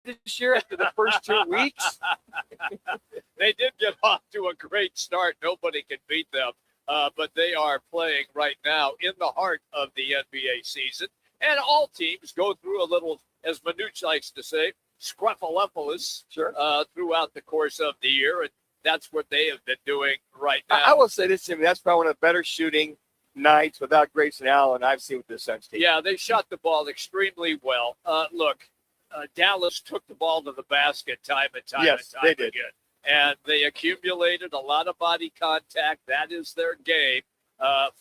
this year after the first 2 weeks? They did get off to a great start. Nobody can beat them. But they are playing right now in the heart of the NBA season. And all teams go through a little, as Manuch likes to say, scruffalopolis throughout the course of the year. And that's what they have been doing right now. I will say this, Jimmy. That's probably one of the better shooting nights without Grayson Allen I've seen with this Suns team. Yeah, they shot the ball extremely well. Dallas took the ball to the basket time and time they did. again. And they accumulated a lot of body contact. That is their game.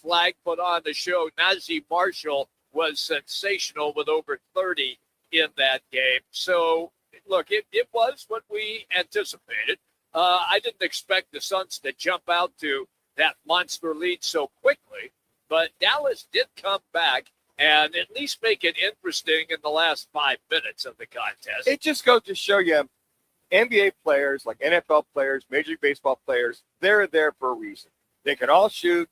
Flag put on the show. Najee Marshall was sensational with over 30 in that game. So, look, it was what we anticipated. I didn't expect the Suns to jump out to that monster lead so quickly, but Dallas did come back and at least make it interesting in the last 5 minutes of the contest. It just goes to show you NBA players, like NFL players, Major League Baseball players, they're there for a reason. They can all shoot.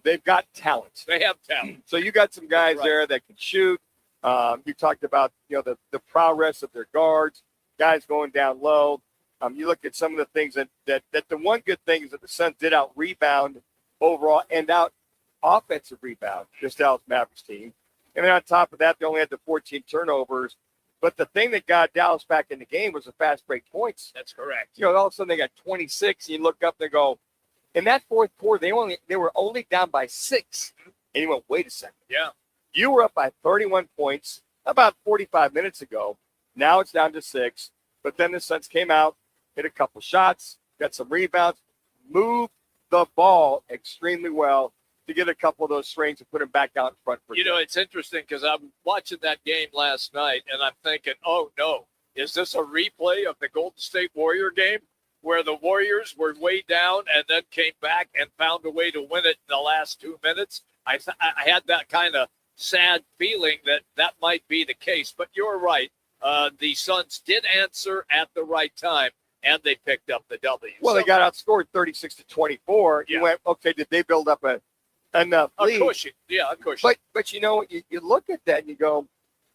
They've got talent. They have talent. So you got some guys there that can shoot. You talked about the prowess of their guards, guys going down low. You look at some of the things that the one good thing is that the Suns did out rebound overall and out offensive rebound, this Dallas Mavericks team. And then on top of that, they only had the 14 turnovers. But the thing that got Dallas back in the game was the fast break points. That's correct. All of a sudden they got 26, and you look up and go, in that fourth quarter, they were only down by 6. And you went, wait a second. Yeah. You were up by 31 points about 45 minutes ago. Now it's down to 6. But then the Suns came out, hit a couple shots, got some rebounds, moved the ball extremely well to get a couple of those strings and put them back out in front. It's interesting because I'm watching that game last night, and I'm thinking, oh, no, is this a replay of the Golden State Warrior game where the Warriors were way down and then came back and found a way to win it in the last 2 minutes? I had that kind of sad feeling that might be the case. But you're right. The Suns did answer at the right time, and they picked up the W. Well, they got outscored 36-24. You went, okay, did they build up enough lead? A cushion. Yeah, a cushion. But you look at that and you go,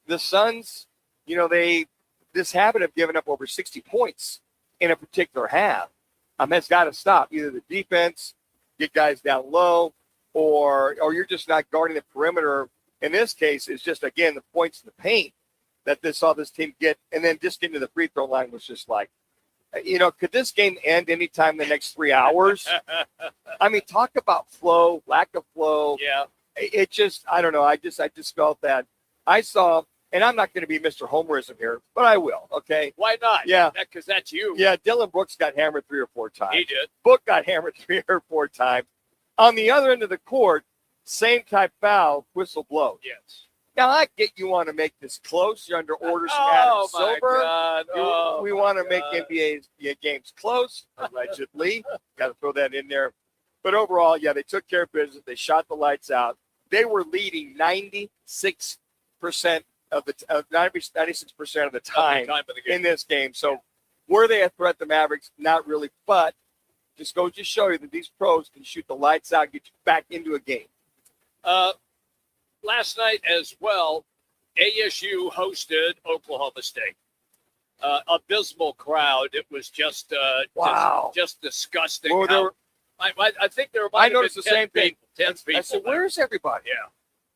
the Suns, this habit of giving up over 60 points in a particular half has got to stop. Either the defense, get guys down low, or you're just not guarding the perimeter. In this case, it's just, again, the points in the paint that saw this team get, and then just getting to the free throw line was just like, could this game end anytime in the next 3 hours? I mean, talk about flow, lack of flow. Yeah. It just, I don't know. I just felt that I saw, and I'm not going to be Mr. Homerism here, but I will. Okay. Why not? Yeah. Because that's you. Yeah. Dylan Brooks got hammered 3 or 4 times. He did. Book got hammered 3 or 4 times. On the other end of the court, same type foul, whistle blows. Yes. Now, I get you want to make this close. You're under orders from Adam Silver. God. We want to make NBA games close, allegedly. Got to throw that in there. But overall, they took care of business. They shot the lights out. They were leading 96% of the 96% of the time in this game. So were they a threat, the Mavericks? Not really. But just goes to show you that these pros can shoot the lights out, get you back into a game. Last night as well, ASU hosted Oklahoma State. Abysmal crowd. It was just wow, just disgusting. Well, I think there I noticed the same thing. 10 people. I said, "Where's everybody?" Yeah,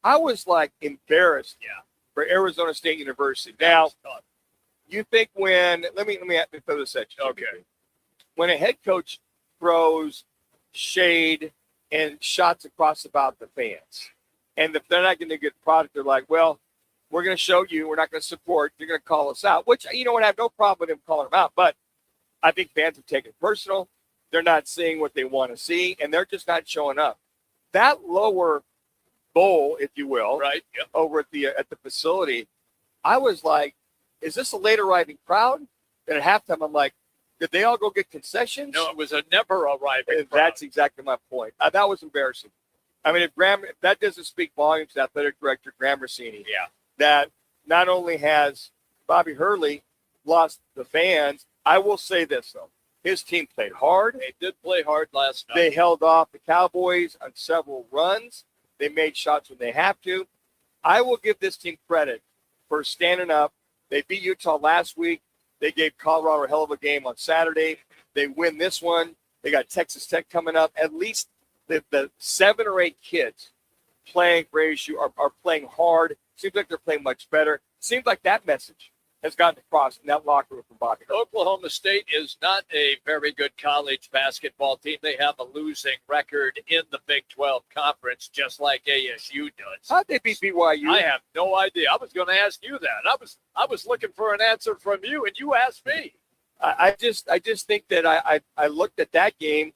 I was like embarrassed. Yeah, for Arizona State University. Now, you think when let me throw this at you. Okay, when a head coach throws shade and shots across about the fans, and if they're not going to get product, they're like, well, we're going to show you. We're not going to support. You're going to call us out, which, I have no problem with him calling them out. But I think fans have taken it personal. They're not seeing what they want to see, and they're just not showing up. That lower bowl, if you will, right, yep, over at the facility, I was like, is this a late arriving crowd? And at halftime, I'm like, did they all go get concessions? No, it was a never arriving crowd. That's exactly my point. That was embarrassing. I mean, if that doesn't speak volumes to athletic director Graham Rossini, that not only has Bobby Hurley lost the fans, I will say this, though. His team played hard. They did play hard last night. They held off the Cowboys on several runs. They made shots when they have to. I will give this team credit for standing up They beat Utah last week. They gave Colorado a hell of a game on Saturday. They win this one. They got Texas Tech coming up. At least the 7 or 8 kids playing for ASU are playing hard. Seems like they're playing much better. Seems like that message has gotten across in that locker room from Bobby. Oklahoma State is not a very good college basketball team. They have a losing record in the Big 12 conference, just like ASU does. How'd they beat BYU? I have no idea. I was going to ask you that. I was looking for an answer from you, and you asked me. I just think that I looked at that game.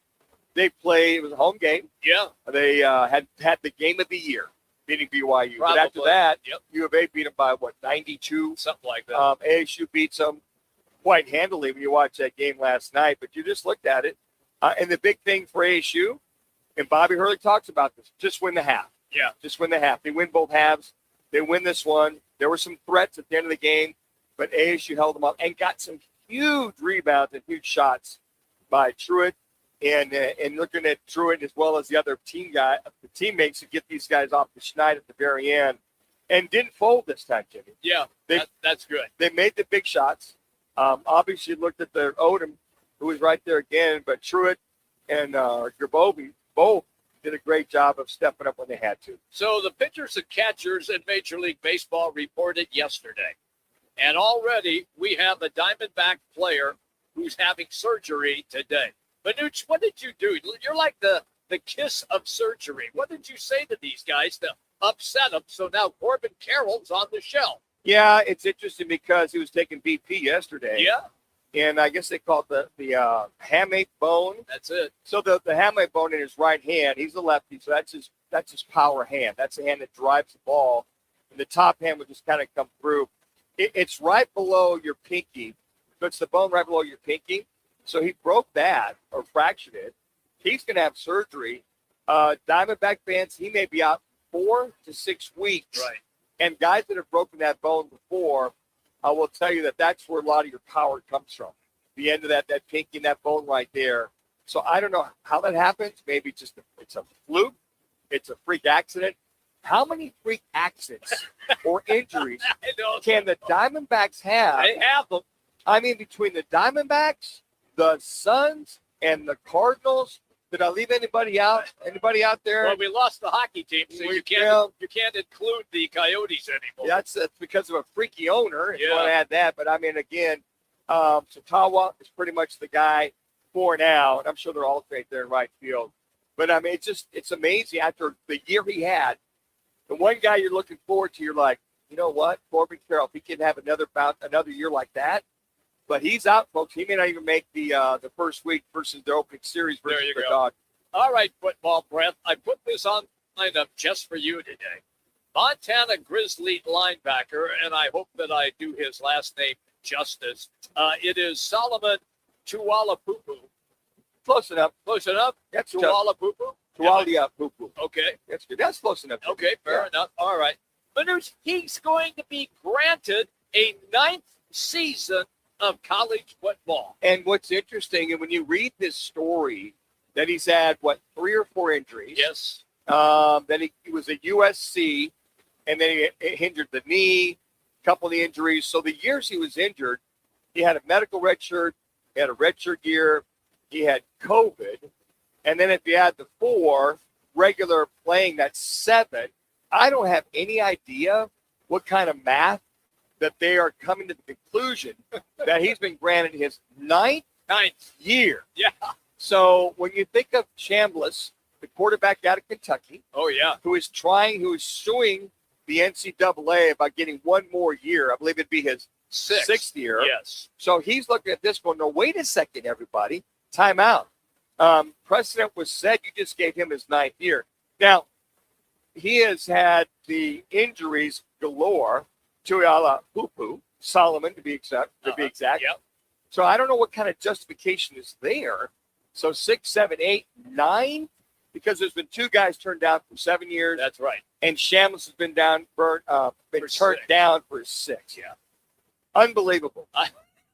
They played. It was a home game. Yeah. They had the game of the year, beating BYU. Probably. But after that, Yep. U of A beat them by, 92? Something like that. ASU beats them quite handily when you watch that game last night. But you just looked at it. And the big thing for ASU, and Bobby Hurley talks about this, just win the half. Yeah. Just win the half. They win both halves. They win this one. There were some threats at the end of the game, but ASU held them up and got some huge rebounds and huge shots by Truitt. And looking at Truitt as well as the other the teammates to get these guys off the schneid at the very end, and didn't fold this time, Jimmy. Yeah, that's good. They made the big shots. Obviously, looked at their Odom, who was right there again, but Truitt and Gabobi both did a great job of stepping up when they had to. So the pitchers and catchers in Major League Baseball reported yesterday, and already we have a Diamondback player who's having surgery today. Manuch, what did you do? You're like the kiss of surgery. What did you say to these guys to upset them? So now Corbin Carroll's on the shelf. Yeah, it's interesting because he was taking BP yesterday. Yeah. And I guess they call it the hamate bone. That's it. So the hamate bone in his right hand, he's a lefty, so that's his power hand. That's the hand that drives the ball. And the top hand would just kind of come through. It's right below your pinky. So it's the bone right below your pinky. So he broke that or fractured it. He's going to have surgery. Diamondback fans, he may be out 4 to 6 weeks. Right. And guys that have broken that bone before, I will tell you that's where a lot of your power comes from. The end of that pinky and that bone right there. So I don't know how that happens. Maybe it's a fluke. It's a freak accident. How many freak accidents or injuries can the Diamondbacks have? They have them. I mean, between the Diamondbacks, the Suns, and the Cardinals, did I leave anybody out? Anybody out there? Well, we lost the hockey team, so you can't include the Coyotes anymore. That's because of a freaky owner. If you Yeah. want to add that. But, I mean, again, Satawa is pretty much the guy for now, and I'm sure they're all great there in right field. But, I mean, it's amazing. After the year he had, the one guy you're looking forward to, you're like, you know what, Corbin Carroll, if he can have another year like that. But he's out, folks. He may not even make the first week versus the opening series versus There you the go. Dodgers. All right, football breath. I put this on lineup just for you today. Montana Grizzly linebacker, and I hope that I do his last name justice. It is Solomon Tualapupu. Close enough. Close enough? That's Tualapupu? Tualapupu. Okay. That's good. That's close enough. Okay, fair enough. All right. Manuch, he's going to be granted a 9th season of college football. And what's interesting, and when you read this story, that he's had, 3 or 4 injuries. Yes. Then he was at USC, and then he injured the knee, a couple of the injuries. So the years he was injured, he had a medical red shirt, he had a red shirt year, he had COVID. And then if you add the 4 regular playing, that's 7. I don't have any idea what kind of math that they are coming to the conclusion that he's been granted his 9th year. Yeah. So when you think of Chambliss, the quarterback out of Kentucky, Oh, yeah. who is suing the NCAA about getting one more year, I believe it'd be his 6th year. Yes. So he's looking at this going, no, wait a second, everybody. Time out. Precedent was set. You just gave him his 9th year. Now, he has had the injuries galore. Tualapupu, Solomon to be exact. Yep. So I don't know what kind of justification is there. So 6, 7, 8, 9, because there's been 2 guys turned down for 7 years, That's right. and Chambliss has been turned For turned 6. down for 6. Yeah. Unbelievable. I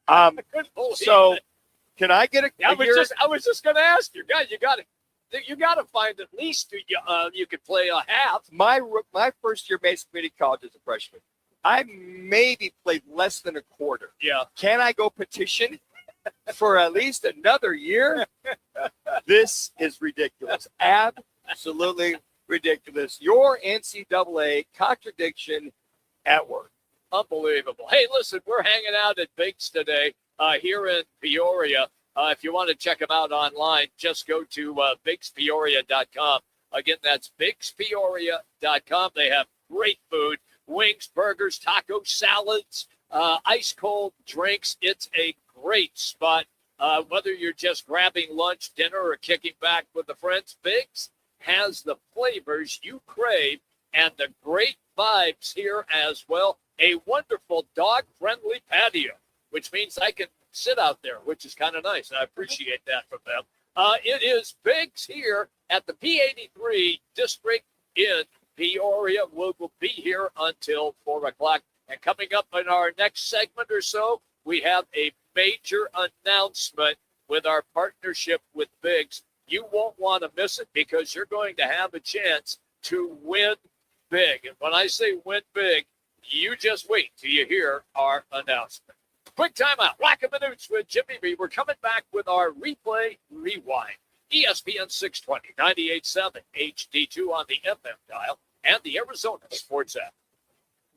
couldn't believe So it. can I get a I year? was just going to ask you, guys. You got to find at least you could play a half. My first year basic community college as a freshman, I maybe played less than a quarter. Yeah. Can I go petition for at least another year? This is ridiculous. Absolutely ridiculous. Your NCAA contradiction at work. Unbelievable. Hey, listen, we're hanging out at Biggs today here in Peoria. If you want to check them out online, just go to bigspeoria.com. Again, that's bigspeoria.com. They have great food, wings, burgers, tacos, salads, ice cold drinks. It's a great spot. Whether you're just grabbing lunch, dinner, or kicking back with the friends, Biggs has the flavors you crave and the great vibes here as well. A wonderful dog-friendly patio, which means I can sit out there, which is kind of nice. And I appreciate that from them. It is Biggs here at the P83 district in Peoria. We'll be here until 4 o'clock. And coming up in our next segment or so, we have a major announcement with our partnership with Biggs. You won't want to miss it because you're going to have a chance to win big. And when I say win big, you just wait till you hear our announcement. Quick timeout. Roc and Manuch with Jimmy B. We're coming back with our replay rewind. ESPN 620, 98.7, HD-2 on the FM dial, and the Arizona Sports app.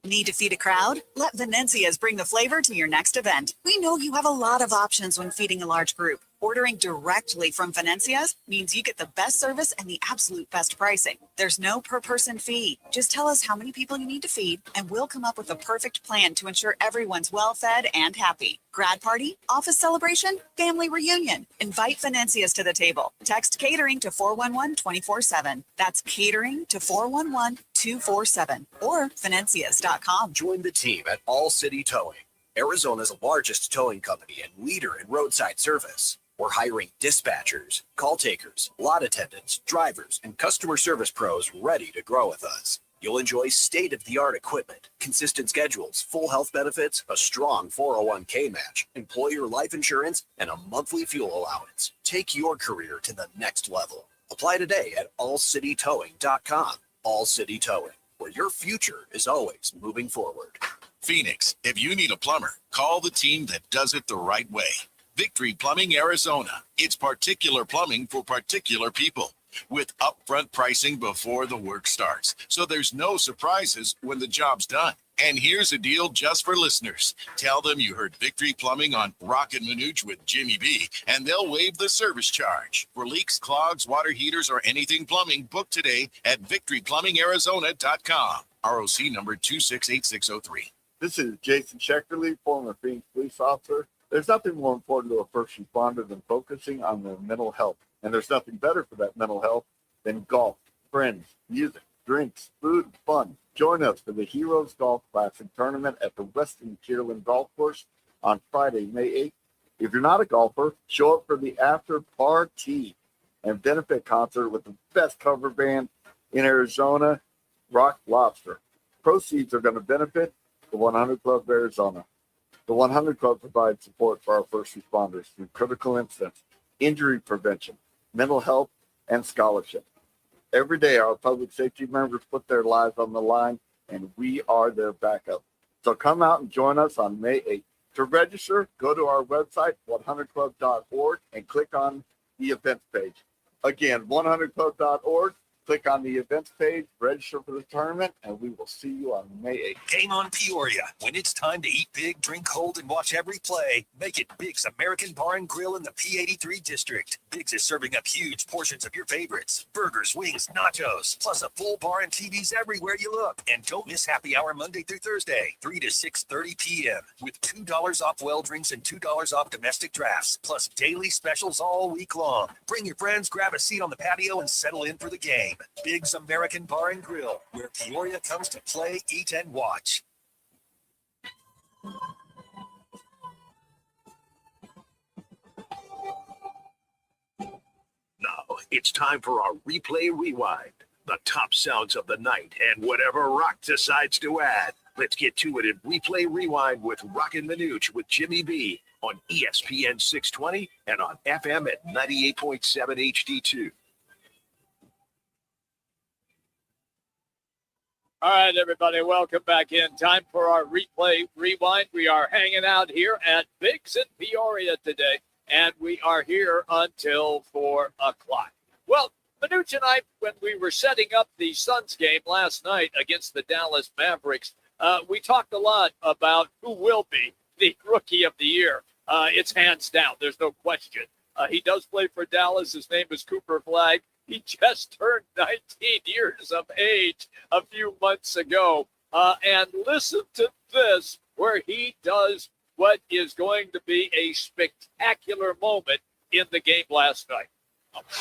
Need to feed a crowd? Let Venencia's bring the flavor to your next event. We know you have a lot of options when feeding a large group. Ordering directly from Venencia's means you get the best service and the absolute best pricing. There's no per-person fee. Just tell us how many people you need to feed, and we'll come up with a perfect plan to ensure everyone's well-fed and happy. Grad party, office celebration, family reunion. Invite Venencia's to the table. Text catering to 411-24/7. That's catering to 411-247 or Venencias.com. Join the team at All City Towing, Arizona's largest towing company and leader in roadside service. We're hiring dispatchers, call takers, lot attendants, drivers, and customer service pros ready to grow with us. You'll enjoy state-of-the-art equipment, consistent schedules, full health benefits, a strong 401k match, employer life insurance, and a monthly fuel allowance. Take your career to the next level. Apply today at allcitytowing.com. All City Towing, where your future is always moving forward. Phoenix, if you need a plumber, call the team that does it the right way. Victory Plumbing Arizona. It's particular plumbing for particular people with upfront pricing before the work starts. So there's no surprises when the job's done. And here's a deal just for listeners. Tell them you heard Victory Plumbing on Roc and Manuch with Jimmy B, and they'll waive the service charge. For leaks, clogs, water heaters, or anything plumbing, book today at victoryplumbingarizona.com. ROC number 268603. This is Jason Schecterly, former Phoenix police officer. There's nothing more important to a first responder than focusing on their mental health. And there's nothing better for that mental health than golf, friends, music, drinks, food, and fun. Join us for the Heroes Golf Classic Tournament at the Weston Kierland Golf Course on Friday, May 8th. If you're not a golfer, show up for the after party and benefit concert with the best cover band in Arizona, Rock Lobster. Proceeds are going to benefit the 100 Club of Arizona. The 100 Club provides support for our first responders through critical incidents, injury prevention, mental health, and scholarship. Every day, our public safety members put their lives on the line, and we are their backup. So come out and join us on May 8th. To register, go to our website, 100club.org, and click on the events page. Again, 100club.org. Click on the events page, register for the tournament, and we will see you on May 8th. Game on Peoria. When it's time to eat big, drink cold, and watch every play, make it Biggs American Bar and Grill in the P83 district. Biggs is serving up huge portions of your favorites. Burgers, wings, nachos, plus a full bar and TVs everywhere you look. And don't miss happy hour Monday through Thursday, 3 to 6:30 p.m. with $2 off well drinks and $2 off domestic drafts, plus daily specials all week long. Bring your friends, grab a seat on the patio, and settle in for the game. Biggs American Bar and Grill, where Peoria comes to play, eat, and watch. Now it's time for our replay rewind. The top sounds of the night and whatever Roc decides to add. Let's get to it in replay rewind with Roc and Manuch with Jimmy B on ESPN 620 and on FM at 98.7 HD2. All right, everybody, welcome back in. Time for our replay rewind. We are hanging out here at Biggs in Peoria today, and we are here until 4 o'clock. Well, Manuch and I, when we were setting up the Suns game last night against the Dallas Mavericks, we talked a lot about who will be the Rookie of the Year. It's hands down. There's no question. He does play for Dallas. His name is Cooper Flagg. He just turned 19 years of age a few months ago. And listen to this, where he does what is going to be a spectacular moment in the game last night.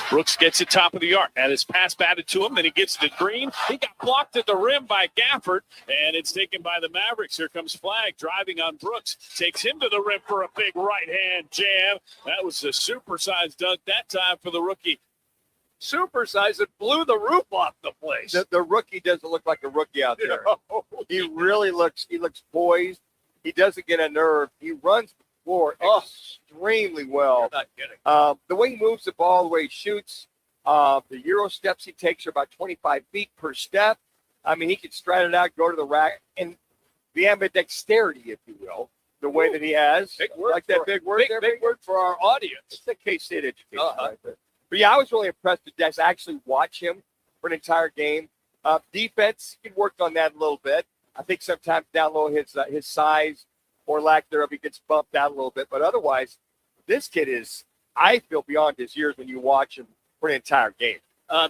Brooks gets it top of the arc. Had his pass batted to him, then he gets to Green. He got blocked at the rim by Gafford, and it's taken by the Mavericks. Here comes Flagg driving on Brooks. Takes him to the rim for a big right-hand jam. That was a supersized dunk that time for the rookie. Supersized and blew the roof off the place. The rookie doesn't look like a rookie out there. No. He really looks poised. He doesn't get a nerve. He runs the floor extremely well. You're not kidding. The way he moves the ball, the way he shoots, the Euro steps he takes are about 25 feet per step. I mean, he can stride it out, go to the rack, and the ambidexterity, if you will, the way that he has. Big word like that big word there. Big word for our audience. It's the K-State education right there. But, yeah, I was really impressed to just actually watch him for an entire game. Defense, he worked on that a little bit. I think sometimes down low his size or lack thereof, he gets bumped out a little bit. But otherwise, this kid is, I feel, beyond his years when you watch him for an entire game.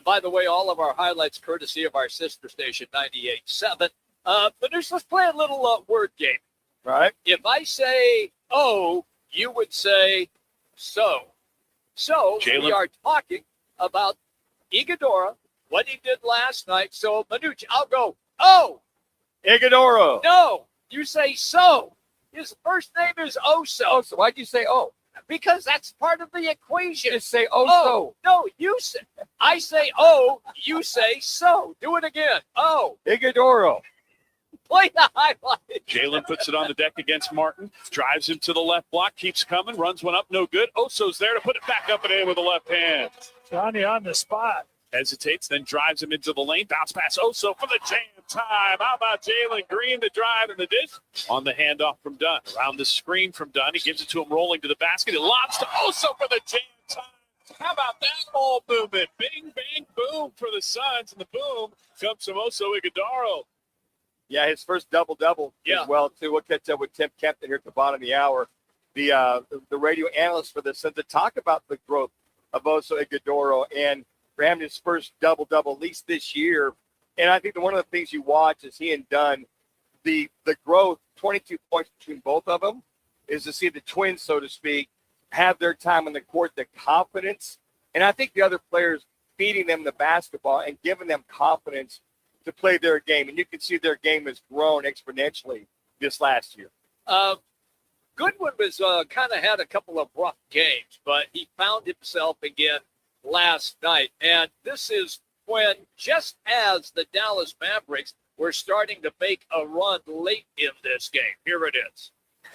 By the way, all of our highlights courtesy of our sister station, 98.7. But let's play a little word game. Right? If I say, oh, you would say so. So Jalen. we are talking about Iguodala, what he did last night. So, Manuch, I'll go, oh. Iguodala. No, you say so. His first name is Oso. Oh, so why'd you say oh? Because that's part of the equation. Just say oh, Oh, no, you say. I say oh, you say so. Do it again. Oh, so. Iguodala. play the highlight. Jalen puts it on the deck against Martin, drives him to the left block, keeps coming, runs one up, no good. Oso's there to put it back up and in with the left hand. Johnny on the spot. Hesitates, then drives him into the lane. Bounce pass Oso for the jam time. How about Jalen Green, the drive and the dish? On the handoff from Dunn. Around the screen from Dunn. He gives it to him rolling to the basket. He lobs to Oso for the jam time. How about that ball movement? Bing, bang, boom for the Suns. And the boom comes from Oso Iguodala. Yeah, his first double-double as well, too. We'll catch up with Tim Kempton here at the bottom of the hour. The radio analyst for the Suns to talk about the growth of Oso Iguodala and for him his first double-double, at least this year. And I think that one of the things you watch is he and Dunn, the growth, 22 points between both of them, is to see the twins, so to speak, have their time on the court, the confidence. And I think the other players feeding them the basketball and giving them confidence to play their game. And you can see their game has grown exponentially this last year. Goodwin was kind of had a couple of rough games, but he found himself again last night. And this is when, just as the Dallas Mavericks were starting to make a run late in this game. Here it is.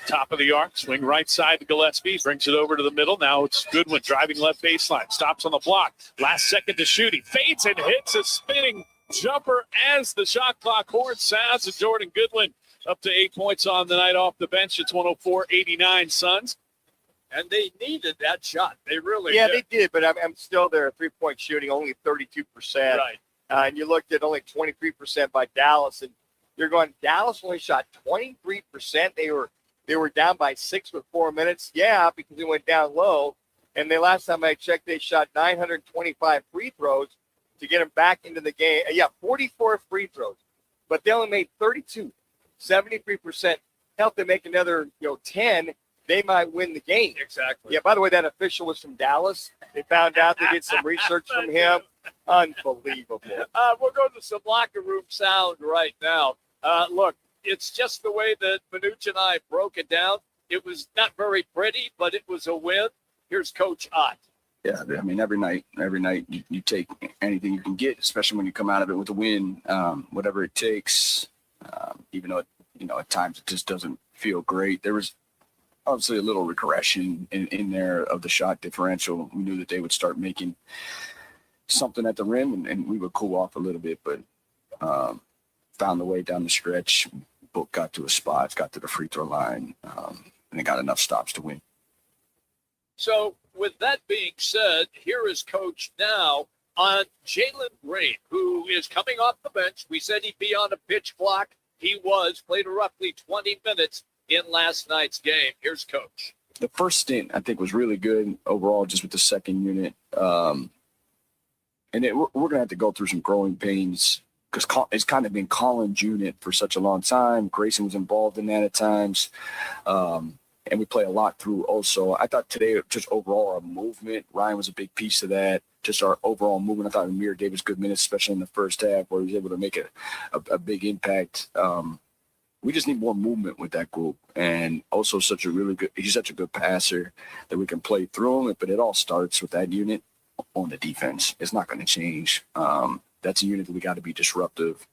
Top of the arc, swing right side to Gillespie, brings it over to the middle. Now it's Goodwin driving left baseline, stops on the block. Last second to shoot. He fades and hits a spinning jumper as the shot clock horn sounds. And Jordan Goodwin up to 8 points on the night off the bench. It's 104-89 Suns. And they needed that shot. They really Yeah, did. they did, but I'm still there. 3-point shooting, only 32%. Right. And you looked at only 23% by Dallas, and you're going, Dallas only shot 23%. They were down by 6 with 4 minutes. Yeah, because they went down low. And the last time I checked, they shot 925 free throws to get them back into the game. 44 free throws, but they only made 32, 73%. Help them make another, 10. They might win the game. Exactly. Yeah, by the way, that official was from Dallas. They found out. They did some research from him. Unbelievable. We'll go to some locker room sound right now. Look, it's just the way that Manuch and I broke it down. It was not very pretty, but it was a win. Here's Coach Ott. Yeah, I mean, every night you take anything you can get, especially when you come out of it with a win, whatever it takes, even though, at times it just doesn't feel great. There was obviously a little regression in there of the shot differential. We knew that they would start making something at the rim and we would cool off a little bit, but found the way down the stretch. Both got to a spot, got to the free throw line, and they got enough stops to win. So with that being said, here is Coach now on Jalen Green, who is coming off the bench. We said he'd be on a pitch clock. He played roughly 20 minutes in last night's game. Here's Coach. The first stint, I think, was really good overall, just with the second unit. And we're going to have to go through some growing pains because it's kind of been Colin's unit for such a long time. Grayson was involved in that at times. And we play a lot through also. I thought today, just overall, our movement, Ryan was a big piece of that. Just our overall movement. I thought Amir gave us good minutes, especially in the first half, where he was able to make a big impact. We just need more movement with that group. And also he's such a good passer that we can play through him. But it all starts with that unit on the defense. It's not going to change. That's a unit that we got to be disruptive.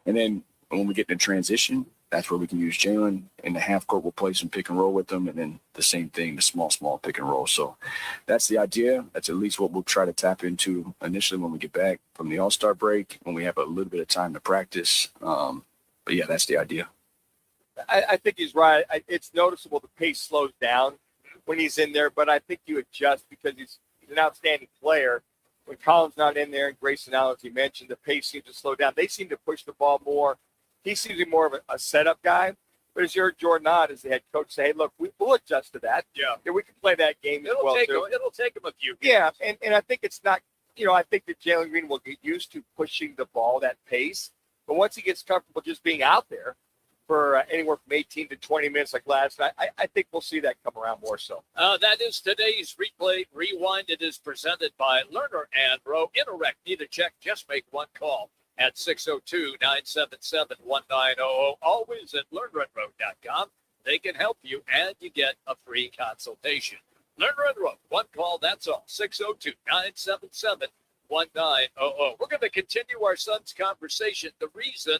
And then when we get in transition, that's where we can use Jalen. In the half court, we'll play some pick and roll with them. And then the same thing, the small pick and roll. So that's the idea. That's at least what we'll try to tap into initially when we get back from the All-Star break, when we have a little bit of time to practice. But yeah, that's the idea. I think he's right. It's noticeable the pace slows down when he's in there, but I think you adjust because he's an outstanding player. When Colin's not in there and Grayson Allen, as you mentioned, the pace seems to slow down. They seem to push the ball more. He seems to be more of a setup guy. But as you heard Jordan Ott, as the head coach, say, hey, look, we'll adjust to that. Yeah. We can play that game as well, too. It'll take him a few games. Yeah, and I think it's not, I think that Jalen Green will get used to pushing the ball that pace. But once he gets comfortable just being out there for anywhere from 18 to 20 minutes like last night, I think we'll see that come around more so. That is today's Replay Rewind. It is presented by Lerner and Rowe. Interact, need a check, just make one call at 602-977-1900. Always at lernerandrowe.com. They can help you, and you get a free consultation. Lerner and Rowe, one call, that's all. 602-977-1900. We're going to continue our Suns conversation. The reason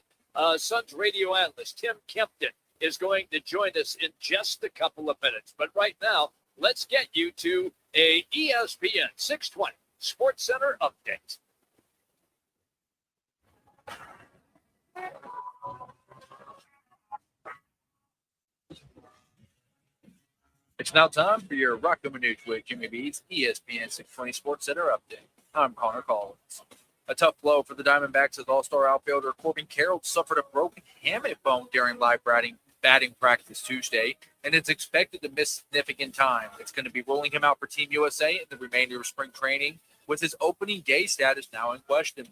Suns radio analyst Tim Kempton is going to join us in just a couple of minutes. But right now, let's get you to a ESPN 620 Sports Center update. It's now time for your Roc and Manuch with Jimmy B's ESPN 620 Sports Center update. I'm Connor Collins. A tough blow for the Diamondbacks as all-star outfielder Corbin Carroll suffered a broken hamate bone during live batting practice Tuesday, and is expected to miss significant time. It's going to be ruling him out for Team USA in the remainder of spring training, with his opening day status now in question.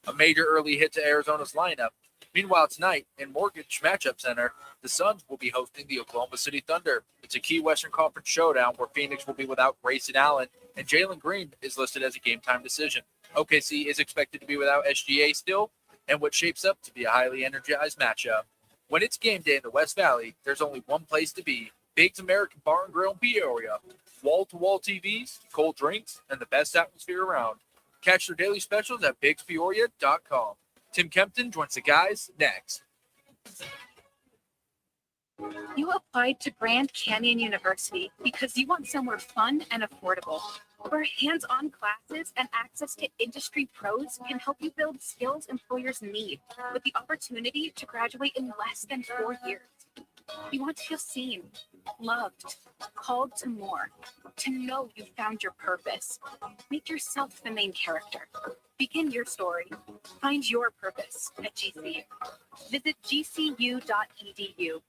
A major early hit to Arizona's lineup. Meanwhile, tonight in Mortgage Matchup Center, the Suns will be hosting the Oklahoma City Thunder. It's a key Western Conference showdown where Phoenix will be without Grayson Allen, and Jalen Green is listed as a game-time decision. OKC is expected to be without SGA still, and what shapes up to be a highly energized matchup. When it's game day in the West Valley, there's only one place to be: Big's American Bar and Grill in Peoria. Wall-to-wall TVs, cold drinks, and the best atmosphere around. Catch their daily specials at bigspeoria.com. Tim Kempton joins the guys next. You applied to Grand Canyon University because you want somewhere fun and affordable, where hands-on classes and access to industry pros can help you build skills employers need, with the opportunity to graduate in less than 4 years. You want to feel seen, loved, called to more, to know you found your purpose. Make yourself the main character. Begin your story. Find your purpose at GCU. Visit gcu.edu.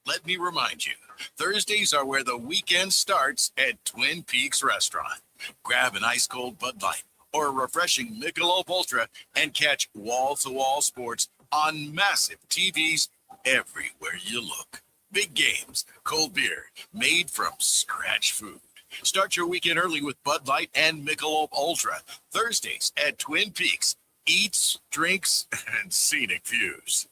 Let me remind you, Thursdays are where the weekend starts at Twin Peaks Restaurant. Grab an ice-cold Bud Light or a refreshing Michelob Ultra and catch wall-to-wall sports on massive TVs everywhere you look. Big games, cold beer, made from scratch food. Start your weekend early with Bud Light and Michelob Ultra. Thursdays at Twin Peaks. Eats, drinks, and scenic views.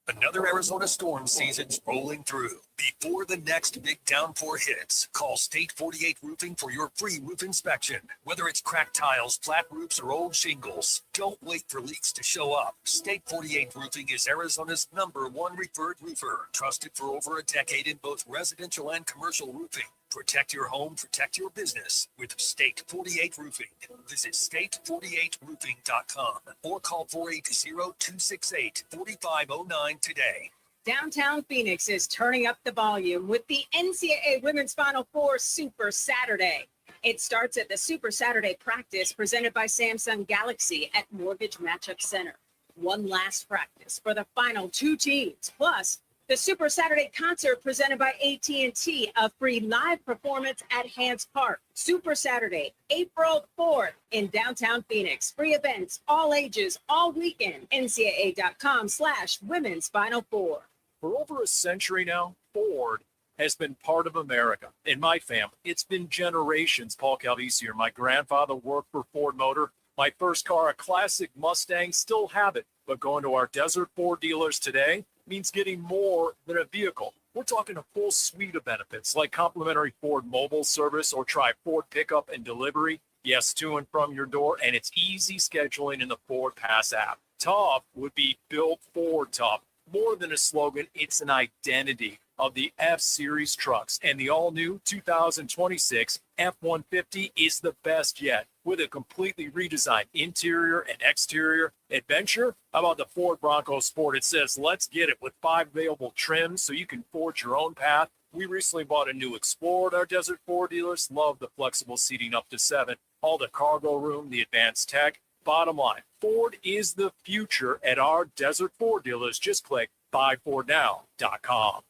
Another Arizona storm season's rolling through. Before the next big downpour hits, call State 48 Roofing for your free roof inspection. Whether it's cracked tiles, flat roofs, or old shingles, don't wait for leaks to show up. State 48 Roofing is Arizona's #1 referred roofer, trusted for over a decade in both residential and commercial roofing. Protect your home, protect your business with State 48 Roofing. Visit state48roofing.com or call 480-268-4509 today. Downtown Phoenix is turning up the volume with the NCAA Women's Final Four Super Saturday. It starts at the Super Saturday practice presented by Samsung Galaxy at Mortgage Matchup Center. One last practice for the final two teams, plus the Super Saturday concert presented by AT&T, a free live performance at Hans Park. Super Saturday, April 4th in downtown Phoenix. Free events, all ages, all weekend. NCAA.com/Women's Final Four. For over a century now, Ford has been part of America. In my family, it's been generations. Paul Calvisi here. My grandfather worked for Ford Motor. My first car, a classic Mustang, still have it. But going to our Desert Ford dealers today means getting more than a vehicle. We're talking a full suite of benefits like complimentary Ford mobile service or try Ford pickup and delivery. Yes, to and from your door, and it's easy scheduling in the Ford Pass app. Tough would be built Ford tough. More than a slogan, it's an identity of the F-Series trucks. And the all-new 2026 F-150 is the best yet, with a completely redesigned interior and exterior. Adventure? How about the Ford Bronco Sport? It says, let's get it, with 5 available trims so you can forge your own path. We recently bought a new Explorer at our Desert Ford dealers. Love the flexible seating up to 7. All the cargo room, the advanced tech. Bottom line, Ford is the future at our Desert Ford dealers. Just click buyfordnow.com.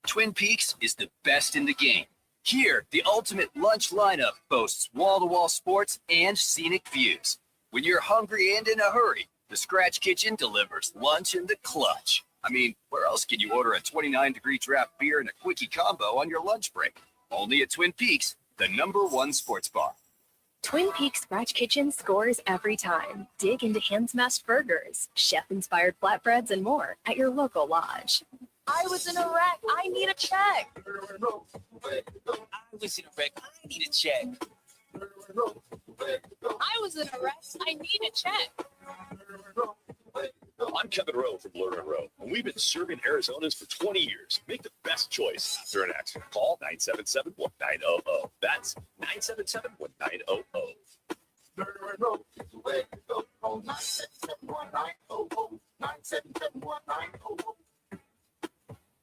Twin Peaks is the best in the game. Here, the ultimate lunch lineup boasts wall-to-wall sports and scenic views. When you're hungry and in a hurry, the Scratch Kitchen delivers lunch in the clutch. I mean, where else can you order a 29-degree draft beer and a quickie combo on your lunch break? Only at Twin Peaks, the #1 sports bar. Twin Peaks Scratch Kitchen scores every time. Dig into hand-smashed burgers, chef-inspired flatbreads, and more at your local lodge. I was in a wreck. I need a check. I was in a wreck. I need a check. I was in a wreck. I need a check. I'm Kevin Rowe from Lerner Rowe, and we've been serving Arizonans for 20 years. Make the best choice after an accident. Call 977-1900. That's 977-1900. Lerner Rowe is the way to go. Call 977-1900. 977-1900.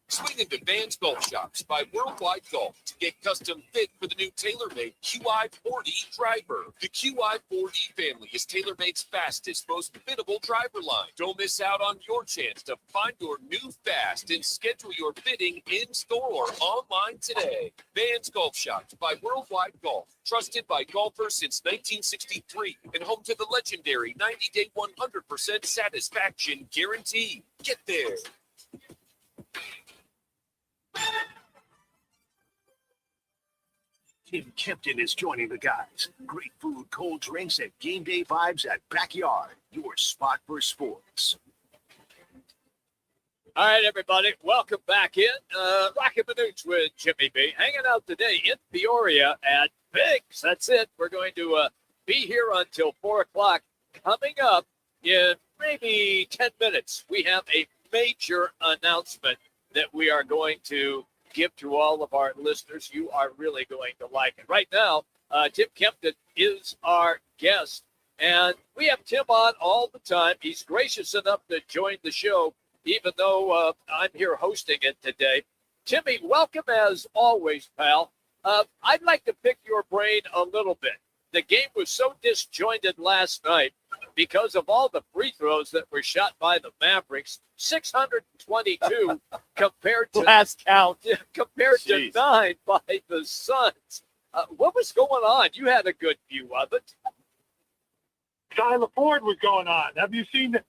Swing into Vans Golf Shops by Worldwide Golf to get custom fit for the new TaylorMade QI40 driver. The QI40 family is TaylorMade's fastest, most fittable driver line. Don't miss out on your chance to find your new fast and schedule your fitting in store or online today. Vans Golf Shops by Worldwide Golf, trusted by golfers since 1963 and home to the legendary 90-day 100% satisfaction guarantee. Get there. Tim Kempton is joining the guys. Great food, cold drinks, and game day vibes at Backyard, your spot for sports. All right, everybody, welcome back in. Roc and Manuch with Jimmy B. Hanging out today in Peoria at Biggs. That's it. We're going to be here until 4 o'clock. Coming up in maybe 10 minutes, we have a major announcement that we are going to give to all of our listeners. You are really going to like it. Right now, Tim Kempton is our guest, and we have Tim on all the time. He's gracious enough to join the show, even though I'm here hosting it today. Timmy, welcome as always, pal. I'd like to pick your brain a little bit. The game was so disjointed last night because of all the free throws that were shot by the Mavericks. 622 compared to last count, compared to 9 by the Suns. What was going on? You had a good view of it. Tyler Ford was going on. Have you seen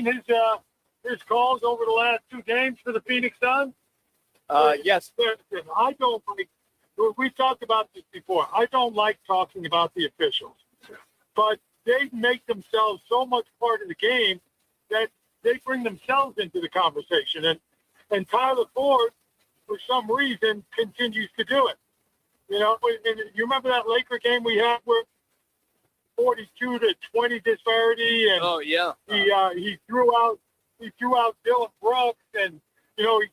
his calls over the last 2 games for the Phoenix Suns? Yes. I don't like. We've talked about this before. I don't like talking about the officials, but they make themselves so much part of the game that they bring themselves into the conversation. And And Tyler Ford, for some reason, continues to do it. You know, and you remember that Laker game we had where 42-20 disparity, and he threw out Dylan Brooks, and you know he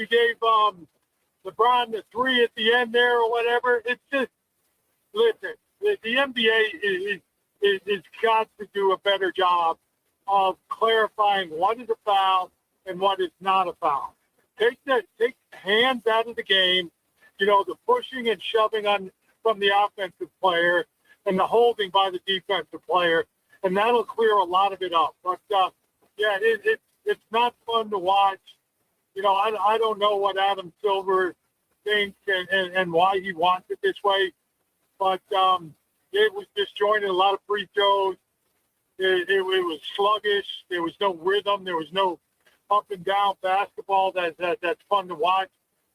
gave LeBron the three at the end there or whatever. It's just, listen, the NBA is got to do a better job of clarifying what is a foul and what is not a foul. Take hands out of the game, you know, the pushing and shoving from the offensive player and the holding by the defensive player, and that'll clear a lot of it up. But it's not fun to watch. You know, I don't know what Adam Silver thinks and why he wants it this way, but it was disjointed, a lot of free throws. It was sluggish. There was no rhythm. There was no up and down basketball that's fun to watch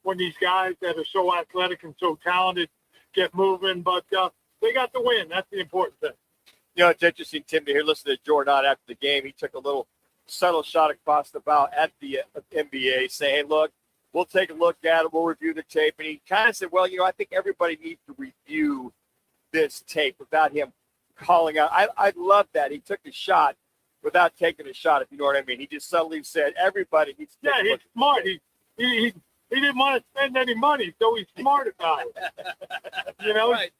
when these guys that are so athletic and so talented get moving. But they got the win. That's the important thing. You know, it's interesting, Tim, to hear listen to Jordan after the game. He took a little subtle shot across the bow at the NBA saying, hey, look, we'll take a look at it. We'll review the tape. And he kind of said, well, you know, I think everybody needs to review this tape without him calling out. I love that. He took a shot without taking a shot, if you know what I mean. He just subtly said everybody needs to take a look. He's smart. He didn't want to spend any money, so he's smart about it. You know, right.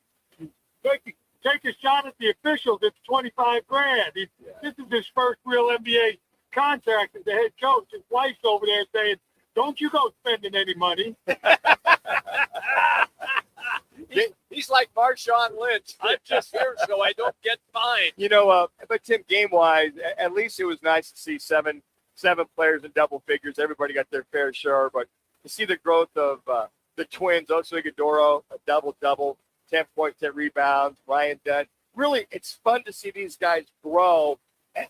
Take a shot at the officials. It's $25,000. This is his first real NBA contract as the head coach. His wife's over there saying, don't you go spending any money. He's like Marshawn Lynch. I'm just here so I don't get fined. You know, but Tim, game-wise, at least it was nice to see seven players in double figures. Everybody got their fair share, but to see the growth of the twins, Oso Ighodaro, a double-double, 10 points, 10 rebounds, Ryan Dunn. Really, it's fun to see these guys grow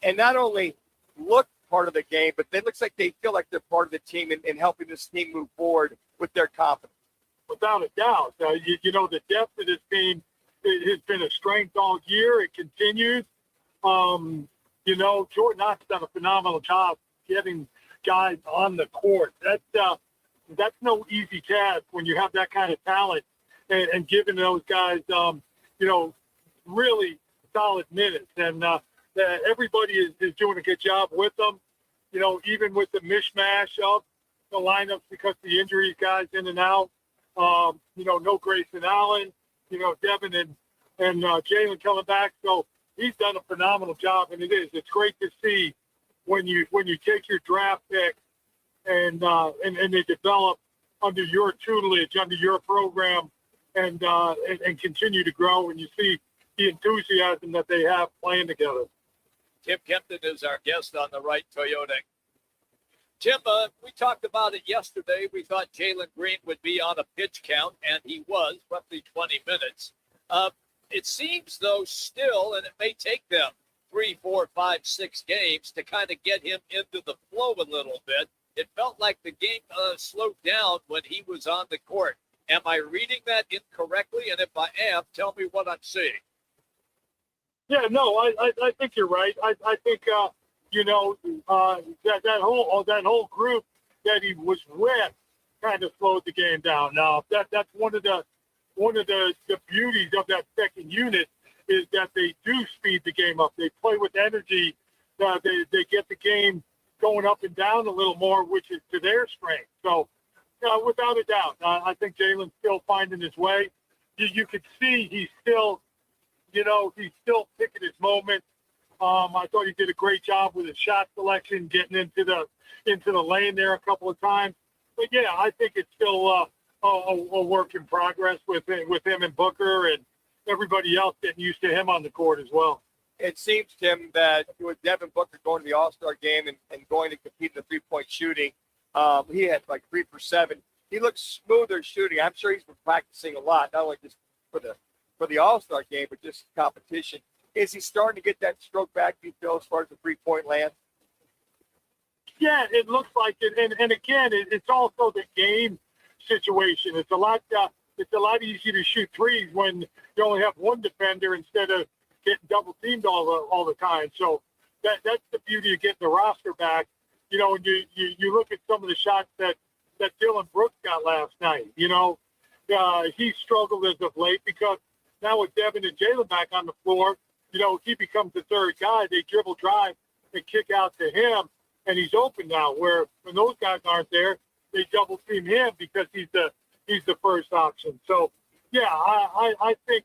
and not only look part of the game, but it looks like they feel like they're part of the team and helping this team move forward with their confidence. Without a doubt. You know, the depth of this team has been a strength all year. It continues. You know, Jordan Knox done a phenomenal job getting guys on the court. That's no easy task when you have that kind of talent and giving those guys, you know, really solid minutes. And everybody is doing a good job with them, you know, even with the mishmash of the lineups because the injuries guys in and out. You know, no Grayson Allen, you know, Devin and Jalen coming back. So he's done a phenomenal job, and it's great to see when you take your draft pick and they develop under your tutelage, under your program, and continue to grow, and you see the enthusiasm that they have playing together. Tim Kempton is our guest on the Right Toyota. Tim, we talked about it yesterday. We thought Jalen Green would be on a pitch count, and he was, roughly 20 minutes. It seems, though, still, and it may take them 3, 4, 5, 6 games to kind of get him into the flow a little bit. It felt like the game slowed down when he was on the court. Am I reading that incorrectly? And if I am, tell me what I'm seeing. Yeah, no, I think you're right. I think you know, that whole group that he was with kind of slowed the game down. Now, that's one of the beauties of that second unit is that they do speed the game up. They play with energy. They get the game going up and down a little more, which is to their strength. So, without a doubt, I think Jalen's still finding his way. You could see he's still picking his moment. I thought he did a great job with his shot selection, getting into the lane there a couple of times. But yeah, I think it's still a work in progress with him and Booker and everybody else getting used to him on the court as well. It seems, Tim, that with Devin Booker going to the All-Star game and going to compete in the three-point shooting, he had like 3 for 7. He looks smoother shooting. I'm sure he's been practicing a lot, not only just for the All-Star game, but just competition. Is he starting to get that stroke back, do you feel, as far as the three-point land? Yeah, it looks like it. And again, it's also the game situation. It's a lot easier to shoot threes when you only have one defender instead of getting double teamed all the time. So that's the beauty of getting the roster back you know, you look at some of the shots that Dylan Brooks got last night. You know, he struggled as of late because now with Devin and Jalen back on the floor, you know, he becomes the third guy. They dribble, drive, and kick out to him, and he's open now. Where when those guys aren't there, they double team him because he's the first option. So yeah, I think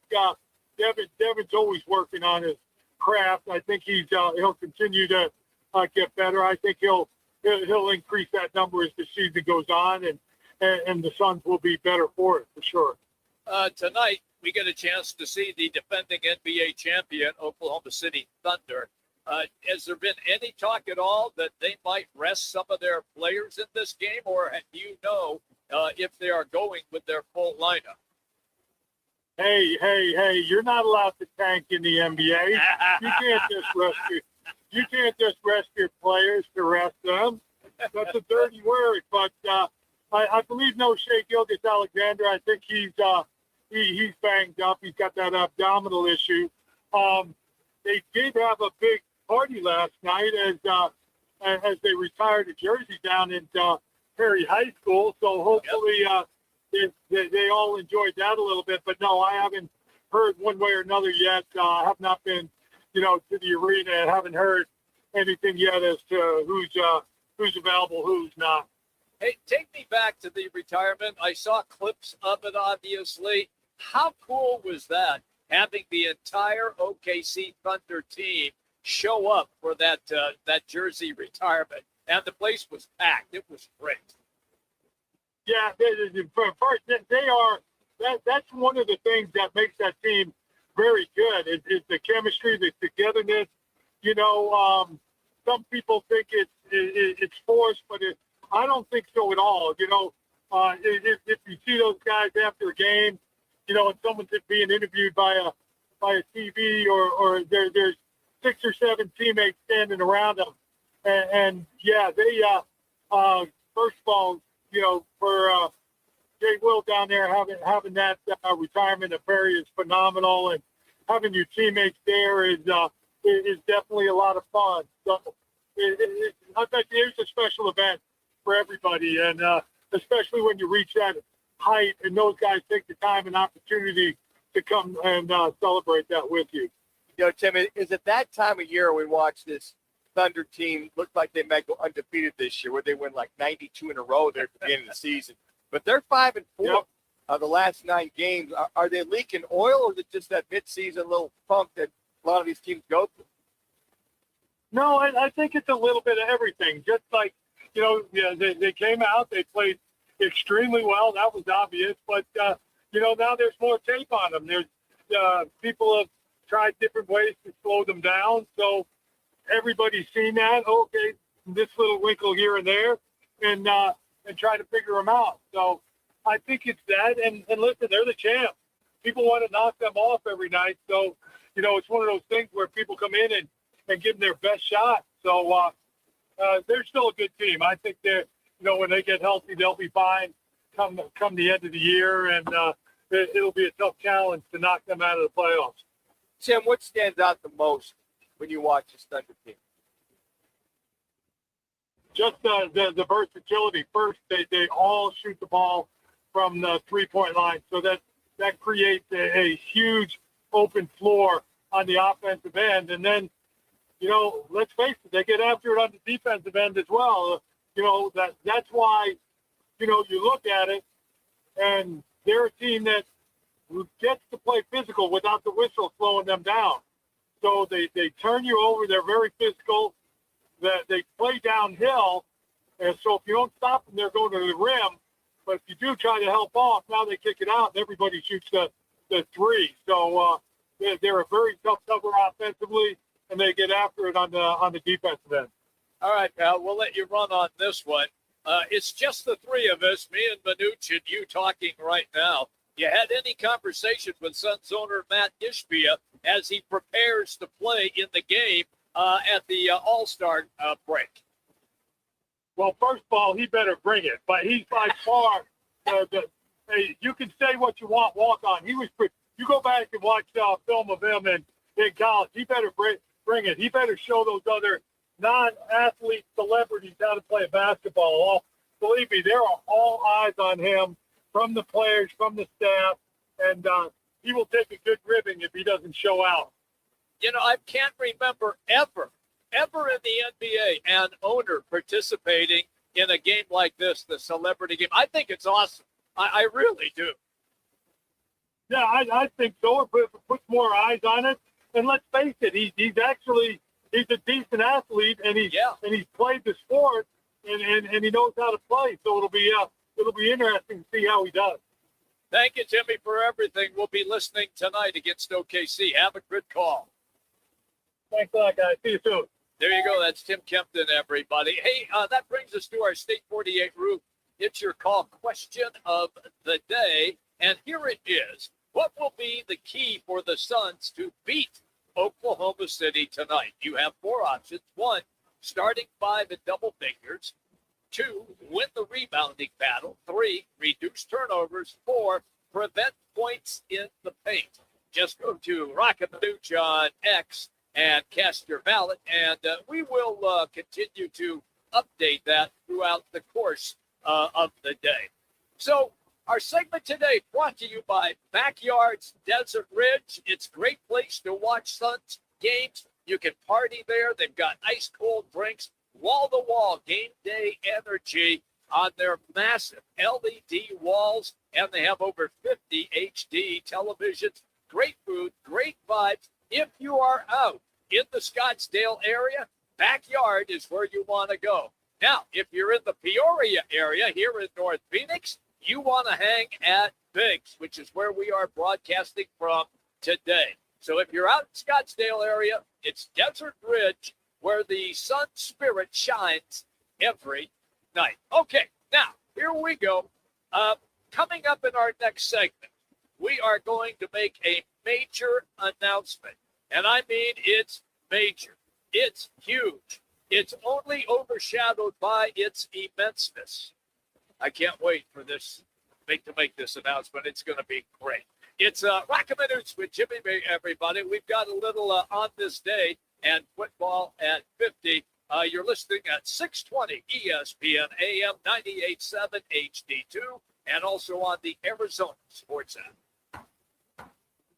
Devin's always working on his craft. I think he'll continue to get better. I think he'll increase that number as the season goes on, and the Suns will be better for it for sure. Tonight, we get a chance to see the defending NBA champion, Oklahoma City Thunder. Has there been any talk at all that they might rest some of their players in this game, or do you know if they are going with their full lineup? Hey, you're not allowed to tank in the NBA. You can't just rest your players to rest them. That's a dirty word. But I believe no Shea Gilgeous-Alexander. I think he's banged up. He's got that abdominal issue. They did have a big party last night as they retired a jersey down in Perry High School. So hopefully they all enjoyed that a little bit. But no, I haven't heard one way or another yet. I have not been, to the arena and haven't heard anything yet as to who's available, who's not. Hey, take me back to the retirement. I saw clips of it, obviously. How cool was that, having the entire OKC Thunder team show up for that jersey retirement? And the place was packed. It was great. Yeah, that's one of the things that makes that team very good is the chemistry, the togetherness. Some people think it's forced, but I don't think so at all. If you see those guys after a game, and someone's being interviewed by a TV or there's 6 or 7 teammates standing around them, and yeah, they first of all, for Jay Will down there having that retirement at Perry is phenomenal, and having your teammates there is definitely a lot of fun. So I bet it's a special event for everybody, and especially when you reach that height and those guys take the time and opportunity to come and celebrate that with you. Tim, is it that time of year we watch this Thunder team look like they might go undefeated this year, where they win like 92 in a row there at the beginning of the season? But they're 5-4 the last 9 games. Are they leaking oil, or is it just that midseason little funk that a lot of these teams go through? No, I think it's a little bit of everything. Just like, they came out, they played extremely well. That was obvious. But, now there's more tape on them. There's people have tried different ways to slow them down. So everybody's seen that. Okay, this little wrinkle here and there, and try to figure them out. So I think it's that. And listen, they're the champ. People want to knock them off every night. So, it's one of those things where people come in and give them their best shot. So they're still a good team. I think they're, when they get healthy, they'll be fine come the end of the year, and it'll be a tough challenge to knock them out of the playoffs. Tim, what stands out the most when you watch this Thunder team? Just the versatility. First, they all shoot the ball from the three-point line, so that creates a huge open floor on the offensive end. And then, let's face it, they get after it on the defensive end as well. That's why, you look at it, and they're a team that gets to play physical without the whistle slowing them down. So they turn you over. They're very physical. They play downhill. And so if you don't stop them, they're going to the rim. But if you do try to help off, now they kick it out, and everybody shoots the three. So they're a very tough cover offensively, and they get after it on the defensive end. All right, pal, we'll let you run on this one. It's just the three of us, me and Manuch and you talking right now. You had any conversation with Suns owner Matt Ishbia as he prepares to play in the game at the All-Star break? Well, first of all, he better bring it. But he's by far hey, you can say what you want, walk on. You go back and watch film of him in college. He better bring it. He better show those other non-athlete celebrities how to play basketball. Believe me, there are all eyes on him from the players, from the staff, and he will take a good ribbing if he doesn't show out. You know, I can't remember ever in the NBA an owner participating in a game like this, the celebrity game. I think it's awesome. I really do. Yeah, I think so. It puts more eyes on it. And let's face it, he's a decent athlete, and he's played the sport, and he knows how to play. So it'll be interesting to see how he does. Thank you, Jimmy, for everything. We'll be listening tonight against OKC. Have a good call. Thanks a lot, guys. See you soon. There you go. That's Tim Kempton, everybody. Hey, that brings us to our State 48 route. It's your call question of the day. And here it is. What will be the key for the Suns to beat Oklahoma City tonight? You have four options. 1, starting 5 in double figures. 2, win the rebounding battle. 3, reduce turnovers. 4, prevent points in the paint. Just go to Roc and Manuch on X and cast your ballot, and we will continue to update that throughout the course of the day. So our segment today brought to you by Backyards Desert Ridge. It's a great place to watch Suns games. You can party there. They've got ice cold drinks, wall-to-wall game day energy on their massive LED walls, and they have over 50 HD televisions. Great food, great vibes. If you are out in the Scottsdale area, Backyard is where you want to go. Now, if you're in the Peoria area here in North Phoenix, you want to hang at Biggs, which is where we are broadcasting from today. So if you're out in Scottsdale area, it's Desert Ridge where the sun spirit shines every night. Okay, now, here we go. Coming up in our next segment, we are going to make a major announcement. And I mean, it's major. It's huge. It's only overshadowed by its immenseness. I can't wait for this, to make this announcement. It's going to be great. It's Roc and Manuch with Jimmy May, everybody. We've got a little on this day and football at 50. You're listening at 620 ESPN AM 98.7 HD2 and also on the Arizona Sports app.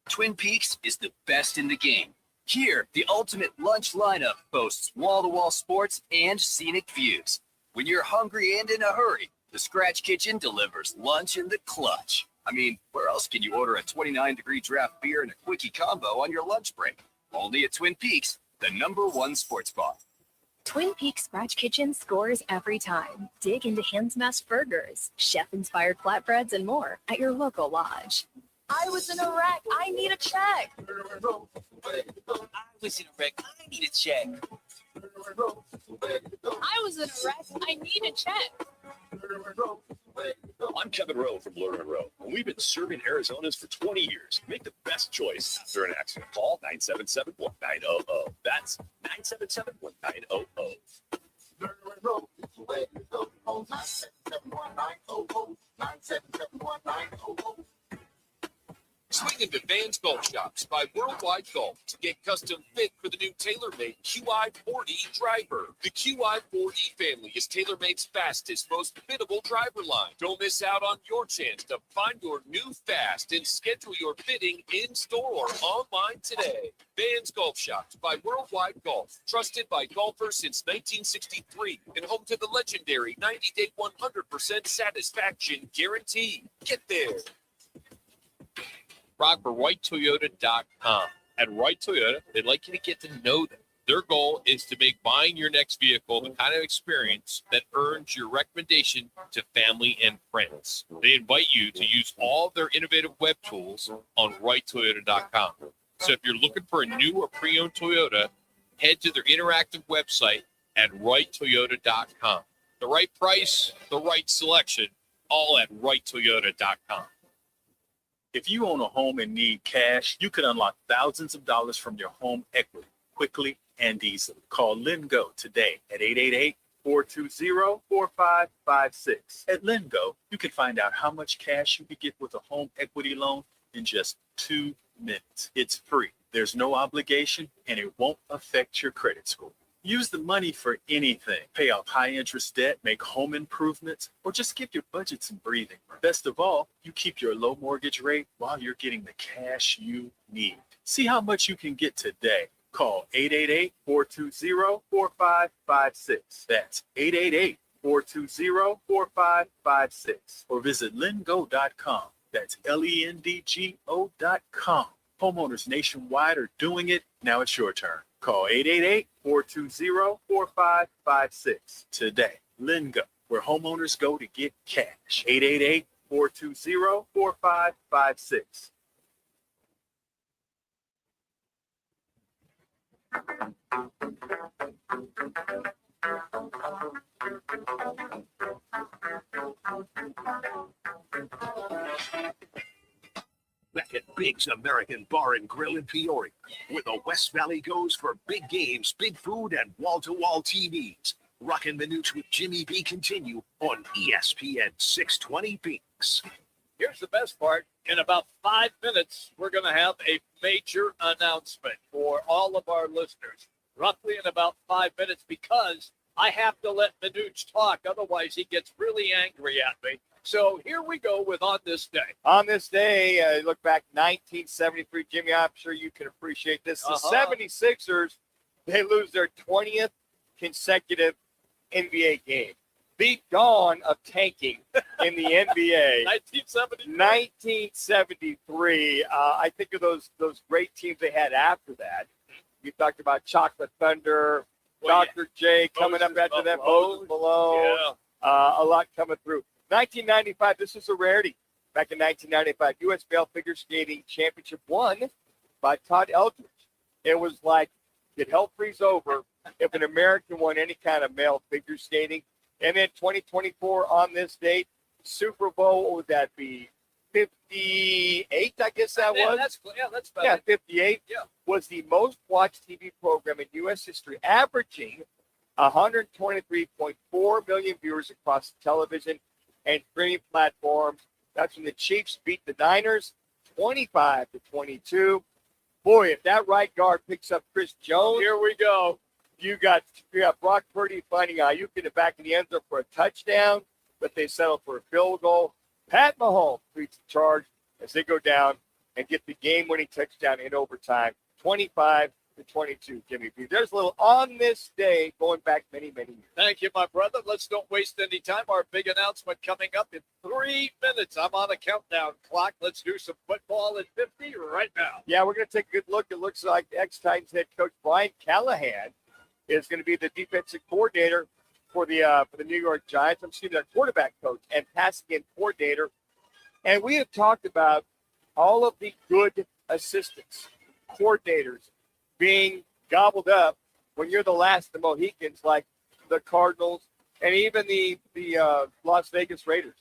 Twin Peaks is the best in the game. Here, the ultimate lunch lineup boasts wall-to-wall sports and scenic views. When you're hungry and in a hurry, the Scratch Kitchen delivers lunch in the clutch. I mean, where else can you order a 29-degree draft beer and a quickie combo on your lunch break? Only at Twin Peaks, the #1 sports bar. Twin Peaks Scratch Kitchen scores every time. Dig into hand-smashed burgers, chef-inspired flatbreads, and more at your local lodge. I was in a wreck. I need a check. I was in a wreck. I need a check. I was in a wreck. I need a check. I'm Kevin Rowe from Lerner and Rowe, and we've been serving Arizona's for 20 years. Make the best choice after an accident. Call 977-1900. That's 977-1900. Swing into Van's Golf Shops by Worldwide Golf to get custom fit for the new TaylorMade QI40 driver. The QI40 family is TaylorMade's fastest, most fittable driver line. Don't miss out on your chance to find your new fast and schedule your fitting in-store or online today. Van's Golf Shops by Worldwide Golf, trusted by golfers since 1963 and home to the legendary 90-day 100% satisfaction guarantee. Get there. Rock for WhiteToyota.com. At Wright Toyota, they'd like you to get to know them. Their goal is to make buying your next vehicle the kind of experience that earns your recommendation to family and friends. They invite you to use all of their innovative web tools on WrightToyota.com. So if you're looking for a new or pre-owned Toyota, head to their interactive website at WrightToyota.com. The right price, the right selection, all at WrightToyota.com. If you own a home and need cash, you can unlock thousands of dollars from your home equity quickly and easily. Call LendGo today at 888-420-4556. At LendGo, you can find out how much cash you could get with a home equity loan in just 2 minutes. It's free. There's no obligation, and it won't affect your credit score. Use the money for anything. Pay off high-interest debt, make home improvements, or just give your budget some breathing room. Best of all, you keep your low mortgage rate while you're getting the cash you need. See how much you can get today. Call 888-420-4556. That's 888-420-4556. Or visit lendgo.com. That's LENDGO.com. Homeowners nationwide are doing it. Now it's your turn. Call 888-420-4556 today. Lendgo, where homeowners go to get cash. 888-420-4556. Back at Big's American Bar and Grill in Peoria, where the West Valley goes for big games, big food, and wall-to-wall TVs. Roc and Manuch with Jimmy B continue on ESPN 620 Bigs. Here's the best part. In about 5 minutes, we're going to have a major announcement for all of our listeners. Roughly in about 5 minutes, because I have to let Manuch talk. Otherwise, he gets really angry at me. So here we go with On This Day. On this day, look back 1973. Jimmy, I'm sure you can appreciate this. The 76ers, they lose their 20th consecutive NBA game. The dawn of tanking in the NBA. 1973. I think of those great teams they had after that. You talked about Chocolate Thunder, Dr. J coming up after that, Moses Malone. Yeah. A lot coming through. 1995, this is a rarity. Back in 1995, U.S. Male Figure Skating Championship won by Todd Eldridge. It was like, did hell freeze over if an American won any kind of male figure skating? And then 2024 on this date, Super Bowl, what would that be? 58, I guess that was. That's better. Yeah, 58 was the most watched TV program in U.S. history, averaging 123.4 million viewers across television and streaming platforms. That's when the Chiefs beat the Niners 25-22. Boy, if that right guard picks up Chris Jones, here we go. You got Brock Purdy finding Ayuk in the back of the end zone for a touchdown, but they settled for a field goal. Pat Mahomes leads the charge as they go down and get the game-winning touchdown in overtime, 25-22, Jimmy B. There's a little on this day going back many, many years. Thank you, my brother. Let's don't waste any time. Our big announcement coming up in 3 minutes. I'm on a countdown clock. Let's do some football at 50 right now. Yeah, we're going to take a good look. It looks like ex-Titans head coach Brian Callahan is going to be the defensive coordinator for the New York Giants. I'm seeing their quarterback coach and passing game coordinator. And we have talked about all of the good assistants, coordinators being gobbled up when you're the last of the Mohicans, like the Cardinals and even the Las Vegas Raiders.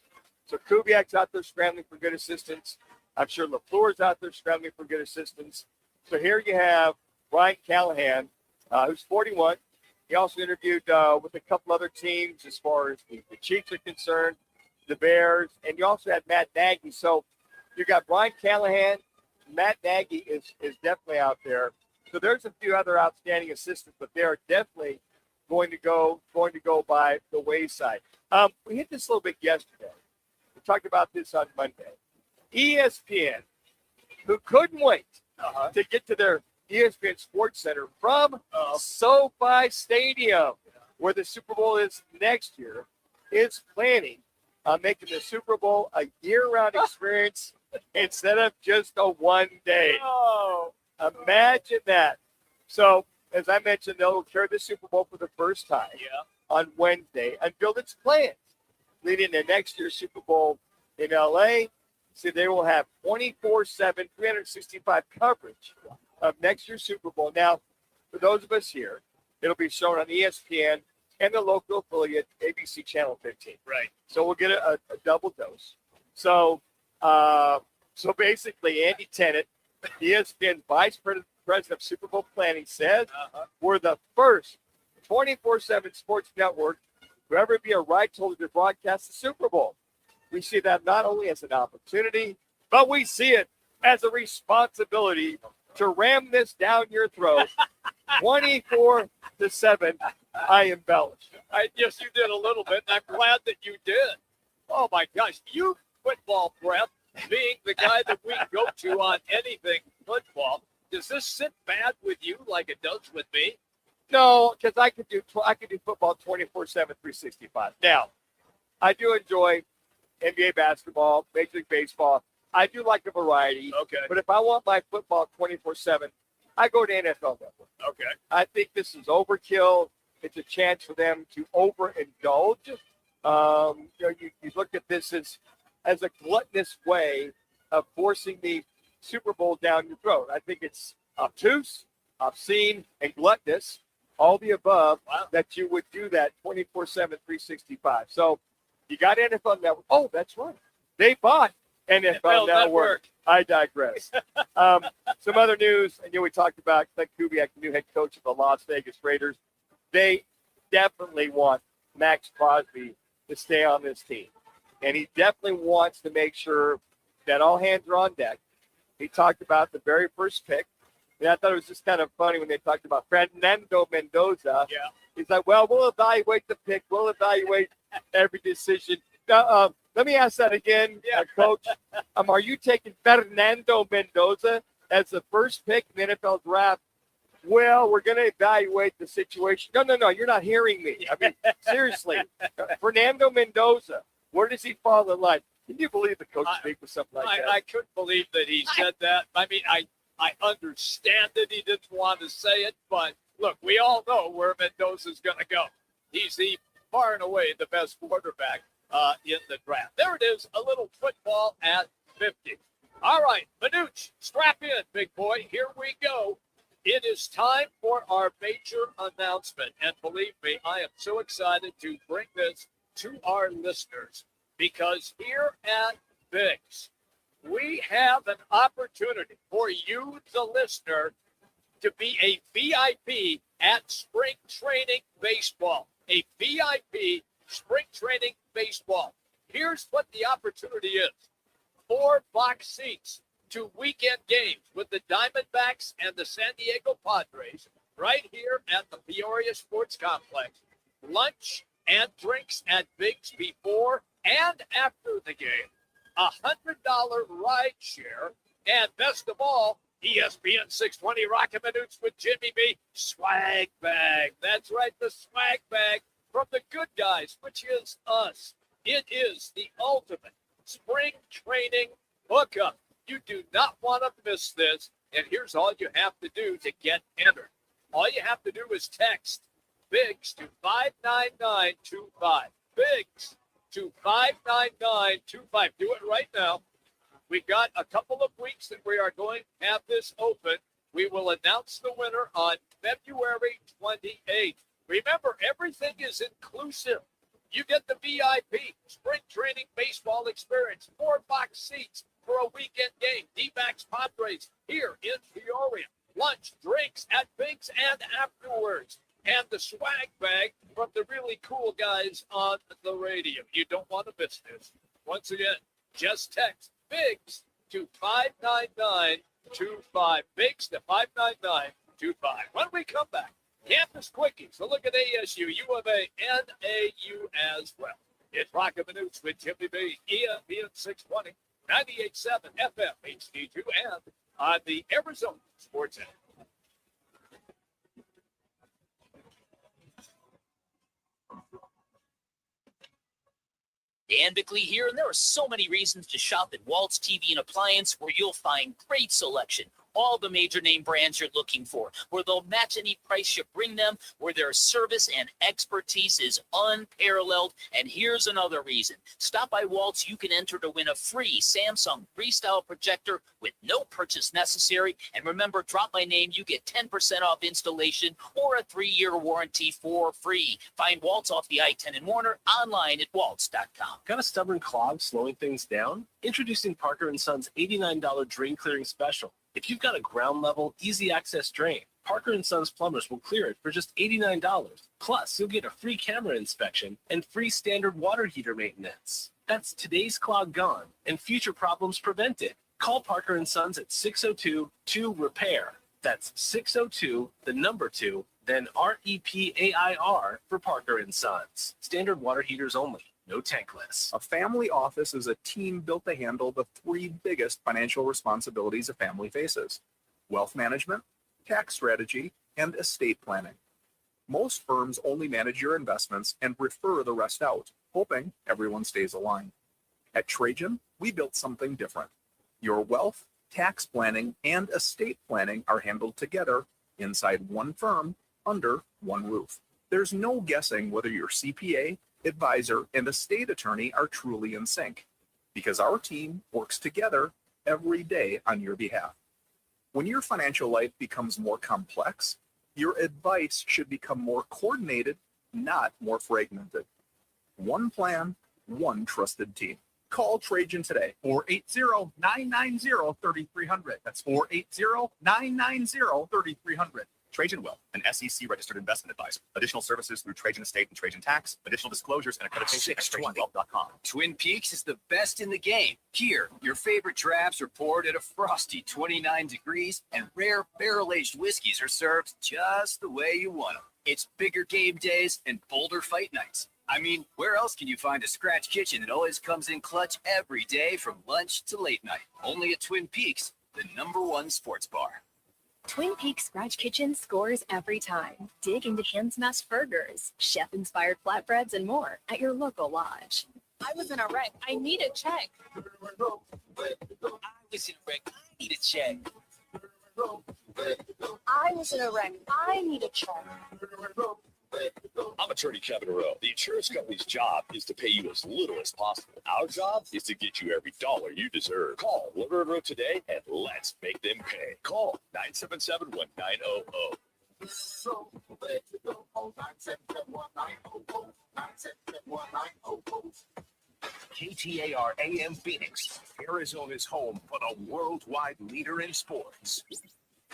So Kubiak's out there scrambling for good assistants. I'm sure LaFleur's out there scrambling for good assistants. So here you have Brian Callahan, who's 41. He also interviewed with a couple other teams as far as the Chiefs are concerned, the Bears, and you also had Matt Nagy. So you got Brian Callahan. Matt Nagy is definitely out there. So there's a few other outstanding assistants, but they are definitely going to go by the wayside. We hit this a little bit yesterday. We talked about this on Monday. ESPN, who couldn't wait to get to their ESPN Sports Center from SoFi Stadium, where the Super Bowl is next year, is planning on making the Super Bowl a year-round experience instead of just a one-day. Imagine that. So, as I mentioned, they'll carry the Super Bowl for the first time on Wednesday and build its plans leading to next year's Super Bowl in L.A. So they will have 24/7, 365 coverage of next year's Super Bowl. Now, for those of us here, it'll be shown on ESPN and the local affiliate, ABC Channel 15. Right. So we'll get a double dose. So basically, Andy Tennant, ESPN's vice president of Super Bowl planning, says we're the first 24/7 sports network to ever be a rights holder to broadcast the Super Bowl. We see that not only as an opportunity, but we see it as a responsibility to ram this down your throat 24-7. I embellished. Yes, you did a little bit, and I'm glad that you did. Oh, my gosh. You football prep, being the guy that we go to on anything football, does this sit bad with you like it does with me? No, because I could do football 24/7, 365. Now, I do enjoy NBA basketball, Major League Baseball. I do like a variety. Okay. But if I want my football 24/7, I go to NFL Network. Okay. I think this is overkill. It's a chance for them to overindulge. You look at this as a gluttonous way of forcing the Super Bowl down your throat. I think it's obtuse, obscene, and gluttonous, all the above, that you would do that 24/7, 365. So you got NFL Network. Oh, that's right. They bought NFL Network. I digress. Some other news. We talked about Glenn Kubiak, the new head coach of the Las Vegas Raiders. They definitely want Max Crosby to stay on this team. And he definitely wants to make sure that all hands are on deck. He talked about the very first pick. And I thought it was just kind of funny when they talked about Fernando Mendoza. Yeah. He's like, well, we'll evaluate the pick. We'll evaluate every decision. Now, let me ask that again, Coach. Are you taking Fernando Mendoza as the first pick in the NFL draft? Well, we're going to evaluate the situation. No, you're not hearing me. I mean, seriously. Fernando Mendoza, where does he fall in line? Can you believe the coach speak with something like that? I couldn't believe that he said that. I mean, I understand that he didn't want to say it, but look, we all know where Mendoza's going to go. He's the far and away the best quarterback in the draft. There it is, a little football at 50. All right, Manuch, strap in, big boy. Here we go. It is time for our major announcement. And believe me, I am so excited to bring this to our listeners because here at Biggs, we have an opportunity for you, the listener, to be a VIP at spring training baseball. A VIP spring training baseball. Here's what the opportunity is. 4 box seats to weekend games with the Diamondbacks and the San Diego Padres right here at the Peoria Sports Complex. Lunch and drinks at Biggs before and after the game. $100 ride share. And best of all, ESPN 620 Roc and Manuch with Jimmy B. Swag bag. That's right, the swag bag from the good guys, which is us. It is the ultimate spring training hookup. You do not want to miss this. And here's all you have to do to get entered. All you have to do is text Biggs to 59925. Biggs to 59925. Do it right now. We've got a couple of weeks that we are going to have this open. We will announce the winner on February 28th. Remember, everything is inclusive. You get the VIP spring training baseball experience, 4 box seats for a weekend game. D-backs Padres here in Peoria. Lunch, drinks at Biggs and afterwards. And the swag bag from the really cool guys on the radio. You don't want to miss this. Once again, just text Biggs to 59925. Biggs to 59925. When we come back, Campus Quickies. So look at ASU, U of A, and AU as well. It's Roc and Manuch with Jimmy B, ESPN 620, 98.7 FM, HD-2, and on the Arizona Sports Network. Dan Bickley here, and there are so many reasons to shop at Walt's TV and Appliance, where you'll find great selection, all the major name brands you're looking for, where they'll match any price you bring them, where their service and expertise is unparalleled. And here's another reason. Stop by Walt's, you can enter to win a free Samsung Freestyle projector with no purchase necessary. And remember, drop my name, you get 10% off installation or a 3-year warranty for free. Find Walt's off the I-10 in Warner, online at waltz.com. Got a stubborn clog slowing things down? Introducing Parker & Son's $89 drain clearing special. If you've got a ground level, easy access drain, Parker & Sons plumbers will clear it for just $89. Plus, you'll get a free camera inspection and free standard water heater maintenance. That's today's clog gone and future problems prevented. Call Parker & Sons at 602-2-REPAIR. That's 602, the number 2, then REPAIR for Parker and Sons. Standard water heaters only. No tankless. A family office is a team built to handle the 3 biggest financial responsibilities a family faces: wealth management, tax strategy, and estate planning. Most firms only manage your investments and refer the rest out, hoping everyone stays aligned. At Trajan, we built something different. Your wealth, tax planning, and estate planning are handled together inside one firm under one roof. There's no guessing whether your CPA, advisor, and estate attorney are truly in sync, because our team works together every day on your behalf. When your financial life becomes more complex, your advice should become more coordinated, not more fragmented. One plan, one trusted team. Call Trajan today, 480-990-3300. That's 480-990-3300. Trajan Wealth, an SEC registered investment advisor. Additional services through Trajan Estate and Trajan Tax. Additional disclosures and accreditation at TrajanWealth.com. Twin Peaks is the best in the game. Here, your favorite drafts are poured at a frosty 29 degrees, and rare barrel-aged whiskeys are served just the way you want them. It's bigger game days and bolder fight nights. I mean, where else can you find a scratch kitchen that always comes in clutch every day from lunch to late night? Only at Twin Peaks, the #1 sports bar. Twin Peaks Scratch Kitchen scores every time. Dig into hand-smashed burgers, chef-inspired flatbreads, and more at your local lodge. I was in a wreck. I need a check. I was in a wreck. I need a check. I was in a wreck. I need a check. I'm attorney Kevin Rowe. The insurance company's job is to pay you as little as possible. Our job is to get you every dollar you deserve. Call Woodward Rowe today and let's make them pay. Call 977-1900. KTAR AM Phoenix, Arizona's home for the worldwide leader in sports.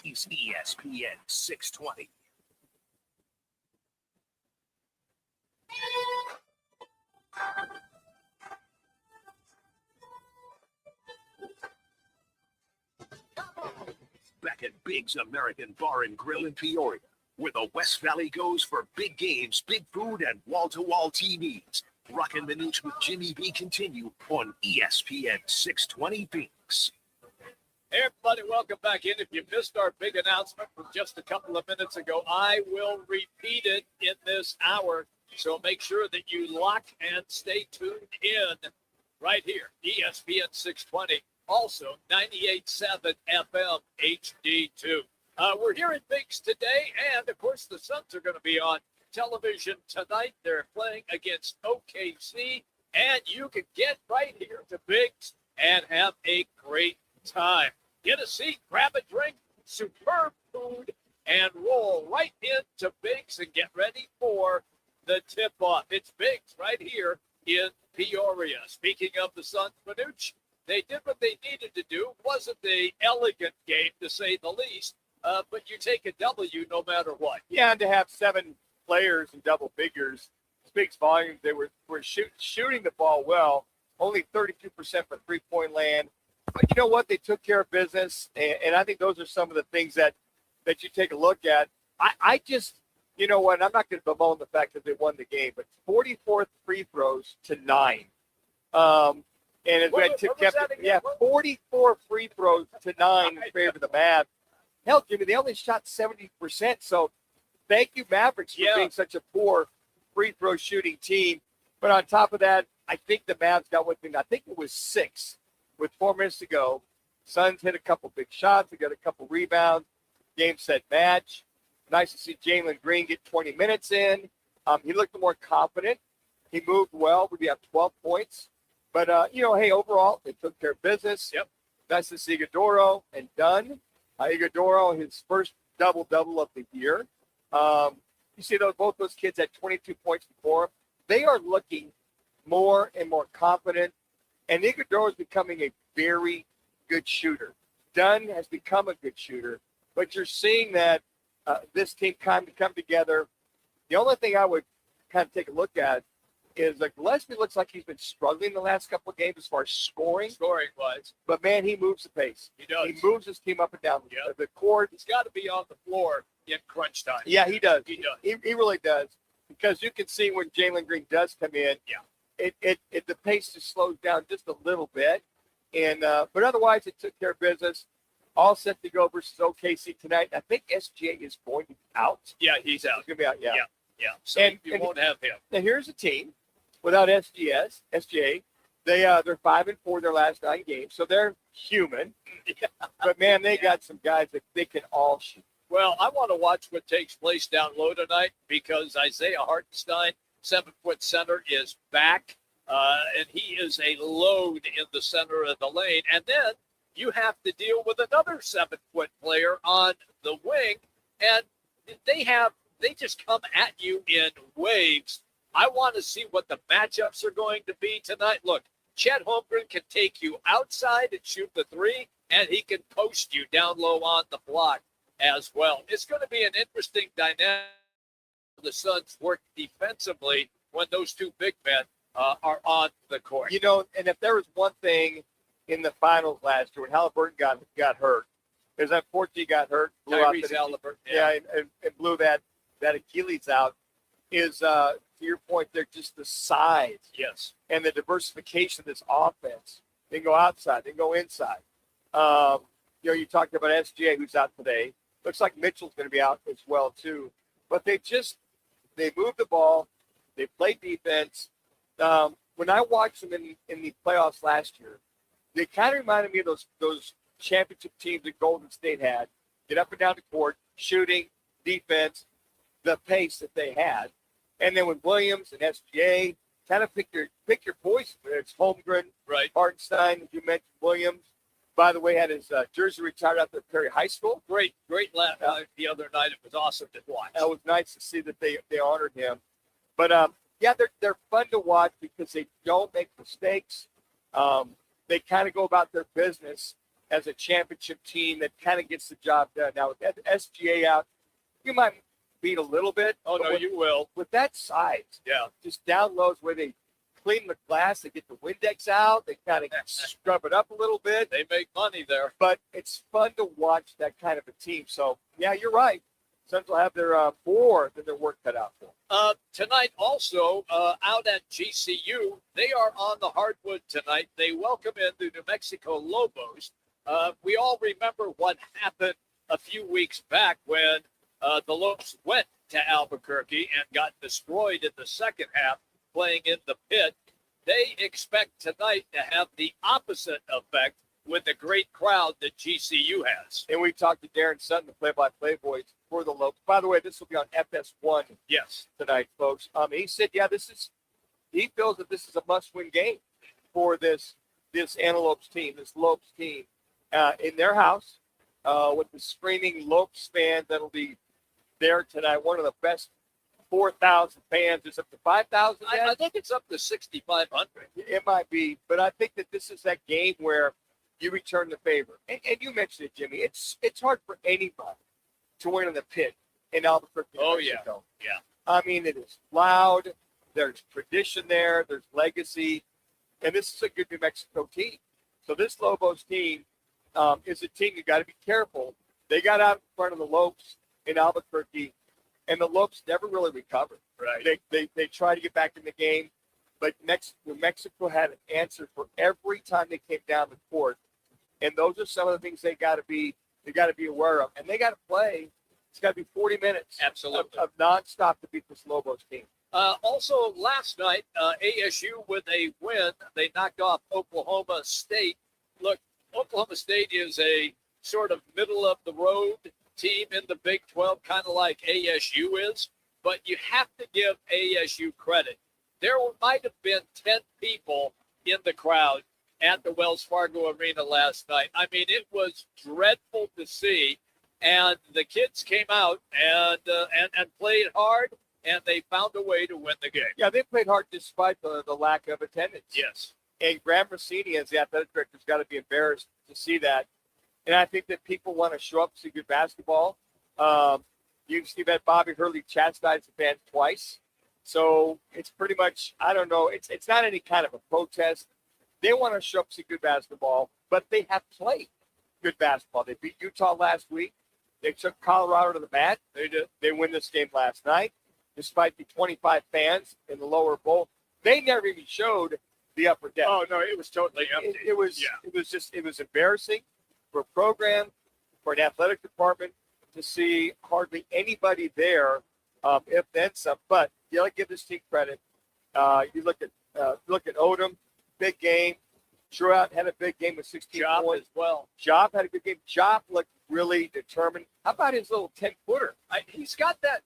He's ESPN 620. Back at Big's American Bar and Grill in Peoria, where the West Valley goes for big games, big food, and wall-to-wall TVs. Roc and Manuch with Jimmy B continue on ESPN 620 Phoenix. Hey, everybody, welcome back in. If you missed our big announcement from just a couple of minutes ago, I will repeat it in this hour. So make sure that you lock and stay tuned in right here, ESPN 620, also 98.7 FM HD2. We're here at Biggs today, and, of course, the Suns are going to be on television tonight. They're playing against OKC, and you can get right here to Biggs and have a great time. Get a seat, grab a drink, superb food, and roll right into Biggs and get ready for the tip-off. It's Biggs right here in Peoria. Speaking of the Suns, Manuch, they did what they needed to do. Wasn't an elegant game, to say the least, but you take a W no matter what. Yeah, and to have 7 players in double figures speaks volumes. They were shooting the ball well, only 32% for three-point land. But you know what? They took care of business, and I think those are some of the things that you take a look at. I just, you know what? I'm not going to bemoan the fact that they won the game, but 44 free throws to 9. And as we had Kempton, 44 free throws to 9 in favor of the Mavs. Hell, Jimmy, they only shot 70%. So thank you, Mavericks, for being such a poor free throw shooting team. But on top of that, I think the Mavs got within, I think it was 6 with 4 minutes to go. Suns hit a couple big shots. They got a couple rebounds. Game, set, match. Nice to see Jalen Green get 20 minutes in. He looked more confident. He moved well. We have 12 points. But, hey, overall, they took care of business. Yep. Nice to see Iguodala and Dunn. Iguodala, his first double-double of the year. You see both those kids had 22 points before. They are looking more and more confident. And Iguodala is becoming a very good shooter. Dunn has become a good shooter. But you're seeing that this team kind of come together. The only thing I would kind of take a look at is Gillespie looks like he's been struggling the last couple of games as far as scoring. Scoring-wise. But, man, he moves the pace. He does. He moves his team up and down the court. He's got to be on the floor in crunch time. Yeah, he does. He does. He really does. Because you can see when Jalen Green does come in, the pace just slows down just a little bit. And but otherwise, it took care of business. All set to go versus OKC tonight. I think SGA is going to be out. Yeah, he's out. He's going to be out, yeah. Yeah. So you won't have him. And here's a team without SGA. They're 5-4 their last 9 games, so they're human. But man, they got some guys that they can all shoot. Well, I want to watch what takes place down low tonight because Isaiah Hartenstein, 7-foot center, is back, and he is a load in the center of the lane. And then you have to deal with another 7-foot player on the wing, and they just come at you in waves. I want to see what the matchups are going to be tonight. Look, Chet Holmgren can take you outside and shoot the 3, and he can post you down low on the block as well. It's going to be an interesting dynamic. The Suns work defensively when those two big men are on the court. You know, and if there was one thing in the finals last year when Halliburton got hurt, because unfortunately he got hurt, Tyrese Halliburton, and blew that Achilles out, is to your point, they're just the size. Yes. And the diversification of this offense. They can go outside, they can go inside. You talked about SGA, who's out today. Looks like Mitchell's going to be out as well, too. But they move the ball. They play defense. When I watched them in the playoffs last year, they kind of reminded me of those championship teams that Golden State had. Get up and down the court, shooting, defense, the pace that they had. And then with Williams and SGA, kind of pick your poison. Whether it's Holmgren, right, Hartenstein, as you mentioned, Williams. By the way, had his jersey retired out there at Peoria High School. Great the other night. It was awesome to watch. It was nice to see that they honored him. But, they're fun to watch because they don't make mistakes. They kind of go about their business as a championship team that kind of gets the job done. Now, with SGA out, you might beat a little bit. Oh, no, you will. With that size, just down lows where they clean the glass, they get the Windex out, they kind of scrub it up a little bit. They make money there. But it's fun to watch that kind of a team. So, yeah, you're right. Suns will have their their work cut out for them. Tonight also, out at GCU, they are on the hardwood tonight. They welcome in the New Mexico Lobos. We all remember what happened a few weeks back when the Lobos went to Albuquerque and got destroyed in the second half playing in the pit. They expect tonight to have the opposite effect with the great crowd that GCU has. And we talked to Darren Sutton, the play-by-play voice for the Lobos. By the way, this will be on FS1 tonight, folks. He said, he feels that this is a must-win game for this Antelopes team, this Lopes team, in their house with the screaming Lopes fans that'll be there tonight. One of the best 4,000 fans. Is up to 5,000. I think it's up to 6,500. It might be, but I think that this is that game where you return the favor. And you mentioned it, Jimmy. It's hard for anybody to win in the pit in Albuquerque. Oh, Mexico. Yeah. I mean, it is loud. There's tradition there. There's legacy. And this is a good New Mexico team. So this Lobos team is a team you got to be careful. They got out in front of the Lopes in Albuquerque, and the Lopes never really recovered. Right. They tried to get back in the game, but New Mexico had an answer for every time they came down the court. And those are some of the things they got to be aware of. And they got to play. It's got to be 40 minutes of nonstop to beat this Lobos team. Also, last night, ASU with a win, they knocked off Oklahoma State. Look, Oklahoma State is a sort of middle-of-the-road team in the Big 12, kind of like ASU is. But you have to give ASU credit. There might have been 10 people in the crowd at the Wells Fargo Arena last night. I mean, it was dreadful to see. And the kids came out and played hard, and they found a way to win the game. Yeah, they played hard despite the lack of attendance. Yes. And Graham Rossini, as the athletic director, has got to be embarrassed to see that. And I think that people want to show up to see good basketball. You see that Bobby Hurley chastised the fans twice. So it's pretty much, I don't know, it's not any kind of a protest. They want to show up some good basketball, but they have played good basketball. They beat Utah last week. They took Colorado to the mat. They did. They win this game last night, despite the 25 fans in the lower bowl. They never even showed the upper deck. Oh no, it was totally empty. It was embarrassing for a program, for an athletic department to see hardly anybody there, if then some. But you got to give this team credit. You look at Odom, big game. Strohman had a big game with 16 Job points. as well. Job had a good game. Job looked really determined. How about his little 10-footer? He's got that.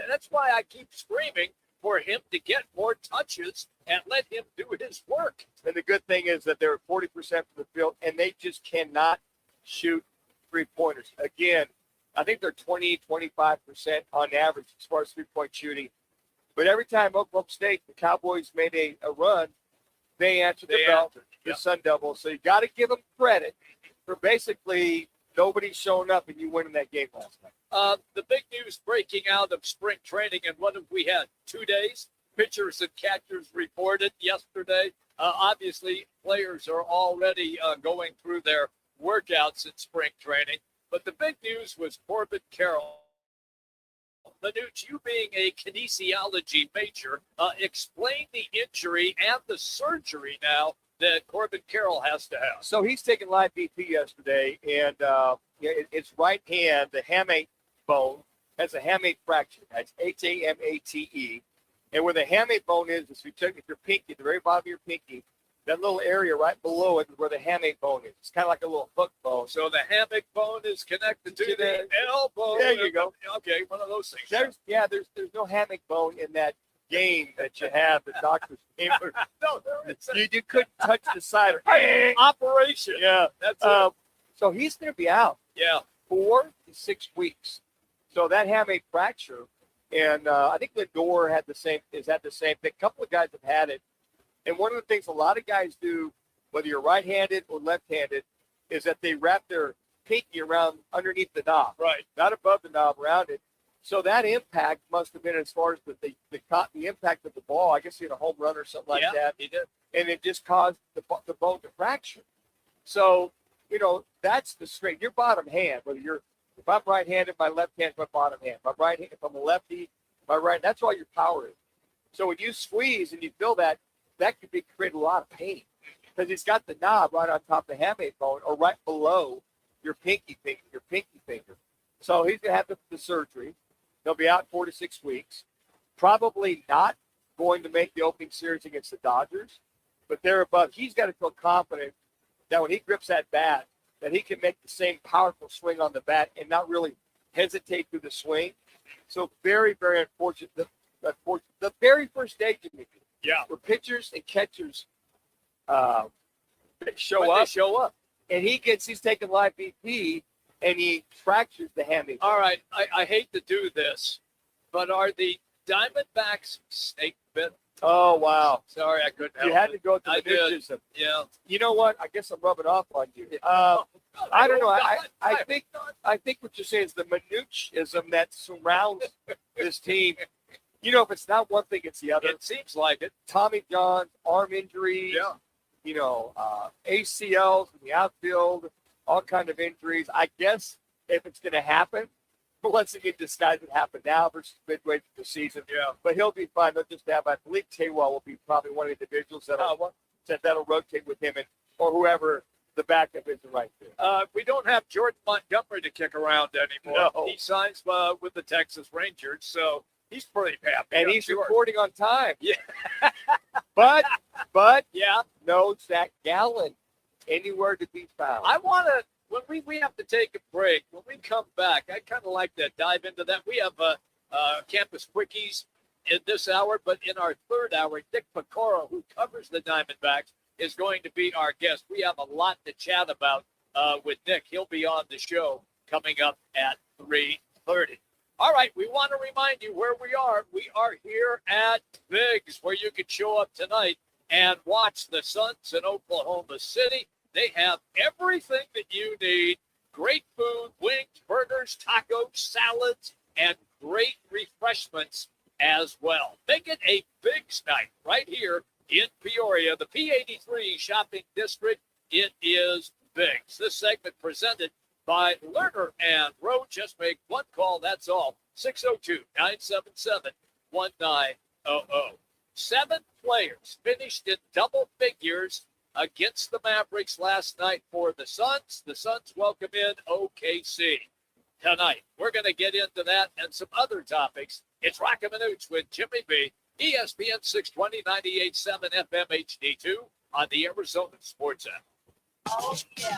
That's why I keep screaming for him to get more touches and let him do his work. And the good thing is that they're 40% from the field, and they just cannot shoot three-pointers. Again, I think they're 20, 25% on average as far as three-point shooting. But every time Oklahoma State, the Cowboys made a run, they answered the bell, the Sun Devils. So you got to give them credit for basically nobody showing up and you winning that game last night. The big news breaking out of spring training, and what have we had? 2 days? Pitchers and catchers reported yesterday. Obviously, players are already going through their workouts in spring training. But the big news was Corbin Carroll. Manuch, you being a kinesiology major, explain the injury and the surgery now that Corbin Carroll has to have. So he's taking live BP yesterday, and it's right hand, the hamate bone, has a hamate fracture. That's Hamate. And where the hamate bone is if you take your pinky, the very bottom of your pinky, that little area right below it is where the hamate bone is. It's kind of like a little hook bone. So the hammock bone is connected to the elbow. There you go. Okay, one of those things. There's no hammock bone in that game that you have, the doctor's game. No, there is. You couldn't touch the side. Operation. Yeah. That's it. So he's going to be out. Yeah. 4 to 6 weeks. So that hamate fracture, and I think Lindor had the same thing. A couple of guys have had it. And one of the things a lot of guys do, whether you're right-handed or left-handed, is that they wrap their pinky around underneath the knob. Right. Not above the knob, around it. So that impact must have been as far as the impact of the ball. I guess he had a home run or something like that. He did. And it just caused the bone to fracture. So, that's the strength. Your bottom hand, if I'm right-handed, my left hand's my bottom hand. If I'm a lefty, my right, that's all your power is. So when you squeeze and you feel that could create a lot of pain because he's got the knob right on top of the hamate bone or right below your pinky finger. So he's going to have the surgery. He'll be out 4 to 6 weeks. Probably not going to make the opening series against the Dodgers, but they're above. He's got to feel confident that when he grips that bat, that he can make the same powerful swing on the bat and not really hesitate through the swing. So very, very unfortunate. The very first day, Jimmy, where pitchers and catchers show up, and he's taking live BP, and he fractures the hamate. All right, I hate to do this, but are the Diamondbacks snake bit? Oh, wow. Sorry, I couldn't help You had it. to go through I the did. ninjas. Yeah. You know what? I guess I'm rubbing off on you. I don't know. I think what you're saying is the Manuchism that surrounds this team. If it's not one thing, it's the other. It seems like it. Tommy John's, arm injuries, ACLs in the outfield, all kind of injuries. I guess if it's going to happen, blessing in disguise would happen now versus midway through the season. Yeah. But he'll be fine. They'll just have, I believe Taywell will be probably one of the individuals that'll rotate with him or whoever the backup is right there. We don't have Jordan Montgomery to kick around anymore. No. He signs with the Texas Rangers, so he's pretty happy. And he's sure. reporting on time. Yeah. But yeah, no Zach Gallen anywhere to be found. I want to, when we have to take a break, when we come back, I kind of like to dive into that. We have Campus Quickies in this hour, but in our third hour, Nick Piecoro, who covers the Diamondbacks, is going to be our guest. We have a lot to chat about with Nick. He'll be on the show coming up at 3:30. All right, we want to remind you where we are. We are here at Biggs, where you can show up tonight and watch the Suns in Oklahoma City. They have everything that you need. Great food, wings, burgers, tacos, salads, and great refreshments as well. Make it a shopping district, it is Biggs. This segment presented by Lerner and Rowe. Just make one call, that's all. 602-977-1900. 7 players finished in double figures against the Mavericks last night for the Suns. The Suns welcome in OKC tonight. We're going to get into that and some other topics. It's Roc and Manuch with Jimmy B, ESPN 620, 98.7 FM HD2 on the Arizona Sports app.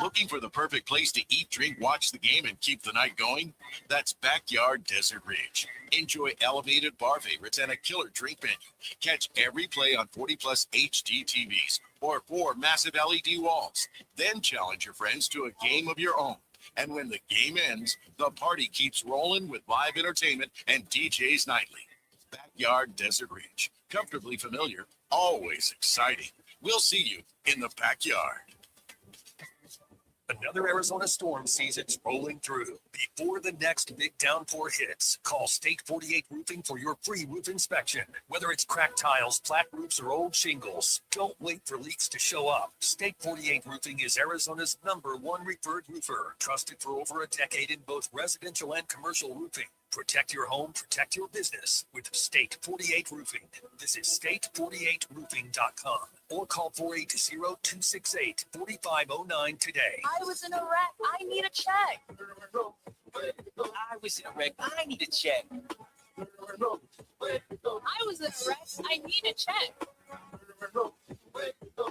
Looking for the perfect place to eat, drink, watch the game, and keep the night going? That's Backyard Desert Ridge. Enjoy elevated bar favorites and a killer drink menu. Catch every play on 40-plus HD TVs or 4 massive LED walls. Then challenge your friends to a game of your own. And when the game ends, the party keeps rolling with live entertainment and DJs nightly. Backyard Desert Ridge. Comfortably familiar, always exciting. We'll see you in the backyard. Another Arizona storm season's rolling through. Before the next big downpour hits, call State 48 Roofing for your free roof inspection. Whether it's cracked tiles, flat roofs, or old shingles, don't wait for leaks to show up. State 48 Roofing is Arizona's #1 referred roofer, trusted for over a decade in both residential and commercial roofing. Protect your home, protect your business with State 48 Roofing. Visit state48roofing.com or call 480-268-4509 today. I was in a wreck. I need a check. I was in a wreck. I need a check. I was in a wreck. I need a check.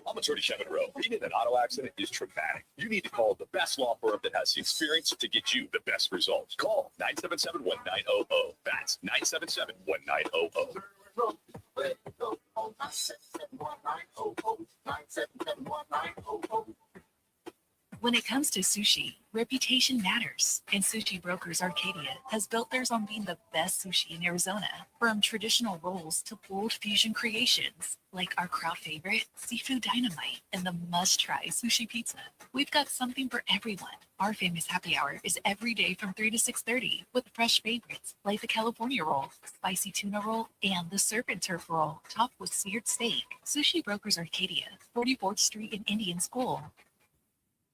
I'm attorney Kevin Rowe. Being in an auto accident is traumatic. You need to call the best law firm that has the experience to get you the best results. Call 977-1900. That's 977-1900. When it comes to sushi, reputation matters, and Sushi Brokers Arcadia has built theirs on being the best sushi in Arizona. From traditional rolls to bold fusion creations, like our crowd favorite, Seafood Dynamite, and the must-try sushi pizza. We've got something for everyone. Our famous happy hour is every day from 3 to 6:30 with fresh favorites like the California roll, spicy tuna roll, and the surf and turf roll, topped with seared steak. Sushi Brokers Arcadia, 44th Street in Indian School.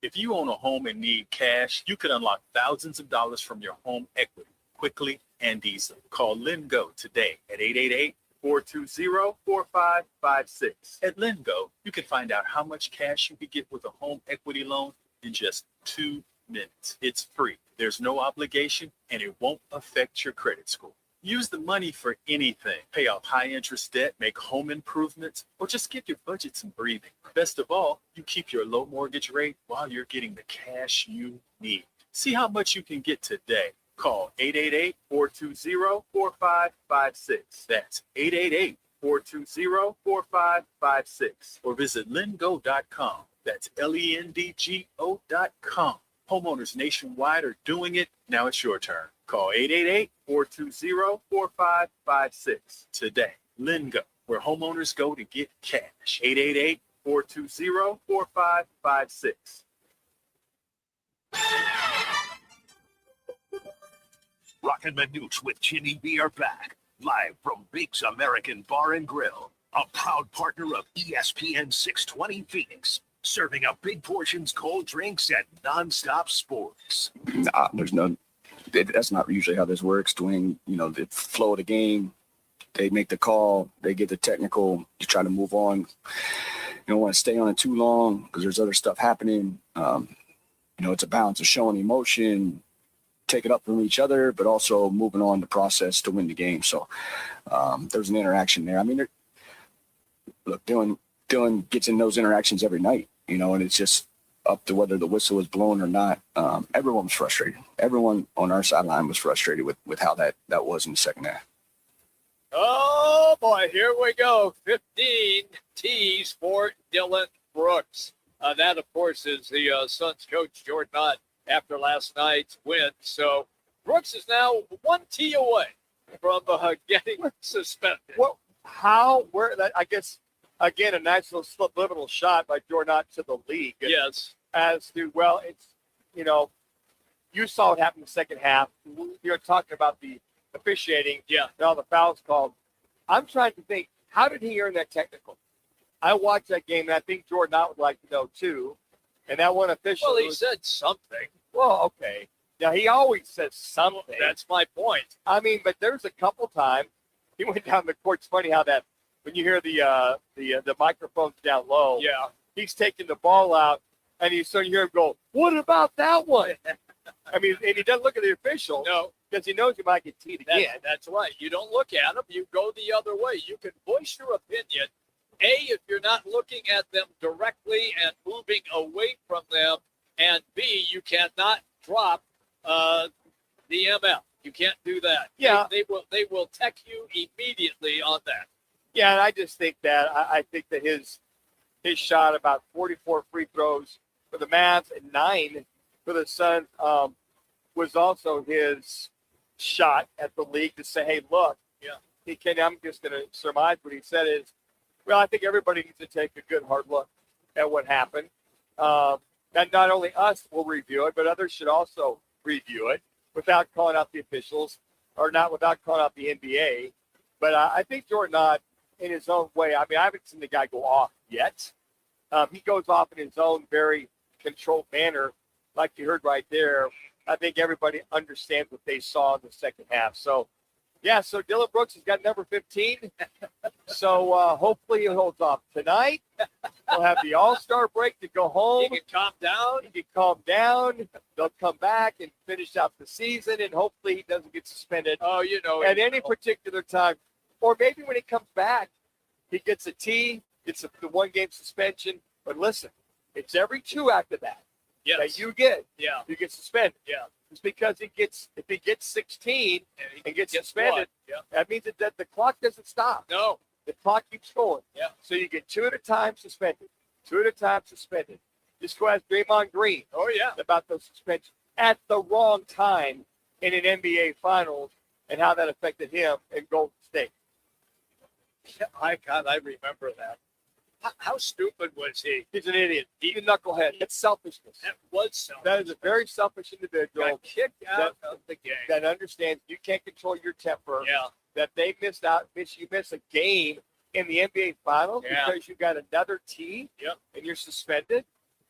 If you own a home and need cash, you can unlock thousands of dollars from your home equity quickly and easily. Call LendGo today at 888-420-4556. At LendGo, you can find out how much cash you can get with a home equity loan in just 2 minutes. It's free. There's no obligation, and it won't affect your credit score. Use the money for anything. Pay off high-interest debt, make home improvements, or just give your budget some breathing. Best of all, you keep your low mortgage rate while you're getting the cash you need. See how much you can get today. Call 888-420-4556. That's 888-420-4556. Or visit lendgo.com. That's LENDGO.com. Homeowners nationwide are doing it. Now it's your turn. Call 888-420-4556 today. LendGo, where homeowners go to get cash. 888-420-4556. Roc and Manuch with Jimmy B are back, live from Biggs American Bar and Grill, a proud partner of ESPN 620 Phoenix, serving up big portions, cold drinks, and nonstop sports. That's not usually how this works. Doing, the flow of the game, they make the call, they get the technical, you try to move on. You don't want to stay on it too long because there's other stuff happening. It's a balance of showing emotion, take it up from each other, but also moving on the process to win the game. So there's an interaction there. I mean, Dylan gets in those interactions every night, and it's just up to whether the whistle is blown or not. Everyone was frustrated. Everyone on our sideline was frustrated with how that was in the second half. Oh, boy, here we go. 15 T's for Dylan Brooks. That, of course, is the Suns coach, Jordan Knott, after last night's win. So Brooks is now 1 T away from getting suspended. I guess, again, a nice little subliminal shot by Jordan Knott to the league. Yes. As to, it's, you saw it happen in the second half. You're talking about the officiating. Yeah. And all the fouls called. I'm trying to think, how did he earn that technical? I watched that game, and I think Jordan Ott would like to know too. And that one official. Well, he said something. Well, okay. Now he always says something. That's my point. I mean, but there's a couple times he went down the court. It's funny how that when you hear the microphones down low. Yeah. He's taking the ball out, and you hear him go, "What about that one?" I mean, and he doesn't look at the official. No. Because he knows he might get teed again. That's right. You don't look at them. You go the other way. You can voice your opinion. A, if you're not looking at them directly and moving away from them. And B, you cannot drop the MF. You can't do that. Yeah. They will tech you immediately on that. Yeah, and I just think that I think that his shot, about 44 free throws for the Mavs and 9 for the Suns, was also his shot at the league to say, hey, look, I'm just going to surmise what he said is, well, I think everybody needs to take a good hard look at what happened. And not only us will review it, but others should also review it without calling out the officials or not without calling out the NBA. But I think Jordan Ott, in his own way, I mean, I haven't seen the guy go off yet. He goes off in his own very controlled manner, like you heard right there. I think everybody understands what they saw in the second half. So, so Dylan Brooks has got number 15. So hopefully he holds off tonight. We'll have the All-Star break to go home. He can calm down. He can calm down. They'll come back and finish out the season, and hopefully he doesn't get suspended at any particular time. Or maybe when he comes back, he gets a T, gets the one-game suspension. But listen, it's every 2 after that. Yes. That you get. Yeah. You get suspended. Yeah. It's because if he gets 16 and gets suspended, that means that the clock doesn't stop. No. The clock keeps going. Yeah. So you get 2 at a time suspended. 2 at a time suspended. Just go ask Draymond Green about those suspensions at the wrong time in an NBA Finals and how that affected him in Golden State. I remember that. How stupid was he? He's an idiot. He's a knucklehead. It's selfishness. That was selfish. That is a very selfish individual. Got kicked out of the game. That understands you can't control your temper. Yeah. That they missed out. You miss a game in the NBA Finals because you got another team and you're suspended.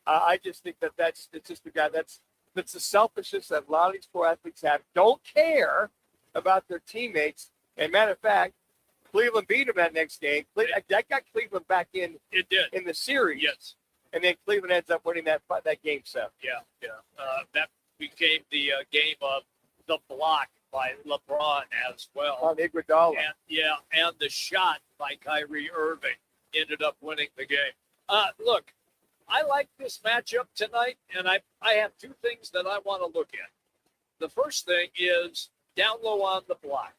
I just think it's just the guy that's the selfishness that a lot of these pro athletes have. Don't care about their teammates. And matter of fact, Cleveland beat them that next game. That got Cleveland back in. It did in the series. Yes, and then Cleveland ends up winning that game 7. Yeah. That became the game of the block by LeBron as well. On Iguodala. And the shot by Kyrie Irving ended up winning the game. Look, I like this matchup tonight, and I have 2 things that I want to look at. The first thing is down low on the block.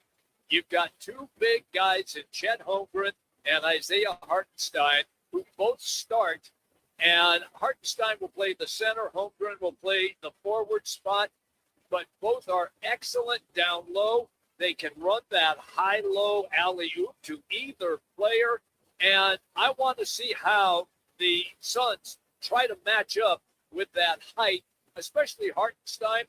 You've got 2 big guys in Chet Holmgren and Isaiah Hartenstein who both start, and Hartenstein will play the center, Holmgren will play the forward spot, but both are excellent down low. They can run that high-low alley-oop to either player, and I want to see how the Suns try to match up with that height, especially Hartenstein.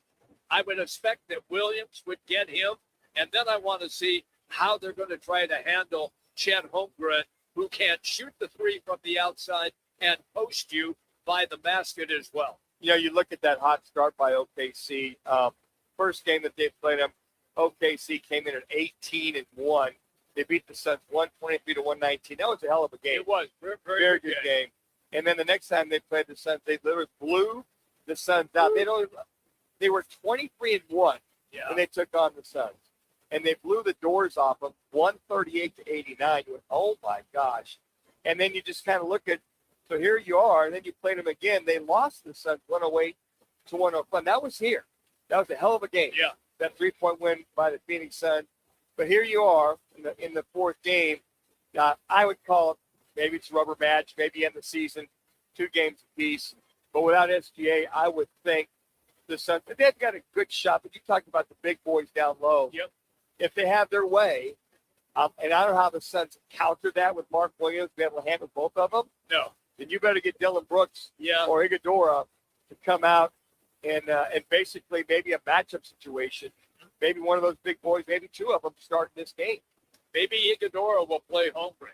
I would expect that Williams would get him. And then I want to see how they're going to try to handle Chet Holmgren, who can shoot the 3 from the outside and post you by the basket as well. You look at that hot start by OKC. First game that they played them, OKC came in at 18-1. They beat the Suns 123-119. That was a hell of a game. It was very good game. And then the next time they played the Suns, they literally blew the Suns out. They were 23-1 when they took on the Suns. And they blew the doors off them, 138-89. You went, oh, my gosh. And then you just kind of look at, so here you are, and then you played them again. They lost the Suns 108-105. That was here. That was a hell of a game. Yeah. That 3-point win by the Phoenix Suns. But here you are in the 4th game. I would call it, maybe it's a rubber match, maybe end the season, 2 games apiece. But without SGA, I would think the Suns, they've got a good shot. But you talked about the big boys down low. Yep. If they have their way, and I don't know how the Suns counter that with Mark Williams, be able to handle both of them. No. Then you better get Dylan Brooks or Iguodala to come out and basically maybe a matchup situation. Maybe one of those big boys, maybe 2 of them starting this game. Maybe Iguodala will play Holmgren.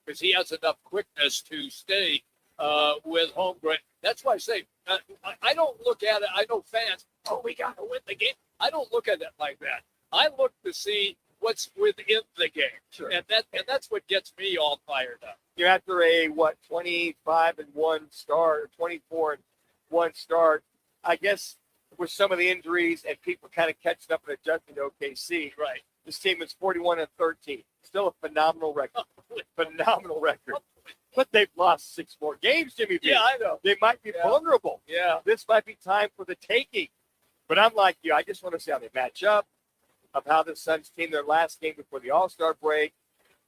because he has enough quickness to stay with Holmgren. That's why I say I don't look at it. I know fans, we got to win the game. I don't look at it like that. I look to see what's within the game. Sure. And that's what gets me all fired up. You're after a 25-1 start, or 24-1 start. I guess with some of the injuries and people kind of catching up and adjusting to OKC. Right. This team is 41-13. Still a phenomenal record. Phenomenal record. But they've lost 6 more games, Jimmy B. Yeah, I know. They might be vulnerable. Yeah. This might be time for the taking. But I'm like you. I just want to see how they match up, of how the Suns team, their last game before the All-Star break.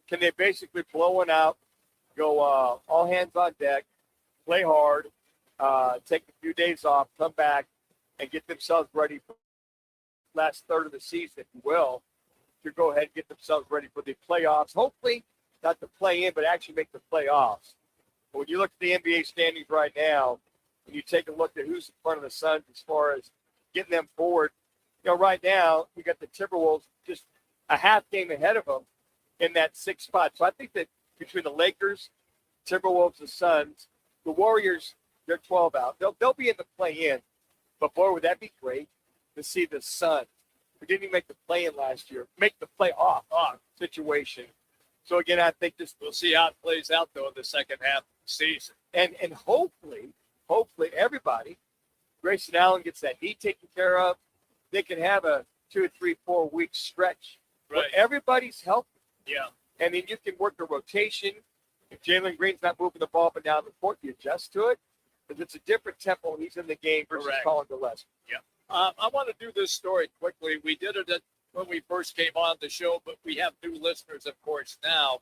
Can they basically blow one out, go all hands on deck, play hard, take a few days off, come back, and get themselves ready for the last third of the season, if you will, to go ahead and get themselves ready for the playoffs. Hopefully, not to play in, but actually make the playoffs. But when you look at the NBA standings right now, and you take a look at who's in front of the Suns as far as getting them forward, right now, you got the Timberwolves just a half game ahead of them in that 6th spot. So I think that between the Lakers, Timberwolves, the Suns, the Warriors, they're 12 out. They'll be in the play-in. But, boy, would that be great to see the Suns, who didn't even make the play-in last year, make the play-off situation. So, again, I think we'll see how it plays out, though, in the second half of the season. And hopefully, everybody, Grayson Allen gets that knee taken care of. They can have a 2, 3, 4 week stretch where everybody's healthy. Yeah. And then you can work the rotation. If Jalen Green's not moving the ball up and down the court, you adjust to it. Because it's a different tempo when he's in the game versus Colin Gillespie. Yeah. I want to do this story quickly. We did it when we first came on the show, but we have new listeners, of course, now.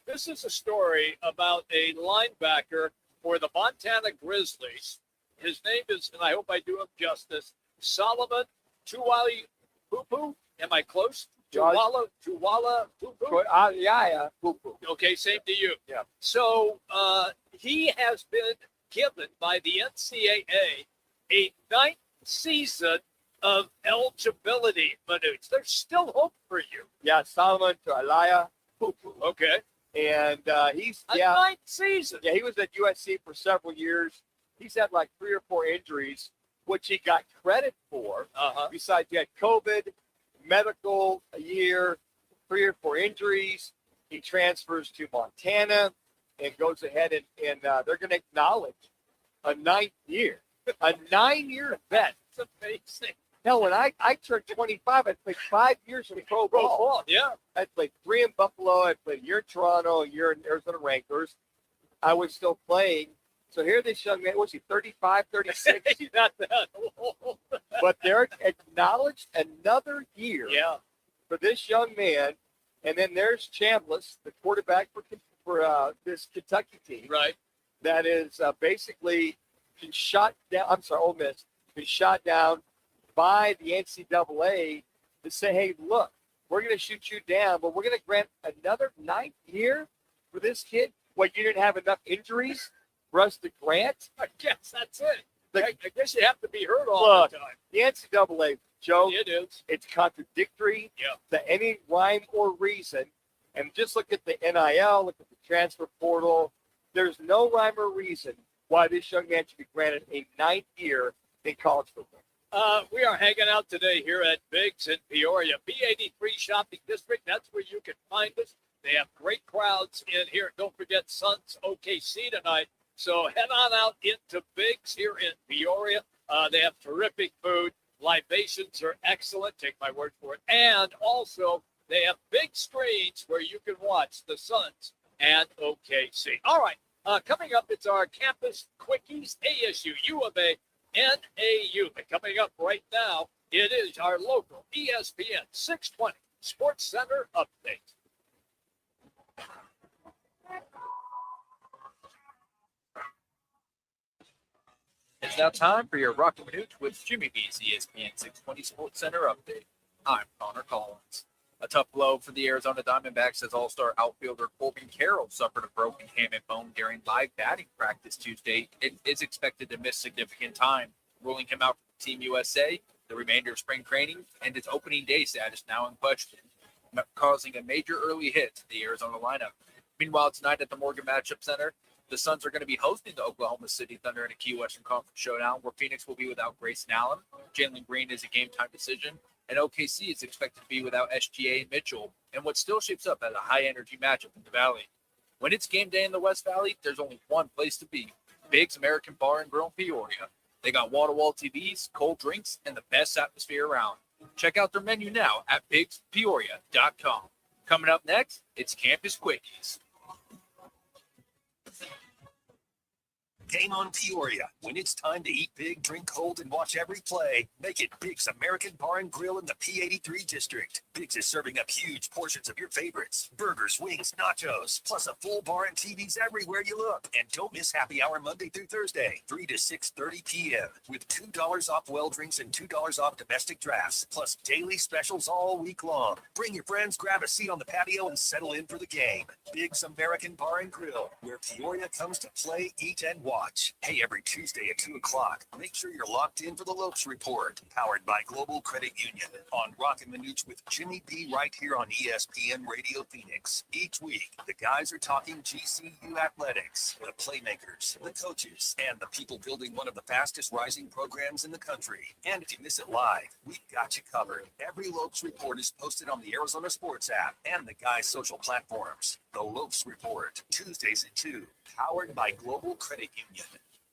This is a story about a linebacker for the Montana Grizzlies. His name is, and I hope I do him justice, Solomon Tuwali-Pupu. Am I close? Tuwala-Pupu? Yeah. Pupu. Okay, same to you. Yeah. So he has been given by the NCAA a 9th season of eligibility, Manuch. There's still hope for you. Yeah, Solomon Tuwala-Pupu. Okay. And he's a 9th season. Yeah, he was at USC for several years. He's had like 3 or 4 injuries, which he got credit for. Besides, he had COVID, medical a year, 3 or 4 injuries. He transfers to Montana and goes ahead and they're going to acknowledge a 9th year, a 9-year vet. It's amazing. Hell, when I turned 25, I played 5 years in pro ball. Yeah. I played 3 in Buffalo. I played a year in Toronto, a year in Arizona Rankers. I was still playing. So here this young man, was he 35, 36? He's not that old. But they're acknowledged another year for this young man. And then there's Chambliss, the quarterback for this Kentucky team. Right. That is basically been shot down. I'm sorry, Ole Miss. Been shot down by the NCAA to say, hey, look, we're going to shoot you down, but we're going to grant another 9th year for this kid. What, you didn't have enough injuries for us to grant? I guess that's it. I guess you have to be hurt all the time. The NCAA, Joe, it is. It's contradictory to any rhyme or reason. And just look at the NIL, look at the transfer portal. There's no rhyme or reason why this young man should be granted a 9th year in college football. We are hanging out today here at Biggs in Peoria, B83 Shopping District. That's where you can find us. They have great crowds in here. Don't forget Suns OKC tonight. So head on out into Biggs here in Peoria. They have terrific food. Libations are excellent. Take my word for it. And also, they have big screens where you can watch the Suns and OKC. All right. Coming up, it's our campus quickies, ASU, U of A, NAU. And coming up right now, it is our local ESPN 620 Sports Center update. It's now time for your Roc and Manuch with Jimmy B's ESPN 620 Sports Center update. I'm Connor Collins. A tough blow for the Arizona Diamondbacks as all-star outfielder Corbin Carroll suffered a broken ham and bone during live batting practice Tuesday and is expected to miss significant time, ruling him out from Team USA, the remainder of spring training, and his opening day status now in question, causing a major early hit to the Arizona lineup. Meanwhile, tonight at the Morgan Matchup Center, the Suns are going to be hosting the Oklahoma City Thunder in a key Western Conference showdown where Phoenix will be without Grayson Allen. Jalen Green is a game-time decision, and OKC is expected to be without SGA and Mitchell, and what still shapes up as a high-energy matchup in the Valley. When it's game day in the West Valley, there's only one place to be, Big's American Bar and Grill in Peoria. They got wall-to-wall TVs, cold drinks, and the best atmosphere around. Check out their menu now at bigspeoria.com. Coming up next, it's Campus Quickies. Game on Peoria. When it's time to eat big, drink cold, and watch every play, make it Big's American Bar and Grill in the P83 district. Big's is serving up huge portions of your favorites. Burgers, wings, nachos, plus a full bar and TVs everywhere you look. And don't miss happy hour Monday through Thursday, 3 to 6:30 p.m. with $2 off well drinks and $2 off domestic drafts, plus daily specials all week long. Bring your friends, grab a seat on the patio, and settle in for the game. Big's American Bar and Grill, where Peoria comes to play, eat, and watch. Hey, every Tuesday at 2 o'clock, make sure you're locked in for the Lopes Report, powered by Global Credit Union, on Roc and Manuch with Jimmy B right here on ESPN Radio Phoenix. Each week, the guys are talking GCU athletics, the playmakers, the coaches, and the people building one of the fastest rising programs in the country. And if you miss it live, we've got you covered. Every Lopes Report is posted on the Arizona Sports app and the guys' social platforms. The Lopes Report, Tuesdays at 2, powered by Global Credit Union.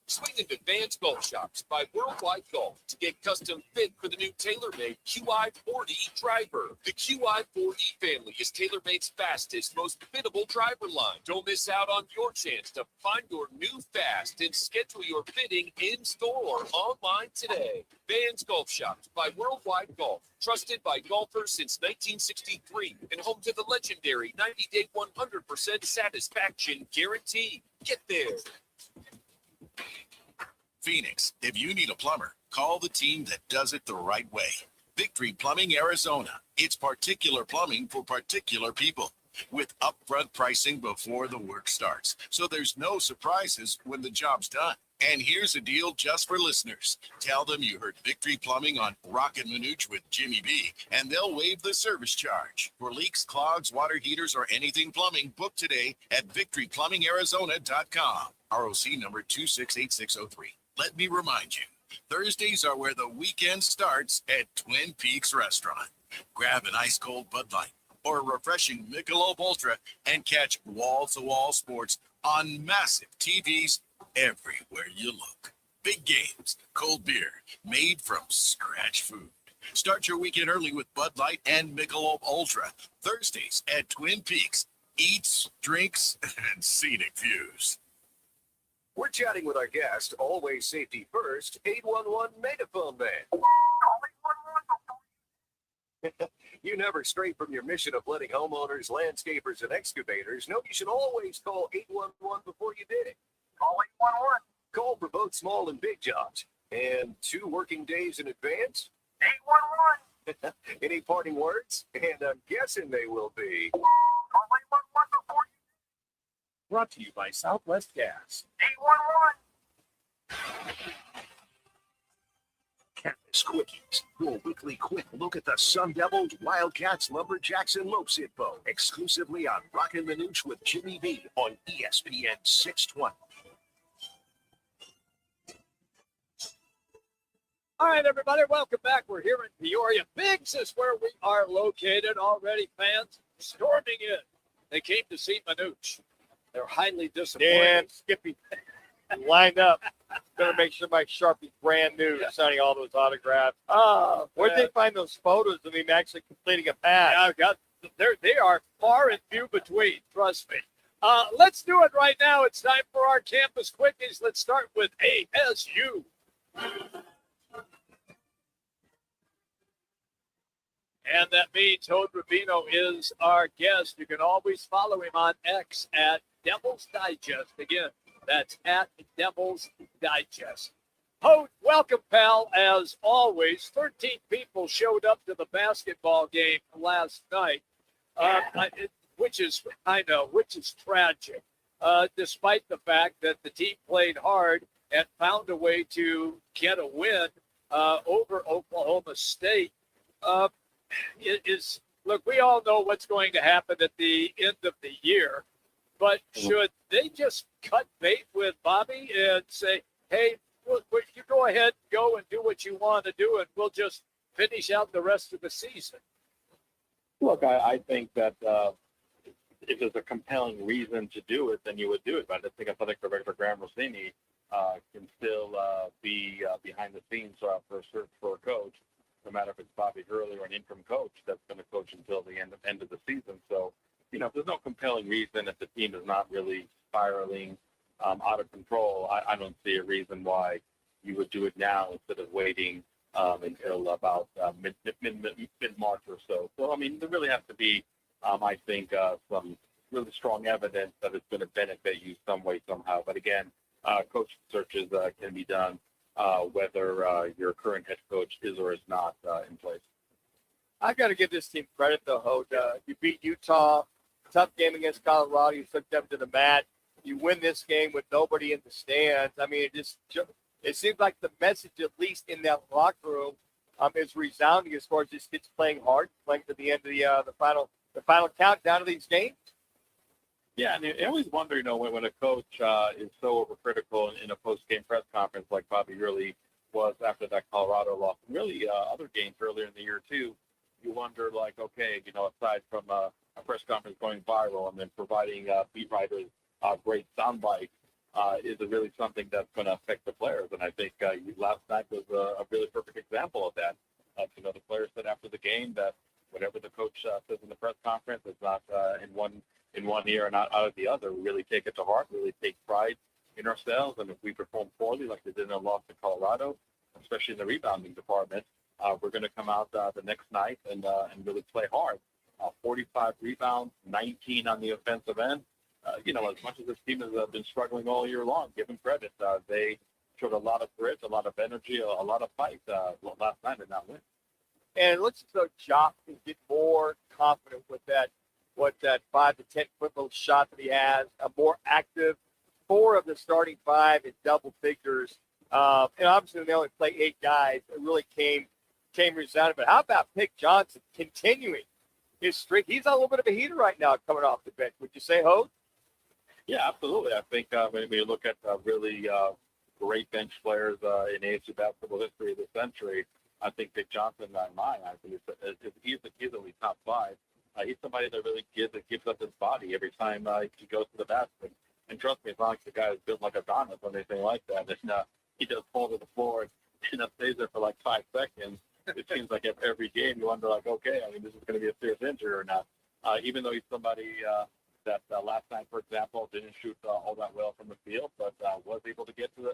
Swing into Vans Golf Shops by Worldwide Golf to get custom fit for the new TaylorMade QI40 driver. The QI40 family is TaylorMade's fastest, most fittable driver line. Don't miss out on your chance to find your new fast and schedule your fitting in store or online today. Vans Golf Shops by Worldwide Golf. Trusted by golfers since 1963 and home to the legendary 90-day 100% satisfaction guarantee. Get there. Phoenix, if you need a plumber, call the team that does it the right way. Victory Plumbing Arizona. It's particular plumbing for particular people with upfront pricing before the work starts. So there's no surprises when the job's done. And here's a deal just for listeners. Tell them you heard Victory Plumbing on Roc and Manuch with Jimmy B, and they'll waive the service charge. For leaks, clogs, water heaters, or anything plumbing, book today at victoryplumbingarizona.com. ROC number 268603. Let me remind you, Thursdays are where the weekend starts at Twin Peaks Restaurant. Grab an ice-cold Bud Light or a refreshing Michelob Ultra and catch wall-to-wall sports on massive TVs everywhere you look. Big games, cold beer, made from scratch food. Start your weekend early with Bud Light and Michelob Ultra. Thursdays at Twin Peaks. Eats, drinks, and scenic views. We're chatting with our guest, always safety first, 811 Megaphone Man. You never stray from your mission of letting homeowners, landscapers, and excavators know you should always call 811 before you dig. Call 811. Call for both small and big jobs. And 2 working days in advance? 811. Any parting words? And I'm guessing they will be. Call 811 before you. Brought to you by Southwest Gas. 811. Campus Quickies, your weekly quick look at the Sun Devils, Wildcats, Lumberjacks, and Lopes info, exclusively on Roc and Manuch with Jimmy B on ESPN 620. All right, everybody, welcome back. We're here in Peoria. Biggs is where we are located. Already fans storming in. They came to see Manuch. They're highly disappointed. Dan, Skippy, lined up. Better make sure my Sharpie's brand new, signing all those autographs. Oh, where'd they find those photos of him actually completing a pass? Yeah, they are far and few between. Trust me. Let's do it right now. It's time for our campus quickies. Let's start with ASU. And that means Hod Rabino is our guest. You can always follow him on X at Devil's Digest. Again, that's at Devil's Digest. Hod, welcome, pal. As always, 13 people showed up to the basketball game last night, which is tragic, despite the fact that the team played hard and found a way to get a win over Oklahoma State. Look, we all know what's going to happen at the end of the year, But should they just cut bait with Bobby and say, hey, look, you go ahead, go and do what you want to do, and we'll just finish out the rest of the season? Look, I think that if there's a compelling reason to do it, then you would do it. But I think athletic director Graham Rossini can still be behind the scenes for a search for a coach, no matter if it's Bobby Hurley or an interim coach that's going to coach until the end of the season. So, if there's no compelling reason, if the team is not really spiraling out of control, I don't see a reason why you would do it now instead of waiting until about mid-March or so. So, there really has to be, I think, some really strong evidence that it's going to benefit you some way, somehow. But again, coach searches can be done whether your current head coach is or is not in place. I've got to give this team credit, though, Hod. You beat Utah, tough game against Colorado. You took them to the mat. You win this game with nobody in the stands. It seems like the message, at least in that locker room, is resounding as far as this kid's playing hard, playing to the end of the final countdown of these games. Yeah, and I always wonder, when a coach is so overcritical in a post-game press conference like Bobby Hurley was after that Colorado loss, and really other games earlier in the year too, you wonder, okay, aside from a press conference going viral and then providing beat writers great sound bites, is it really something that's going to affect the players? And I think last night was a really perfect example of that. The players said after the game that whatever the coach says in the press conference is not in one ear and not out of the other. We really take it to heart, really take pride in ourselves. And if we perform poorly like we did in a loss to Colorado, especially in the rebounding department, we're going to come out the next night and really play hard. 45 rebounds, 19 on the offensive end. As much as this team has been struggling all year long, give them credit. They showed a lot of grit, a lot of energy, a lot of fight last night in that win. And it looks as though Jock can get more confident with that 5 to 10 foot little shot that he has, a more active 4 of the starting 5 in double figures. And obviously they only play 8 guys. It really came resounding. But how about Pick Johnson continuing his streak? He's on a little bit of a heater right now coming off the bench. Would you say, Hod? Yeah, absolutely. I think when you look at really great bench players in ASU basketball history of the century, I think Pick Johnson, in my eyes, is easily top 5. He's somebody that really gives up his body every time he goes to the basket. And trust me, as long as the guy is built like Adonis or anything like that, and he does fall to the floor and stays there for 5 seconds, it seems like every game you wonder, okay, this is going to be a serious injury or not. Even though he's somebody that last night, for example, didn't shoot all that well from the field, but was able to get to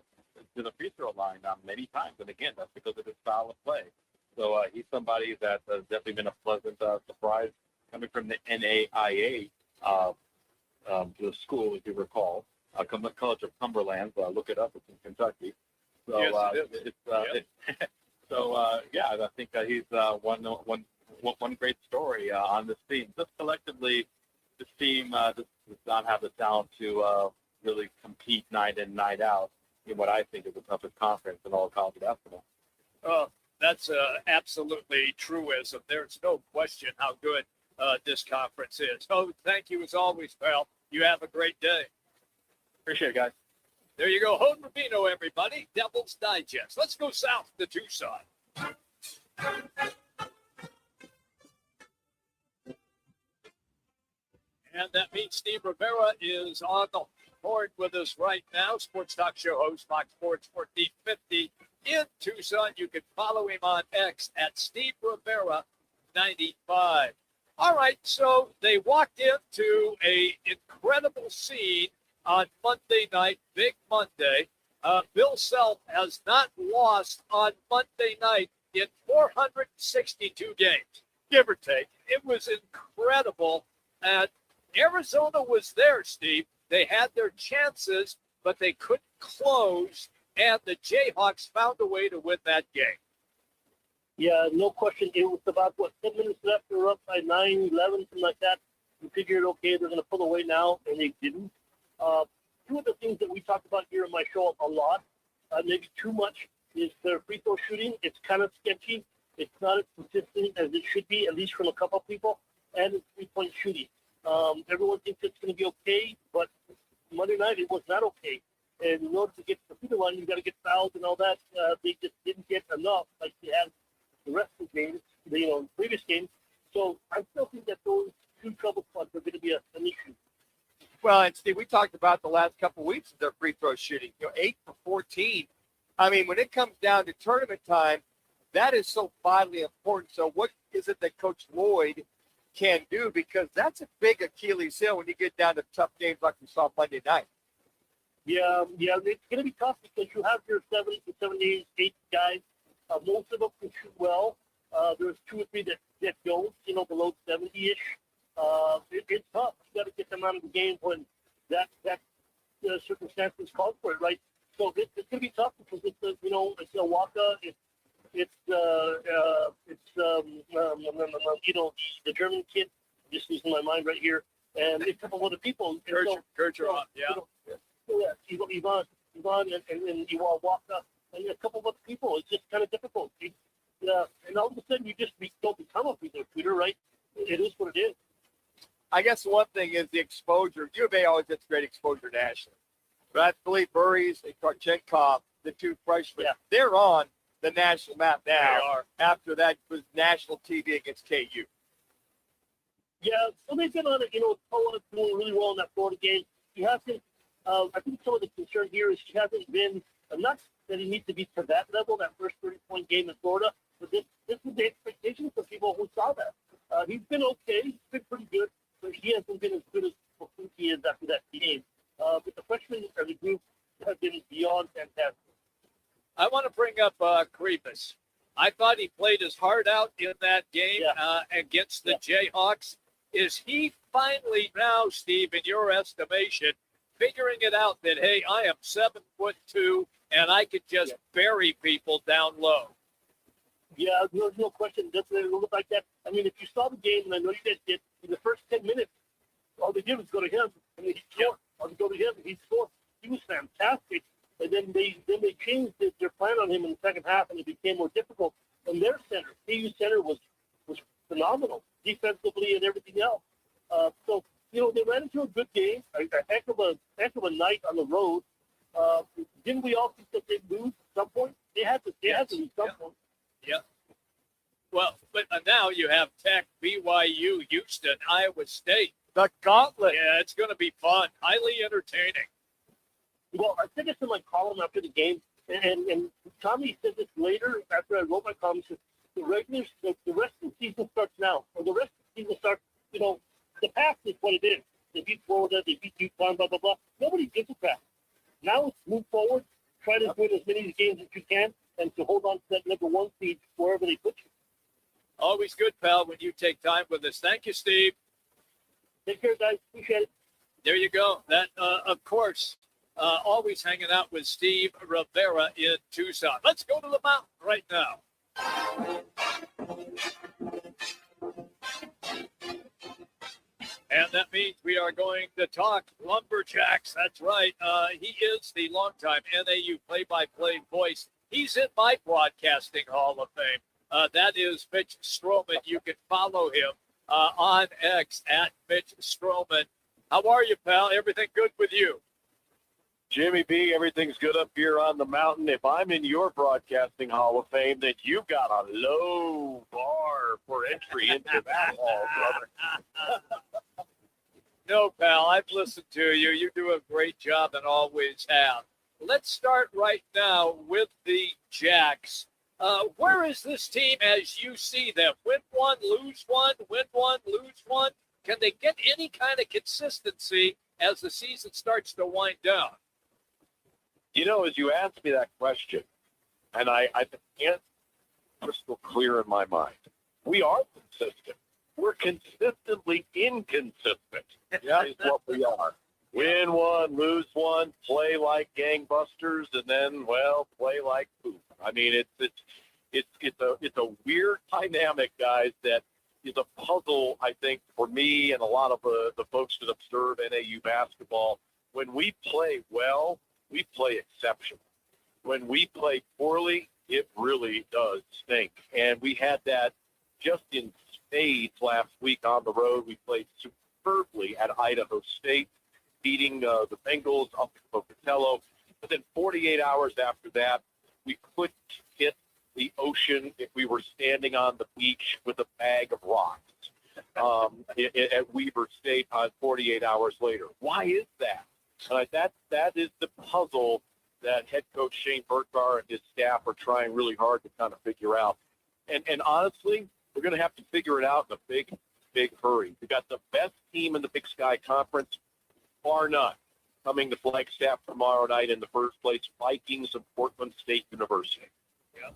the free throw line many times. And again, that's because of his style of play. So he's somebody that has definitely been a pleasant surprise coming from the NAIA the school, if you recall, College of Cumberland. Look it up; it's in Kentucky. So yes, I think he's one great story on this team. Just collectively, this team does not have the talent to really compete night in, night out in what I think is the toughest conference in all of college basketball. That's absolutely truism. There's no question how good this conference is. So thank you as always, pal. You have a great day. Appreciate it, guys. There you go. Hod Rabino, everybody. Devil's Digest. Let's go south to Tucson. And that means Steve Rivera is on the board with us right now. Sports Talk Show host, Fox Sports 1450 in Tucson. You can follow him on X at Steve Rivera 95. All right, so they walked into an incredible scene on Monday night, Big Monday. Bill Self has not lost on Monday night in 462 games, give or take. It was incredible. And Arizona was there, Steve. They had their chances, but they couldn't close, and the Jayhawks found a way to win that game. Yeah, no question. It was about, 10 minutes left. They were up by 9, 11, something like that. We figured, okay, they're going to pull away now, and they didn't. Two of the things that we talked about here on my show a lot, maybe too much, is their free throw shooting. It's kind of sketchy. It's not as consistent as it should be, at least from a couple of people, and it's three-point shooting. Everyone thinks it's going to be okay, but Monday night it was not okay. And in order to get to the free throw line, you got to get fouled and all that. They just didn't get enough like they had the rest of the games, previous games. So I still think that those two trouble spots are going to be an issue. Well, and Steve, we talked about the last couple of weeks of their free throw shooting. 8 for 14. I mean, when it comes down to tournament time, that is so vitally important. So what is it that Coach Lloyd can do? Because that's a big Achilles heel when you get down to tough games like we saw Monday night. Yeah, it's going to be tough because you have your 70 to 78 guys. Most of them can shoot well. There's 2 or 3 that don't, below 70-ish. It's tough. You got to get them out of the game when that circumstances call for it, right? So it's going to be tough because it's a Waka, it's the German kid, just losing my mind right here, and a couple of other people. Kurcherov, yeah. Ivan and Iwan Waka, and a couple of other people. It's just kind of difficult. And all of a sudden you just don't become a free throw shooter, right? It is what it is. I guess one thing is the exposure. U of A always gets great exposure nationally. But I believe Burries and Karchenkov, the 2 freshmen, they're on the national map now. They are. After that was national TV against KU. Yeah, so they've been on it. Poa doing really well in that Florida game. He hasn't. I think some of the concern here is he hasn't been. Not that he needs to be to that level, that first 30-point game in Florida, but this is the expectation for people who saw that. He's been okay. He's been pretty good, but he hasn't been as good as he is after that game. But the freshmen of the group have been beyond fantastic. I want to bring up Kribas. I thought he played his heart out in that game against the Jayhawks. Is he finally now, Steve, in your estimation, figuring it out that, hey, I am 7'2" and I could just bury people down low? Yeah, there's no question. Definitely look like that. I mean, if you saw the game, and I know you guys did, in the first 10 minutes, all they did was go to him, and he scored. All they go to him, and he scored. He was fantastic. And then they changed their plan on him in the second half, and it became more difficult. And their center, KU center, was phenomenal defensively and everything else. So they ran into a good game, a heck of a night on the road. Didn't we all think that they'd lose at some point? They had to lose some point. Yeah. Well, but now you have Tech, BYU, Houston, Iowa State. The gauntlet. Yeah, it's going to be fun. Highly entertaining. Well, I said this in my column after the game, and Tommy said this later after I wrote my column. He said, the rest of the season starts now. Or the rest of the season starts, the past is what it is. They beat Florida, they beat UConn, blah, blah, blah. Nobody gives a crap. Now it's move forward, try to win as many games as you can, and to hold on to that number 1 seed wherever they put you. Always good, pal, when you take time with us. Thank you, Steve. Take care, guys. Appreciate it. There you go. That, of course, always hanging out with Steve Rivera in Tucson. Let's go to the mountain right now. And that means we are going to talk Lumberjacks. That's right. He is the longtime NAU play-by-play voice. He's in my broadcasting Hall of Fame. That is Mitch Strohman. You can follow him on X at Mitch Strohman. How are you, pal? Everything good with you? Jimmy B, everything's good up here on the mountain. If I'm in your broadcasting Hall of Fame, then you've got a low bar for entry into that hall, brother. No, pal, I've listened to you. You do a great job and always have. Let's start right now with the Jacks. Where is this team as you see them? Win one, lose one, win one, lose one. Can they get any kind of consistency as the season starts to wind down? As you asked me that question, and I can't crystal clear in my mind, we are consistent. We're consistently inconsistent. Yeah, is what we are. Win one, lose one, play like gangbusters, and then play like poop. I mean, it's a weird dynamic, guys. That is a puzzle, I think, for me and a lot of the folks that observe NAU basketball. When we play well, we play exceptional. When we play poorly, it really does stink. And we had that just in spades last week on the road. We played superbly at Idaho State, beating the Bengals up in Pocatello. But then 48 hours after that, we couldn't hit the ocean if we were standing on the beach with a bag of rocks at Weber State on 48 hours later. Why is that? That is the puzzle that head coach Shane Burkar and his staff are trying really hard to kind of figure out. And honestly, we're going to have to figure it out in a big hurry. We got the best team in the Big Sky Conference, bar none, coming to Flagstaff tomorrow night in the first place, Vikings of Portland State University. Yeah.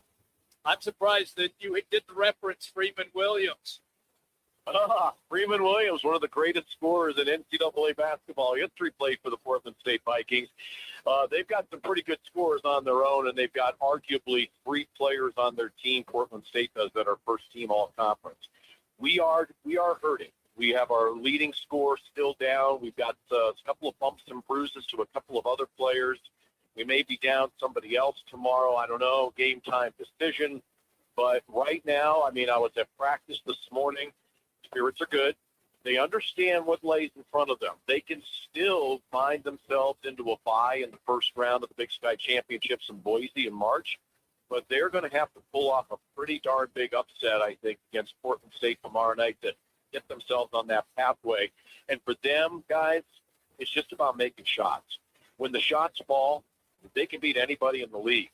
I'm surprised that you didn't reference Freeman Williams. Freeman Williams, one of the greatest scorers in NCAA basketball history, played for the Portland State Vikings. They've got some pretty good scorers on their own, and they've got arguably 3 players on their team, Portland State does, that are first-team all-conference. We are hurting. We have our leading scorer still down. We've got a couple of bumps and bruises to a couple of other players. We may be down somebody else tomorrow. I don't know, game time decision. But right now, I was at practice this morning. Spirits are good. They understand what lays in front of them. They can still find themselves into a bye in the first round of the Big Sky Championships in Boise in March, but they're going to have to pull off a pretty darn big upset, I think, against Portland State tomorrow night to get themselves on that pathway. And for them, guys, it's just about making shots. When the shots fall, they can beat anybody in the league.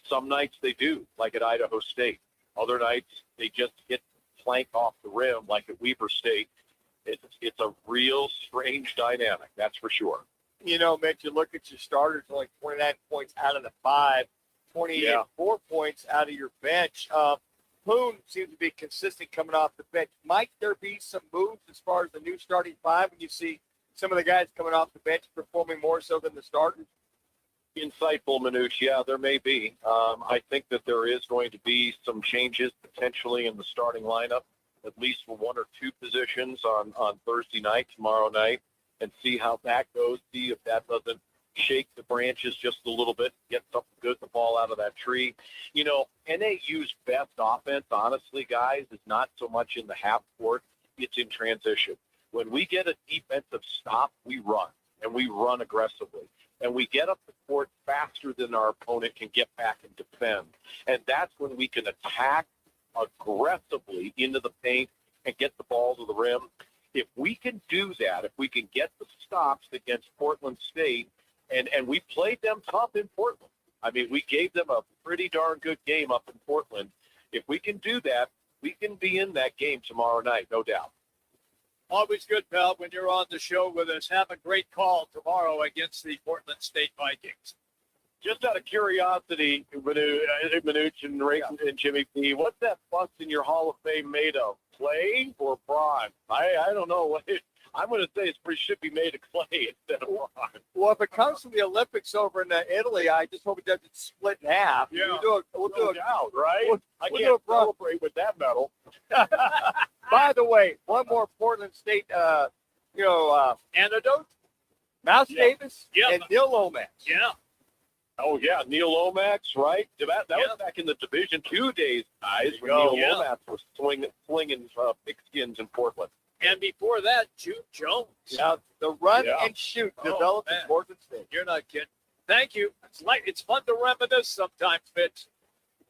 Some nights they do, like at Idaho State. Other nights they just hit plank off the rim, like at Weber State. It's a real strange dynamic, that's for sure. You know, Mitch, you look at your starters, only 29 points out of the 5, 4 points out of your bench. Poon seems to be consistent coming off the bench. Might there be some moves as far as the new starting 5 when you see some of the guys coming off the bench performing more so than the starters? Insightful, Manuch. Yeah, there may be. I think that there is going to be some changes potentially in the starting lineup, at least for 1 or 2 positions on Thursday night, tomorrow night, and see how that goes. See if that doesn't shake the branches just a little bit, get something good to fall out of that tree. You know, NAU's best offense, honestly, guys, is not so much in the half court. It's in transition. When we get a defensive stop, we run, and we run aggressively. And we get up the court faster than our opponent can get back and defend. And that's when we can attack aggressively into the paint and get the ball to the rim. If we can do that, if we can get the stops against Portland State, and we played them tough in Portland. We gave them a pretty darn good game up in Portland. If we can do that, we can be in that game tomorrow night, no doubt. Always good, pal, when you're on the show with us. Have a great call tomorrow against the Portland State Vikings. Just out of curiosity, Manuch and Ray and Jimmy P, what's that bust in your Hall of Fame made of? Clay or bronze? I don't know. I'm going to say it should be made of clay instead of bronze. Well, if it comes to the Olympics over in Italy, I just hope it doesn't split in half. Yeah, we'll do it out, right? I we'll can't celebrate with that medal. By the way, one more Portland State, anecdote. Mouse Davis and Neil Lomax. Yeah. Oh, yeah, Neil Lomax, right? That was back in the Division II days, guys, when Neil Lomax was slinging pigskins in Portland. And before that, Jude Jones. Yeah, the run and shoot developed in Portland State. You're not kidding. Thank you. It's fun to reminisce sometimes, Mitch.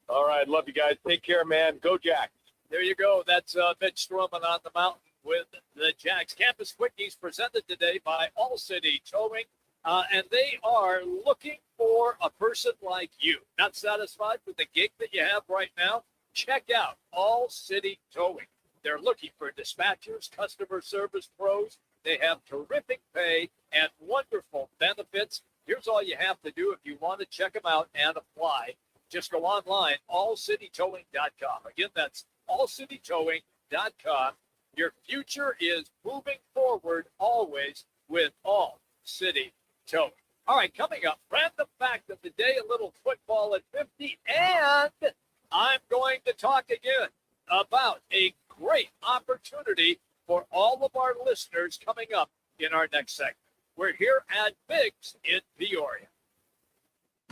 All right, love you guys. Take care, man. Go Jacks. There you go. That's Mitch Strohman on the mountain with the Jacks. Campus Quickies presented today by All City Towing. And they are looking for a person like you. Not satisfied with the gig that you have right now? Check out All City Towing. They're looking for dispatchers, customer service pros. They have terrific pay and wonderful benefits. Here's all you have to do if you want to check them out and apply. Just go online, allcitytowing.com. Again, that's allcitytowing.com. Your future is moving forward always with All City Towing. All right, coming up, random fact of the day, a little football at 50, and I'm going to talk again about a great opportunity for all of our listeners coming up in our next segment. We're here at Biggs in Peoria.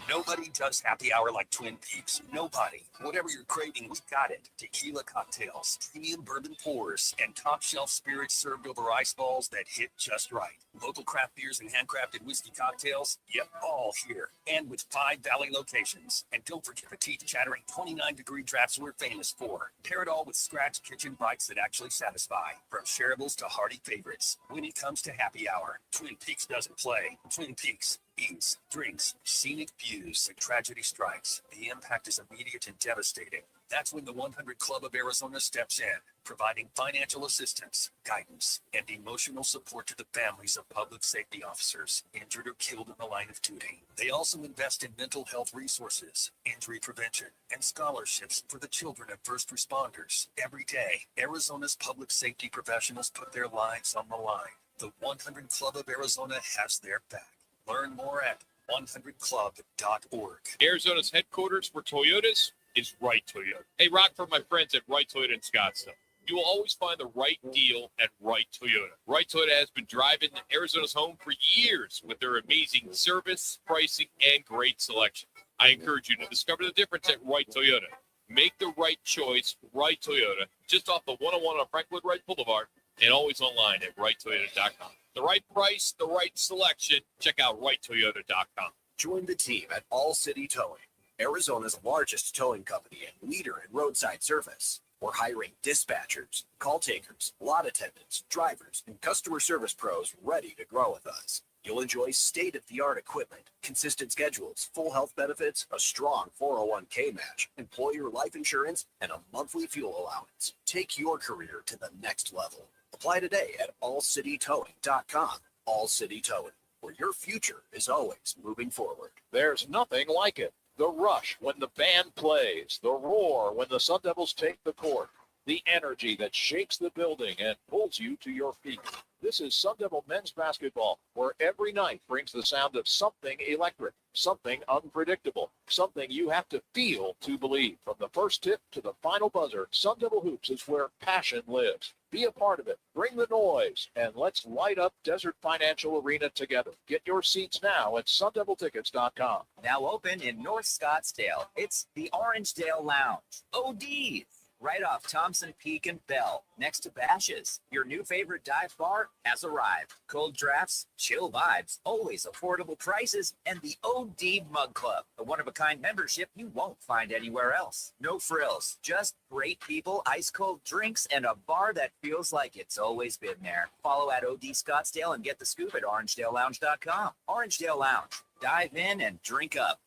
Nobody does happy hour like Twin Peaks. Nobody. Whatever you're craving, we got it. Tequila cocktails, premium bourbon pours, and top shelf spirits served over ice balls that hit just right. Local craft beers and handcrafted whiskey cocktails, yep, all here. And with 5 Valley locations. And don't forget the teeth-chattering 29-degree drafts we're famous for. Pair it all with scratch kitchen bites that actually satisfy. From shareables to hearty favorites. When it comes to happy hour, Twin Peaks doesn't play. Twin Peaks. Eats, drinks, scenic views, and tragedy strikes. The impact is immediate and devastating. That's when the 100 Club of Arizona steps in, providing financial assistance, guidance, and emotional support to the families of public safety officers injured or killed in the line of duty. They also invest in mental health resources, injury prevention, and scholarships for the children of first responders. Every day, Arizona's public safety professionals put their lives on the line. The 100 Club of Arizona has their back. Learn more at 100club.org. Arizona's headquarters for Toyotas is Wright Toyota. Hey, Rock, for my friends at Wright Toyota in Scottsdale. You will always find the right deal at Wright Toyota. Wright Toyota has been driving Arizona's home for years with their amazing service, pricing, and great selection. I encourage you to discover the difference at Wright Toyota. Make the right choice, Wright Toyota, just off the 101 on Franklin Wright Boulevard, and always online at WrightToyota.com. The right price, the right selection. Check out WrightToyota.com. Join the team at All City Towing, Arizona's largest towing company and leader in roadside service. We're hiring dispatchers, call takers, lot attendants, drivers, and customer service pros ready to grow with us. You'll enjoy state-of-the-art equipment, consistent schedules, full health benefits, a strong 401k match, employer life insurance, and a monthly fuel allowance. Take your career to the next level. Apply today at allcitytowing.com. All City Towing, where your future is always moving forward. There's nothing like it. The rush when the band plays, the roar when the Sun Devils take the court, the energy that shakes the building and pulls you to your feet. This is Sun Devil men's basketball, where every night brings the sound of something electric, something unpredictable, something you have to feel to believe. From the first tip to the final buzzer, Sun Devil Hoops is where passion lives. Be a part of it. Bring the noise, and let's light up Desert Financial Arena together. Get your seats now at sundeviltickets.com. Now open in North Scottsdale. It's the Orangedale Lounge. ODs. Right off Thompson Peak and Bell, next to Bash's. Your new favorite dive bar has arrived. Cold drafts, chill vibes, always affordable prices, and the OD Mug Club, a one-of-a-kind membership you won't find anywhere else. No frills, just great people, ice-cold drinks, and a bar that feels like it's always been there. Follow at OD Scottsdale and get the scoop at orangedalelounge.com. Orangedale Lounge. Dive in and drink up.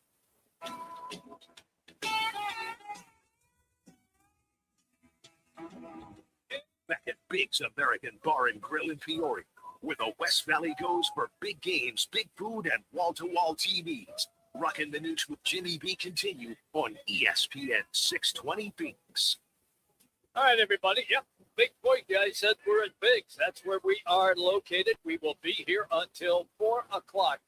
Back at Big's American Bar and Grill in Peoria, where the West Valley goes for big games, big food, and wall-to-wall TVs. Roc and Manuch with Jimmy B continue on ESPN 620 Bigs. All right, everybody. Yep. Big point, guys. Said we're at Biggs. That's where we are located. We will be here until 4 o'clock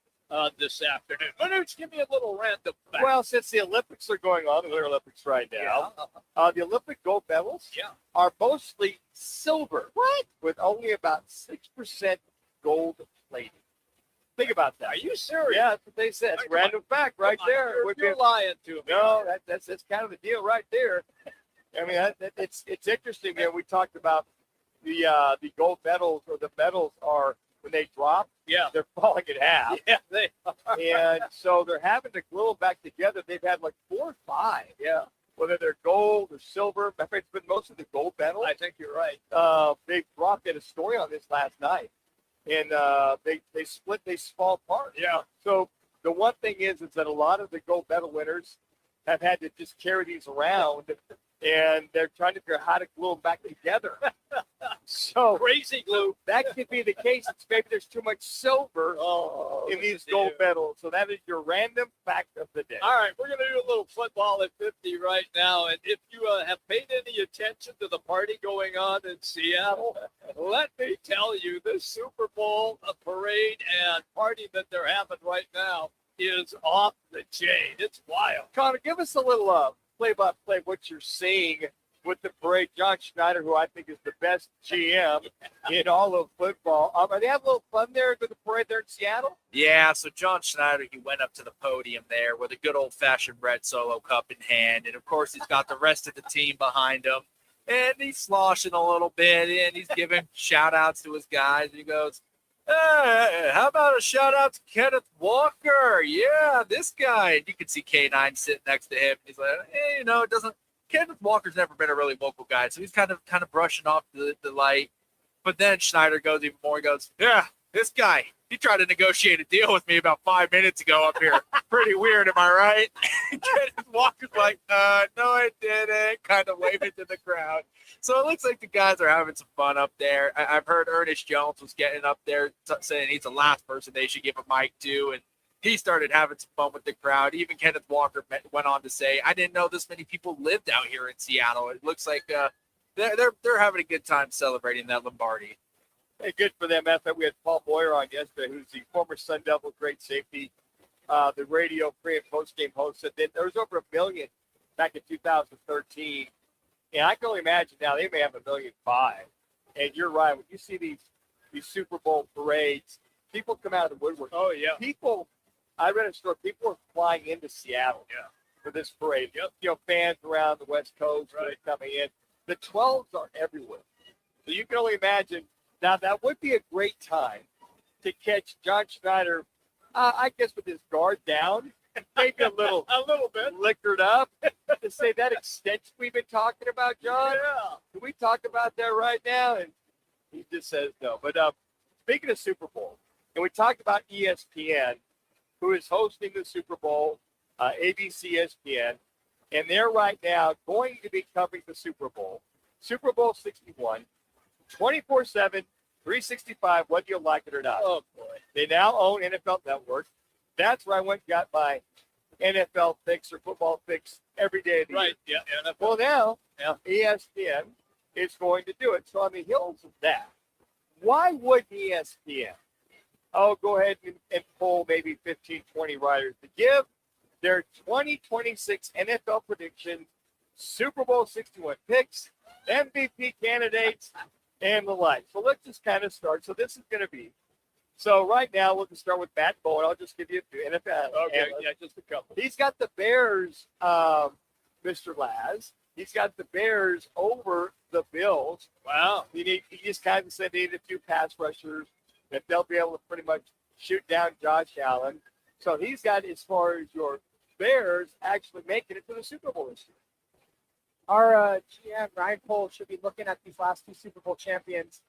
this afternoon. Manuch, give me a little random fact. Well, since the Olympics are going on, the Winter Olympics right now, the Olympic gold medals are mostly silver. What? With only about 6% gold plating. Think about that. Are you serious? Yeah, that's what they said. It's a random fact right there. You're lying to me. No, that's kind of the deal right there. I mean, it's interesting. Man, we talked about the gold medals, or the medals are, when they drop, they're falling in half. Yeah, they are. And so they're having to glue them back together. They've had like 4 or 5. Yeah. Whether they're gold or silver. I think it's been most of the gold medals. I think you're right. They dropped in a story on this last night. And they split, they fall apart. Yeah. So the one thing is that a lot of the gold medal winners have had to just carry these around, and they're trying to figure out how to glue them back together. So crazy glue. That could be the case. It's maybe there's too much silver in these gold medals. So that is your random fact of the day. All right, we're going to do a little football at 50 right now. And if you have paid any attention to the party going on in Seattle, let me tell you, this Super Bowl parade and party that they're having right now is off the chain. It's wild. Connor, give us a little play-by-play what you're seeing with the parade. John Schneider, who I think is the best GM in all of football. Are they having a little fun there with the parade there in Seattle? Yeah, so John Schneider, he went up to the podium there with a good old-fashioned red Solo cup in hand. And, of course, he's got the rest of the team behind him. And he's sloshing a little bit, and he's giving shout-outs to his guys. And he goes, hey, how about a shout-out to Kenneth Walker? Yeah, this guy. And you can see K9 sitting next to him. He's like, hey, it doesn't – Kenneth Walker's never been a really vocal guy, so he's kind of brushing off the light. But then Schneider goes even more. He goes, yeah, this guy, he tried to negotiate a deal with me about 5 minutes ago up here. Pretty weird, am I right? Kenneth Walker's like, no, I didn't, kind of waving to the crowd. So it looks like the guys are having some fun up there. I've heard Ernest Jones was getting up there saying he's the last person they should give a mic to, and he started having some fun with the crowd. Even Kenneth Walker went on to say, I didn't know this many people lived out here in Seattle. It looks like they're having a good time celebrating that Lombardi. Hey, good for them. I thought we had Paul Boyer on yesterday, who's the former Sun Devil great safety, the radio pre- and post-game host. Said that there was over 1 million back in 2013. And I can only imagine now they may have 1.5 million. And you're right. When you see these Super Bowl parades, people come out of the woodwork. Oh, yeah. I read a story. People are flying into Seattle for this parade. Yep. Fans around the West Coast really coming in. The 12s are everywhere. So you can only imagine. Now, that would be a great time to catch John Schneider, I guess, with his guard down, maybe a little bit liquored up, to say that extension we've been talking about, John. Yeah. Can we talk about that right now? And he just says no. But speaking of Super Bowl, and we talked about ESPN, who is hosting the Super Bowl, ABC ESPN, and they're right now going to be covering the Super Bowl 61, 24/7, 365, whether you like it or not. Oh, boy. They now own NFL Network. That's where I went and got my NFL fix or football fix every day of the year. Yeah. Well, now ESPN is going to do it. So on the heels of that, why would ESPN go ahead and pull maybe 15, 20 writers to give their 2026 NFL predictions, Super Bowl 61 picks, MVP candidates, and the like. So let's just kind of start. So this is going to be. So right now, we'll just start with Matt Bowen. I'll just give you a few NFL. Okay, just a couple. He's got the Bears, Mr. Laz. He's got the Bears over the Bills. Wow. He just kind of said they need a few pass rushers, that they'll be able to pretty much shoot down Josh Allen. So he's got, as far as your Bears, actually making it to the Super Bowl this year. Our GM, Ryan Cole, should be looking at these last two Super Bowl champions.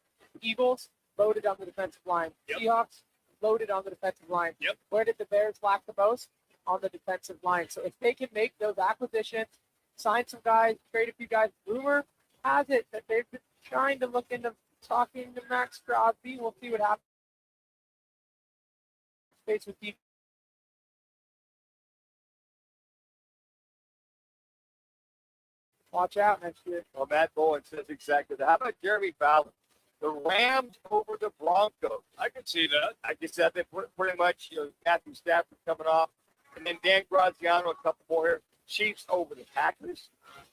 Eagles, loaded on the defensive line. Yep. Seahawks, loaded on the defensive line. Yep. Where did the Bears lack the most? On the defensive line. So if they can make those acquisitions, sign some guys, trade a few guys, rumor has it that they've been trying to look into talking to Max Crosby. We'll see what happens. Space with deep. Watch out next year. Well, Matt Bowen says exactly that. How about Jeremy Fowler? The Rams over the Broncos. I can see that. I can see that. They pretty much, Matthew Stafford coming off. And then Dan Graziano, a couple more here. Chiefs over the Packers.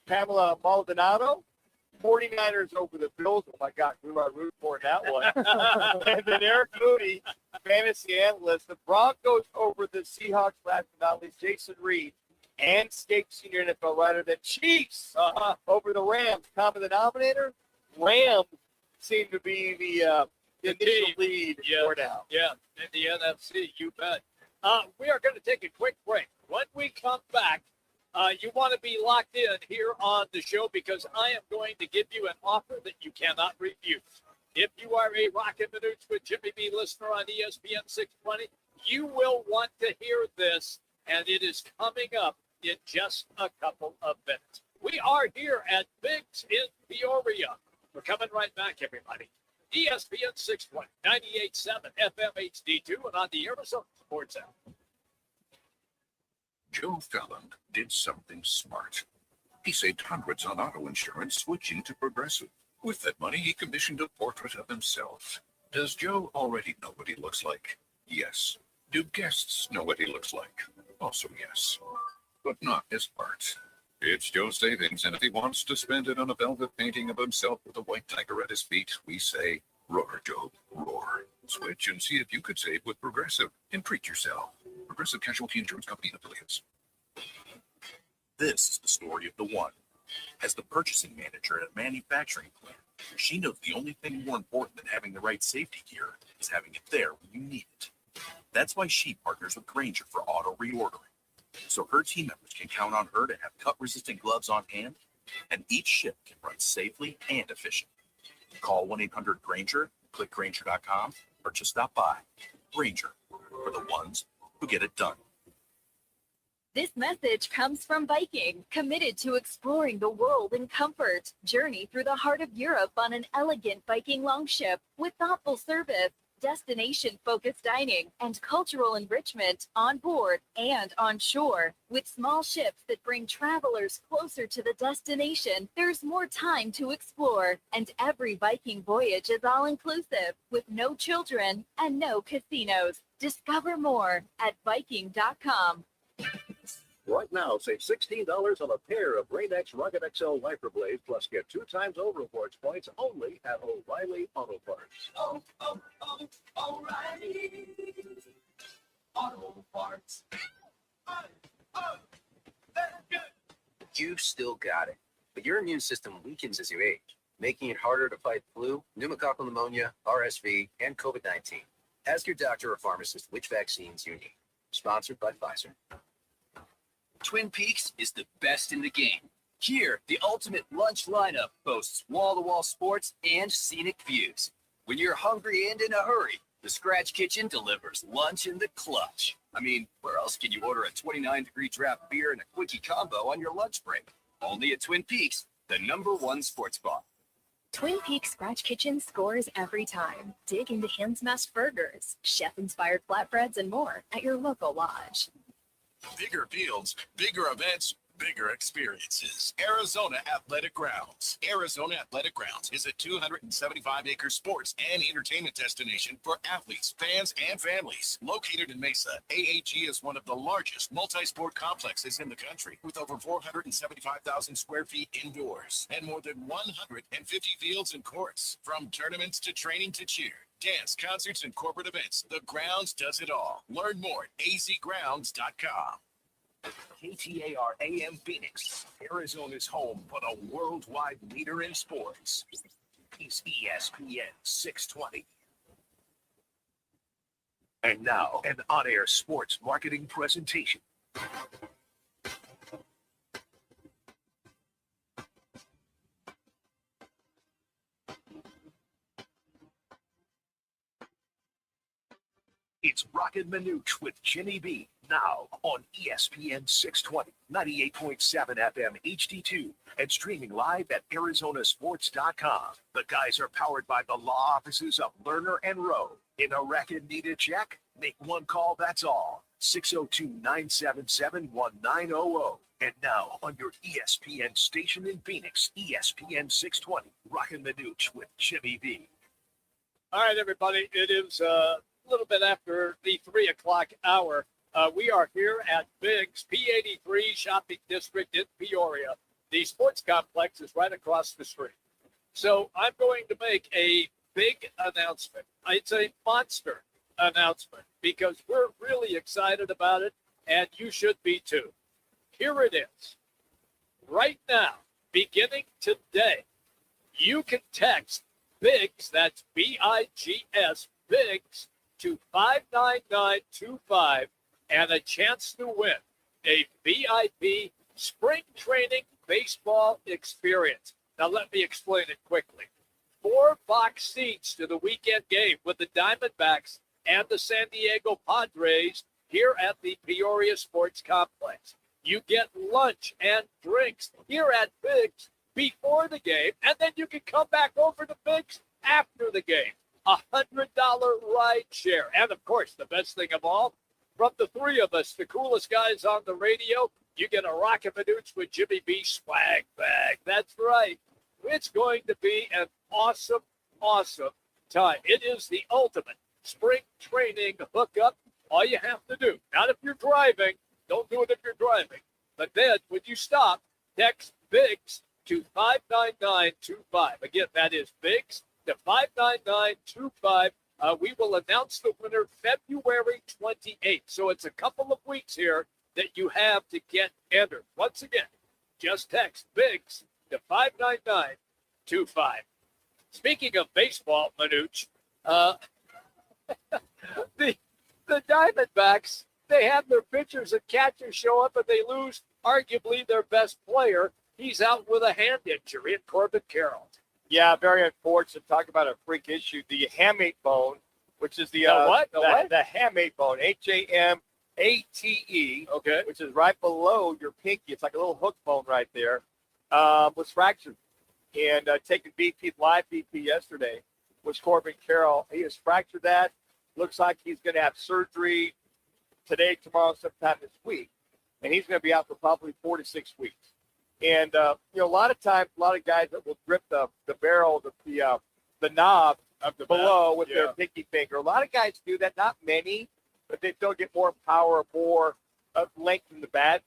Pamela Maldonado. 49ers over the Bills. Oh, my God. Who do I root for in that one? And then Eric Moody, fantasy analyst. The Broncos over the Seahawks. Last but not least, Jason Reed. And Scape Senior NFL writer. The Chiefs over the Rams. Common denominator, Rams seem to be the initial lead for now. Yeah, in the NFC, you bet. We are going to take a quick break. When we come back, you want to be locked in here on the show because I am going to give you an offer that you cannot refuse. If you are a Roc and Manuch with Jimmy B listener on ESPN 620, you will want to hear this, and it is coming up in just a couple of minutes. We are here at Biggs in Peoria. We're coming right back, everybody. ESPN 620, 98.7 FM HD2, and on the Arizona Sports app. Joe Felland did something smart. He saved hundreds on auto insurance switching to Progressive. With that money, he commissioned a portrait of himself. Does Joe already know what he looks like? Yes. Do guests know what he looks like? Also yes. But not his art. It's Joe's savings, and if he wants to spend it on a velvet painting of himself with a white tiger at his feet, we say, roar, Joe, roar. Switch and see if you could save with Progressive and treat yourself. Progressive Casualty Insurance Company and affiliates. This is the story of the one. As the purchasing manager at a manufacturing plant, she knows the only thing more important than having the right safety gear is having it there when you need it. That's why she partners with Grainger for auto reordering, so her team members can count on her to have cut-resistant gloves on hand, and each shift can run safely and efficiently. Call 1-800-GRAINGER, click Grainger.com, or just stop by. Grainger, for the ones who get it done. This message comes from Viking, committed to exploring the world in comfort. Journey through the heart of Europe on an elegant Viking longship with thoughtful service, destination-focused dining, and cultural enrichment on board and on shore. With small ships that bring travelers closer to the destination, there's more time to explore, and every Viking voyage is all-inclusive with no children and no casinos. Discover more at Viking.com. Right now, save $16 on a pair of Rain-X Rugged XL wiper blades, plus get 2 times over rewards points only at O'Reilly Auto Parts. O'Reilly Auto Parts. You've still got it, but your immune system weakens as you age, making it harder to fight flu, pneumococcal pneumonia, RSV, and COVID-19. Ask your doctor or pharmacist which vaccines you need. Sponsored by Pfizer. Twin Peaks is the best in the game. Here, the ultimate lunch lineup boasts wall-to-wall sports and scenic views. When you're hungry and in a hurry, the Scratch Kitchen delivers lunch in the clutch. I mean, where else can you order a 29-degree draft beer and a quickie combo on your lunch break? Only at Twin Peaks, the #1 sports bar. Twin Peaks Scratch Kitchen scores every time. Dig into hand-smashed burgers, chef-inspired flatbreads, and more at your local lodge. Bigger fields, bigger events, bigger experiences. Arizona Athletic Grounds. Arizona Athletic Grounds is a 275-acre sports and entertainment destination for athletes, fans, and families. Located in Mesa, AAG is one of the largest multi-sport complexes in the country, with over 475,000 square feet indoors and more than 150 fields and courts. From tournaments to training to cheer, dance, concerts, and corporate events, the Grounds does it all. Learn more at azgrounds.com. KTAR AM Phoenix, Arizona's home for the worldwide leader in sports. Is ESPN 620. And now, an on-air sports marketing presentation. It's Roc and Manuch with Jimmy B. Now on ESPN 620, 98.7 FM HD-2, and streaming live at ArizonaSports.com. The guys are powered by the law offices of Lerner and Rowe. In a record need a check? Make one call, that's all. 602-977-1900. And now on your ESPN station in Phoenix, ESPN 620, Roc and Manuch with Jimmy B. All right, everybody. It is a little bit after the 3 o'clock hour. We are here at Biggs P83 Shopping District in Peoria. The sports complex is right across the street. So I'm going to make a big announcement. It's a monster announcement because we're really excited about it, and you should be too. Here it is. Right now, beginning today, you can text Biggs, that's B-I-G-S, Biggs, to 59925 and a chance to win a VIP spring training baseball experience. Now, let me explain it quickly. 4 box seats to the weekend game with the Diamondbacks and the San Diego Padres here at the Peoria Sports Complex. You get lunch and drinks here at Biggs before the game, and then you can come back over to Biggs after the game. $100 ride share. And, of course, the best thing of all, from the 3 of us, the coolest guys on the radio, you get a Roc and Manuch with Jimmy B swag bag. That's right. It's going to be an awesome, awesome time. It is the ultimate spring training hookup. All you have to do, not if you're driving, don't do it if you're driving, but then when you stop, Text BIGS to 59925. Again, that is BIGS to 59925. We will announce the winner February 28th. So it's a couple of weeks here that you have to get entered. Once again, just text BIGS to 59925. Speaking of baseball, Manuch, the Diamondbacks, they have their pitchers and catchers show up and they lose arguably their best player. He's out with a hand injury in Corbin Carroll. Yeah, very unfortunate. Talk about a freak issue. The hamate bone, which is the what? The hamate bone, HAMATE, okay, which is right below your pinky. It's like a little hook bone right there. Was fractured and taken live BP yesterday. Was Corbin Carroll. He has fractured that. Looks like he's going to have surgery today, tomorrow, sometime this week, and he's going to be out for probably 4 to 6 weeks. And a lot of times, a lot of guys that will grip the barrel, the knob of the below bat, with their pinky finger. A lot of guys do that. Not many, but they still get more power, more length in the bat.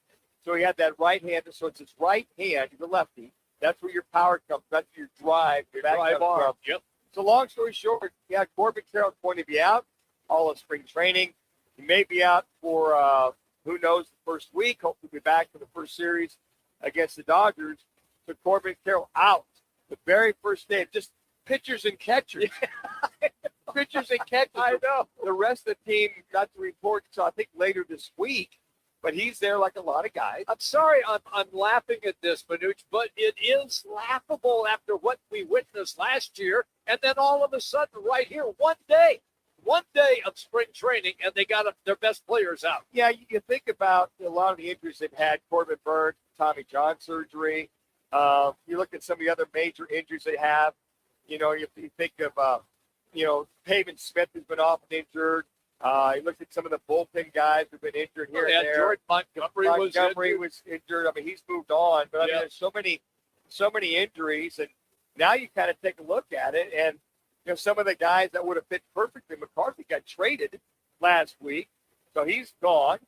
So he had that right hand. So it's his right hand, the lefty. That's where your power comes. That's your drive. Your drive arm. Yep. So long story short, yeah, Corbin Carroll's going to be out all of spring training. He may be out for who knows the first week. Hopefully be back for the first series against the Dodgers. So Corbin Carroll out the very first day. Just pitchers and catchers. Pitchers and catchers. I know. The rest of the team got to report, so I think later this week. But he's there like a lot of guys. I'm sorry I'm laughing at this, Manuch, but it is laughable after what we witnessed last year. And then all of a sudden, right here, one day of spring training, and they got their best players out. Yeah, you think about a lot of the injuries they've had, Corbin Burns, Tommy John surgery. You look at some of the other major injuries they have. You think of, Pavin Smith has been often injured. You look at some of the bullpen guys who've been injured here and there. Jordan Montgomery was injured. I mean, he's moved on, but I mean, there's so many injuries, and now you kind of take a look at it, and some of the guys that would have fit perfectly. McCarthy got traded last week, so he's gone.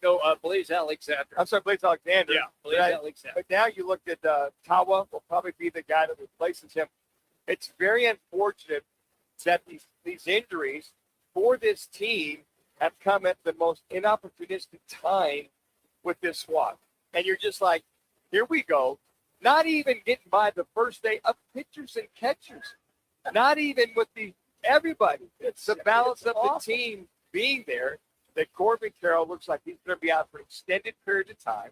So Blaze Alexander. I'm sorry, Blaze Alexander. Yeah, Blaze Alexander. But now you look at Tawa will probably be the guy that replaces him. It's very unfortunate that these injuries for this team have come at the most inopportunistic time with this squad. And you're just like, here we go. Not even getting by the first day of pitchers and catchers. Not even with everybody. It's the balance of the team being there that Corbin Carroll looks like he's going to be out for an extended period of time,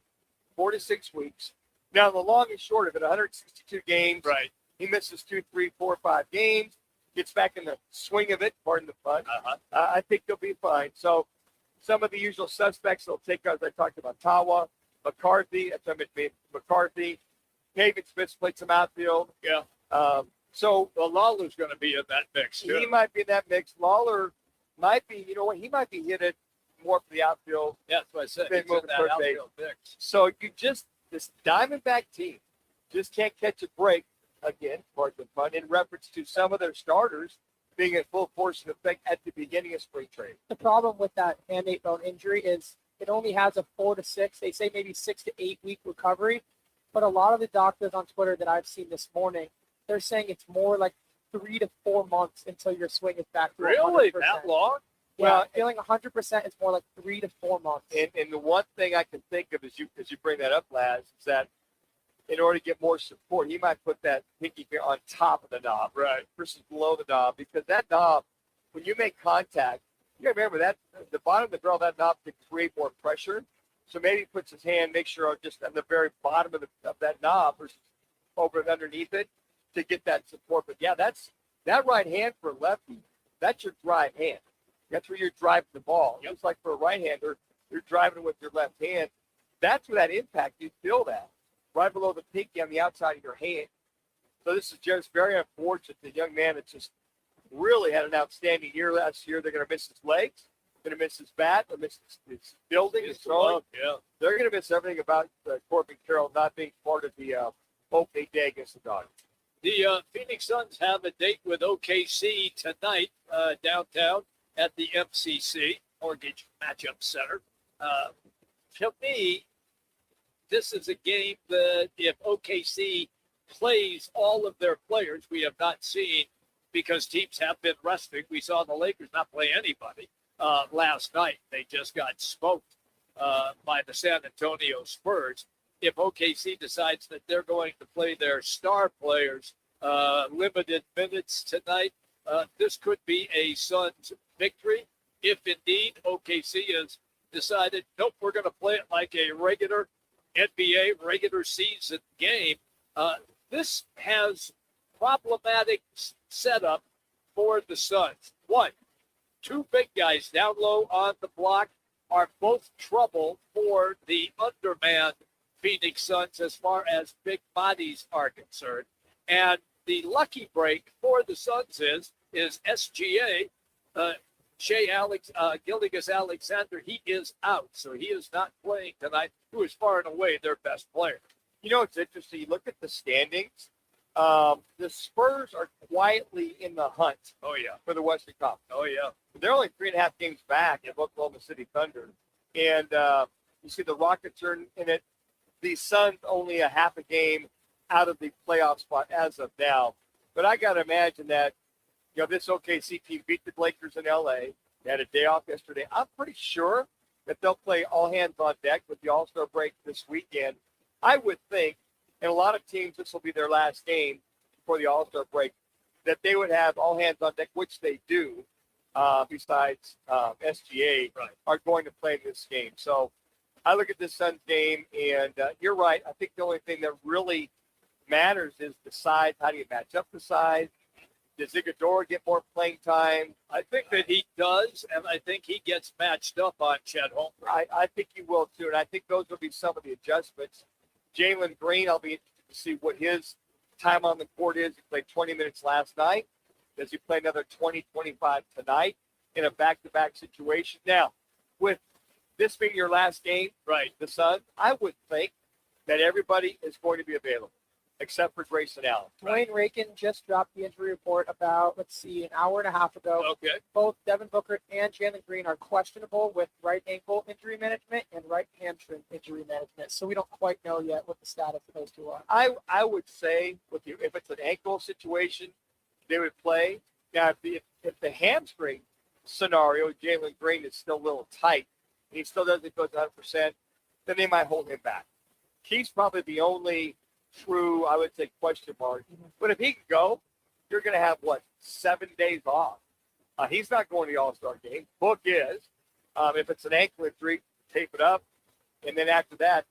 4 to 6 weeks. Now, the long and short of it, 162 games. Right. He misses 2, 3, 4, 5 games. Gets back in the swing of it, pardon the pun. I think he'll be fine. So some of the usual suspects will take, as I talked about, Tawa, McCarthy. McCarthy. Pavin Smith's played some outfield. Yeah. So Lawler's going to be in that mix. He might be in that mix. Lawler might be, he might be hit it more for the outfield. Yeah, that's what I said. Than He's in that first base. outfield mix. So this Diamondback team just can't catch a break. Again, pardon the pun, in reference to some of their starters being in full force and effect at the beginning of spring training. The problem with that hamate bone injury is it only has a 4 to 6, they say maybe 6 to 8 week recovery. But a lot of the doctors on Twitter that I've seen this morning, they're saying it's more like 3 to 4 months until your swing is back to 100%. Really? That long? Yeah, well, feeling 100% is more like 3 to 4 months. And the one thing I can think of as you bring that up, Laz, is that in order to get more support, he might put that pinky finger on top of the knob, right, versus below the knob, because that knob, when you make contact, you got to remember that the bottom of the barrel, that knob can create more pressure. So maybe he puts his hand, make sure just on the very bottom of that knob versus over and underneath it to get that support. But yeah, that right hand for a lefty, that's your drive hand. That's where you're driving the ball. Just like for a right-hander, you're driving with your left hand. That's where that impact, you feel that right below the pinky on the outside of your hand. So this is just very unfortunate. The young man that just really had an outstanding year last year. They're going to miss his legs. They're going to miss his bat. They're going to miss his building, his throwing. Yeah. They're going to miss everything about Corbin Carroll not being part of the opening day against the Dodgers. The Phoenix Suns have a date with OKC tonight downtown at the MCC, Mortgage Matchup Center. To me, this is a game that if OKC plays all of their players, we have not seen because teams have been resting. We saw the Lakers not play anybody last night. They just got smoked by the San Antonio Spurs. If OKC decides that they're going to play their star players limited minutes tonight, this could be a Suns victory. If indeed OKC has decided, nope, we're going to play it like a regular NBA regular season game, this has problematic setup for the Suns. One, two big guys down low on the block are both trouble for the undermanned Phoenix Suns as far as big bodies are concerned. And the lucky break for the Suns is SGA, Gilgeous Alexander. He is out, so he is not playing tonight, who is far and away their best player. You know, it's interesting. You look at the standings. The Spurs are quietly in the hunt. Oh, yeah. For the Western Conference. Oh, yeah. They're only 3.5 games back of Oklahoma City Thunder. And you see the Rockets are in it. The Suns only a half a game out of the playoff spot as of now. But I got to imagine that, you know, this OKC team beat the Lakers in L.A. They had a day off yesterday. I'm pretty sure that they'll play all hands on deck with the All-Star break this weekend. I would think, and a lot of teams, this will be their last game before the All-Star break, that they would have all hands on deck, which they do, besides SGA, are going to play this game. So I look at this Suns game, and you're right. I think the only thing that really matters is the size. How do you match up the size? Does Iguodala get more playing time? I think that he does, and I think he gets matched up on Chet Holmgren. I think he will, too, and I think those will be some of the adjustments. Jalen Green, I'll be interested to see what his time on the court is. He played 20 minutes last night. Does he play another 20, 25 tonight in a back-to-back situation? Now, with this being your last game, the Suns, I would think that everybody is going to be available, except for Grayson Allen. Dwayne Rakin just dropped the injury report about, an hour and a half ago. Okay. Both Devin Booker and Jalen Green are questionable with right ankle injury management and right hamstring injury management. So we don't quite know yet what the status of those two are. I would say, with you, if it's an ankle situation, they would play. Now, if the hamstring scenario, Jalen Green is still a little tight, and he still doesn't go to 100%, then they might hold him back. He's probably the only true, I would say, question mark. But if he can go, you're going to have, 7 days off. He's not going to the All-Star game. Book is. If it's an ankle injury, tape it up. And then after that,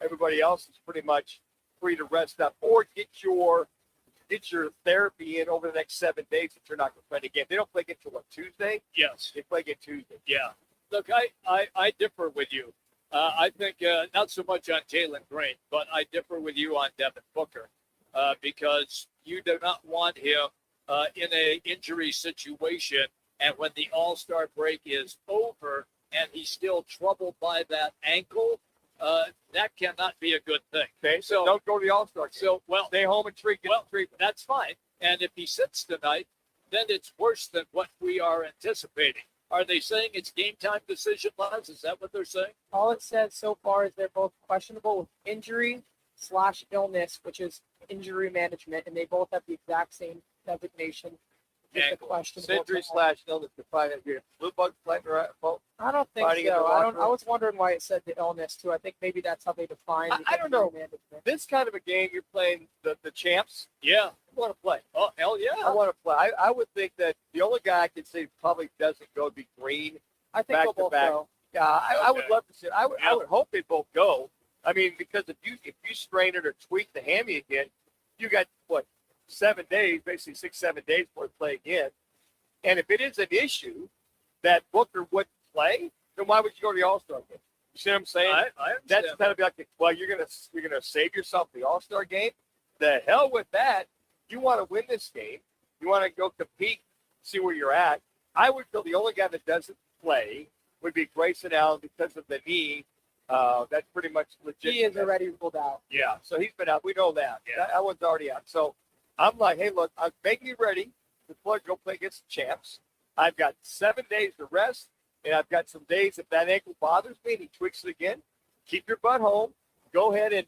everybody else is pretty much free to rest up or get your therapy in over the next 7 days if you're not going to play again. They don't play again until, Tuesday? Yes. They play again Tuesday. Yeah. Look, I differ with you. I think not so much on Jalen Green, but I differ with you on Devin Booker because you do not want him in an injury situation. And when the All-Star break is over and he's still troubled by that ankle, that cannot be a good thing. Okay, so don't go to the All-Star game. So, stay home and treat. That's fine. And if he sits tonight, then it's worse than what we are anticipating. Are they saying it's game time decision, Laz? Is that what they're saying? All it says so far is they're both questionable with injury/illness, which is injury management, and they both have the exact same designation. Injury/illness defined as blue bug flight or I don't think so. I was wondering why it said the illness too. I think maybe that's how they define. I don't know. This kind of a game, you're playing the champs. Yeah, I want to play. Oh hell yeah! I want to play. I would think that the only guy I could say probably doesn't go would be Green. I think they'll both go. Yeah, I would love to see it. I would hope they both go. I mean, because if you strain it or tweak the hammy again, you got 7 days, basically 6-7 days before they play again. And if it is an issue that Booker wouldn't play, then why would you go to the All-Star game? You see what I'm saying? I understand. That's kind of like, you're gonna save yourself the All-Star game. The hell with that. You want to win this game. You want to go compete, see where you're at. I would feel the only guy that doesn't play would be Grayson Allen because of the knee. That's pretty much legit. He is already ruled out. Yeah, so he's been out. We know that. Yeah. That one's already out. So I'm like, hey, look, I'm making you ready to go play against the champs. I've got 7 days to rest, and I've got some days if that ankle bothers me and he tweaks it again, keep your butt home, go ahead and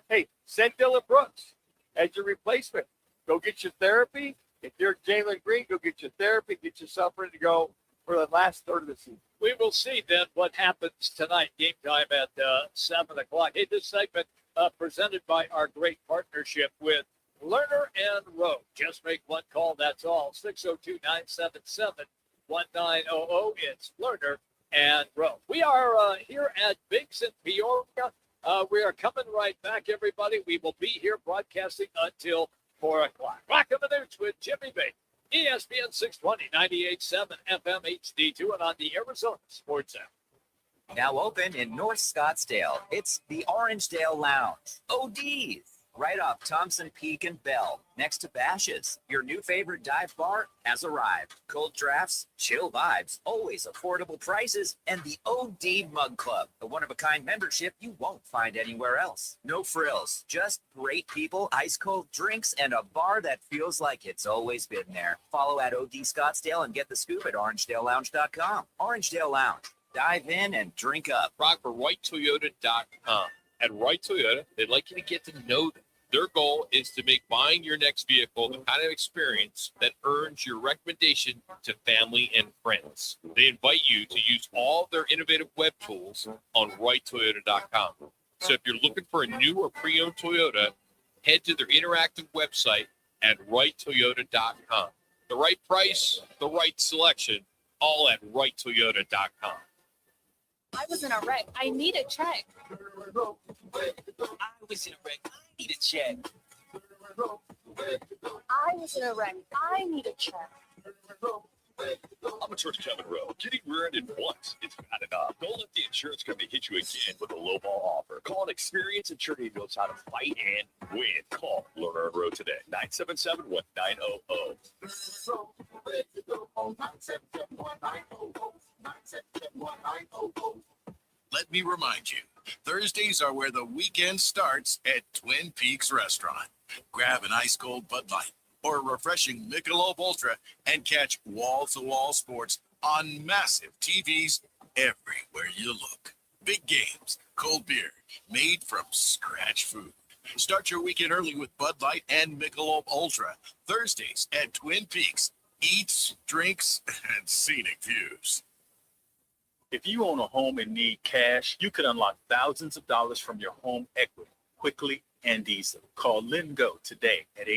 hey, send Dylan Brooks as your replacement. Go get your therapy. If you're Jalen Green, go get your therapy. Get yourself ready to go for the last third of the season. We will see then what happens tonight. Game time at 7 o'clock. Hey, this segment presented by our great partnership with Lerner and Rowe. Just make one call, that's all. 602-977-1900. It's Lerner and Rowe. We are here at Biggs in Peoria. We are coming right back, everybody. We will be here broadcasting until 4 o'clock. Roc and Manuch with Jimmy B. ESPN 620, 98.7 FM HD2 and on the Arizona Sports app. Now open in North Scottsdale. It's the Orangedale Lounge. ODs. Right off Thompson Peak and Bell, next to Bash's. Your new favorite dive bar has arrived. Cold drafts, chill vibes, always affordable prices, and the OD Mug Club, a one-of-a-kind membership you won't find anywhere else. No frills, just great people, ice-cold drinks, and a bar that feels like it's always been there. Follow at OD Scottsdale and get the scoop at orangedalelounge.com. Orangedale Lounge. Dive in and drink up. Rock for WhiteToyota.com. At Wright Toyota, they'd like you to get to know them. Their goal is to make buying your next vehicle the kind of experience that earns your recommendation to family and friends. They invite you to use all their innovative web tools on WhiteToyota.com. So if you're looking for a new or pre-owned Toyota, head to their interactive website at WhiteToyota.com. The right price, the right selection, all at WhiteToyota.com. I was in a wreck. I need a check. I was in a wreck. I need a check. I was in a wreck. I need a check. I'm a Church Kevin Rowe. Getting rear-ended once is bad enough. Don't let the insurance company hit you again with a lowball offer. Call an experienced attorney who knows how to fight and win. Call Lerner and Rowe today. 977-1900. Let me remind you, Thursdays are where the weekend starts at Twin Peaks Restaurant. Grab an ice-cold Bud Light or a refreshing Michelob Ultra and catch wall-to-wall sports on massive TVs everywhere you look. Big games, cold beer, made from scratch food. Start your weekend early with Bud Light and Michelob Ultra. Thursdays at Twin Peaks. Eats, drinks, and scenic views. If you own a home and need cash, you could unlock thousands of dollars from your home equity quickly and easily. Call LendGo today at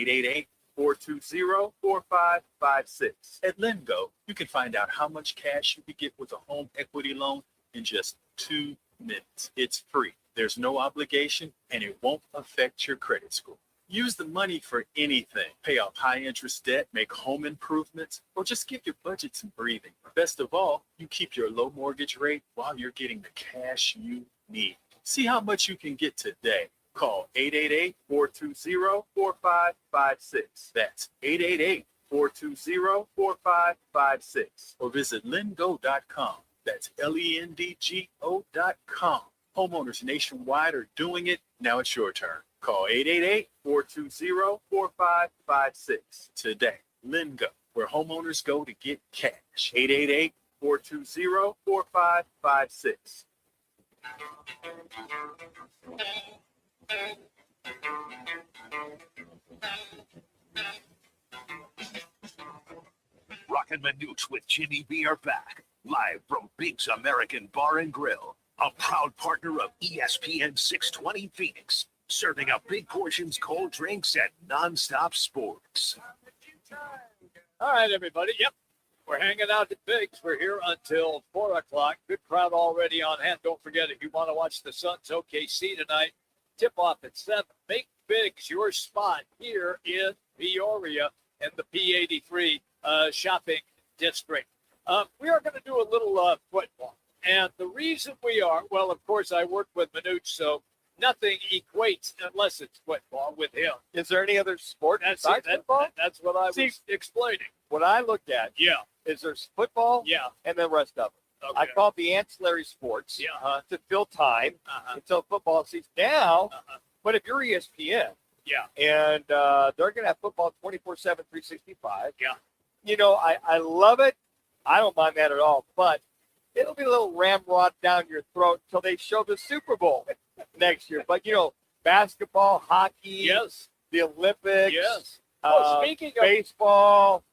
888-420-4556. At LendGo, you can find out how much cash you could get with a home equity loan in just 2 minutes. It's free. There's no obligation, and it won't affect your credit score. Use the money for anything. Pay off high-interest debt, make home improvements, or just give your budget some breathing. Best of all, you keep your low mortgage rate while you're getting the cash you need. See how much you can get today. Call 888-420-4556. That's 888-420-4556. Or visit lendgo.com. That's LENDGO.com. Homeowners nationwide are doing it. Now it's your turn. Call 888-420-4556 today. LendGo, where homeowners go to get cash. 888-420-4556. Roc and Manuch with Jimmy B are back, live from Biggs American Bar and Grill, a proud partner of ESPN 620 Phoenix, serving up big portions, cold drinks, and nonstop sports. All right, everybody. Yep. We're hanging out at Biggs. We're here until 4 o'clock. Good crowd already on hand. Don't forget, if you want to watch the Suns OKC tonight, tip off at 7. Make Biggs your spot here in Peoria in the P83 shopping district. We are going to do a little football. And the reason we are, well, of course, I work with Manuch, so nothing equates unless it's football with him. Is there any other sport besides football? That's what I was explaining. What I look at is there's football and the rest of it. Okay. I call it the ancillary sports to fill time until football season. Now, but if you're ESPN and they're going to have football 24/7, 365. You know, I love it. I don't mind that at all. But it'll be a little ramrod down your throat until they show the Super Bowl. next year. But, basketball, hockey, Yes. the Olympics, Yes. Speaking of baseball,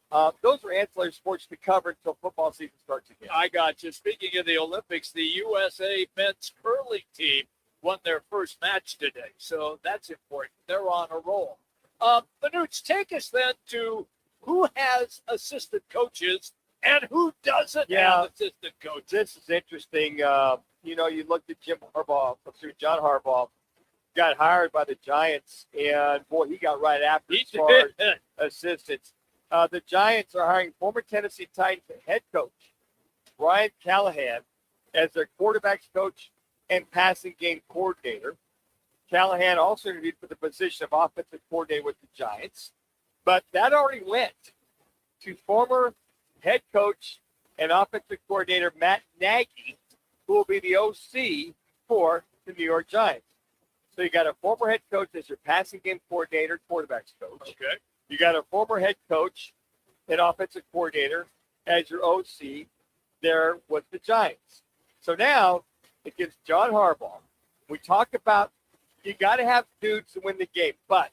those are ancillary sports to cover until football season starts again. I got you. Speaking of the Olympics, the USA men's curling team won their first match today, so that's important. They're on a roll. Manuch, take us then to who has assistant coaches and who doesn't have assistant coaches. This is interesting. You looked at John Harbaugh, got hired by the Giants, and boy, he got right after as far as assistants. The Giants are hiring former Tennessee Titans head coach Brian Callahan as their quarterbacks coach and passing game coordinator. Callahan also interviewed for the position of offensive coordinator with the Giants, but that already went to former head coach and offensive coordinator Matt Nagy, who will be the OC for the New York Giants. So you got a former head coach as your passing game coordinator, quarterbacks coach. Okay. You got a former head coach and offensive coordinator as your OC there with the Giants. So now it gives John Harbaugh. We talk about you got to have dudes to win the game, but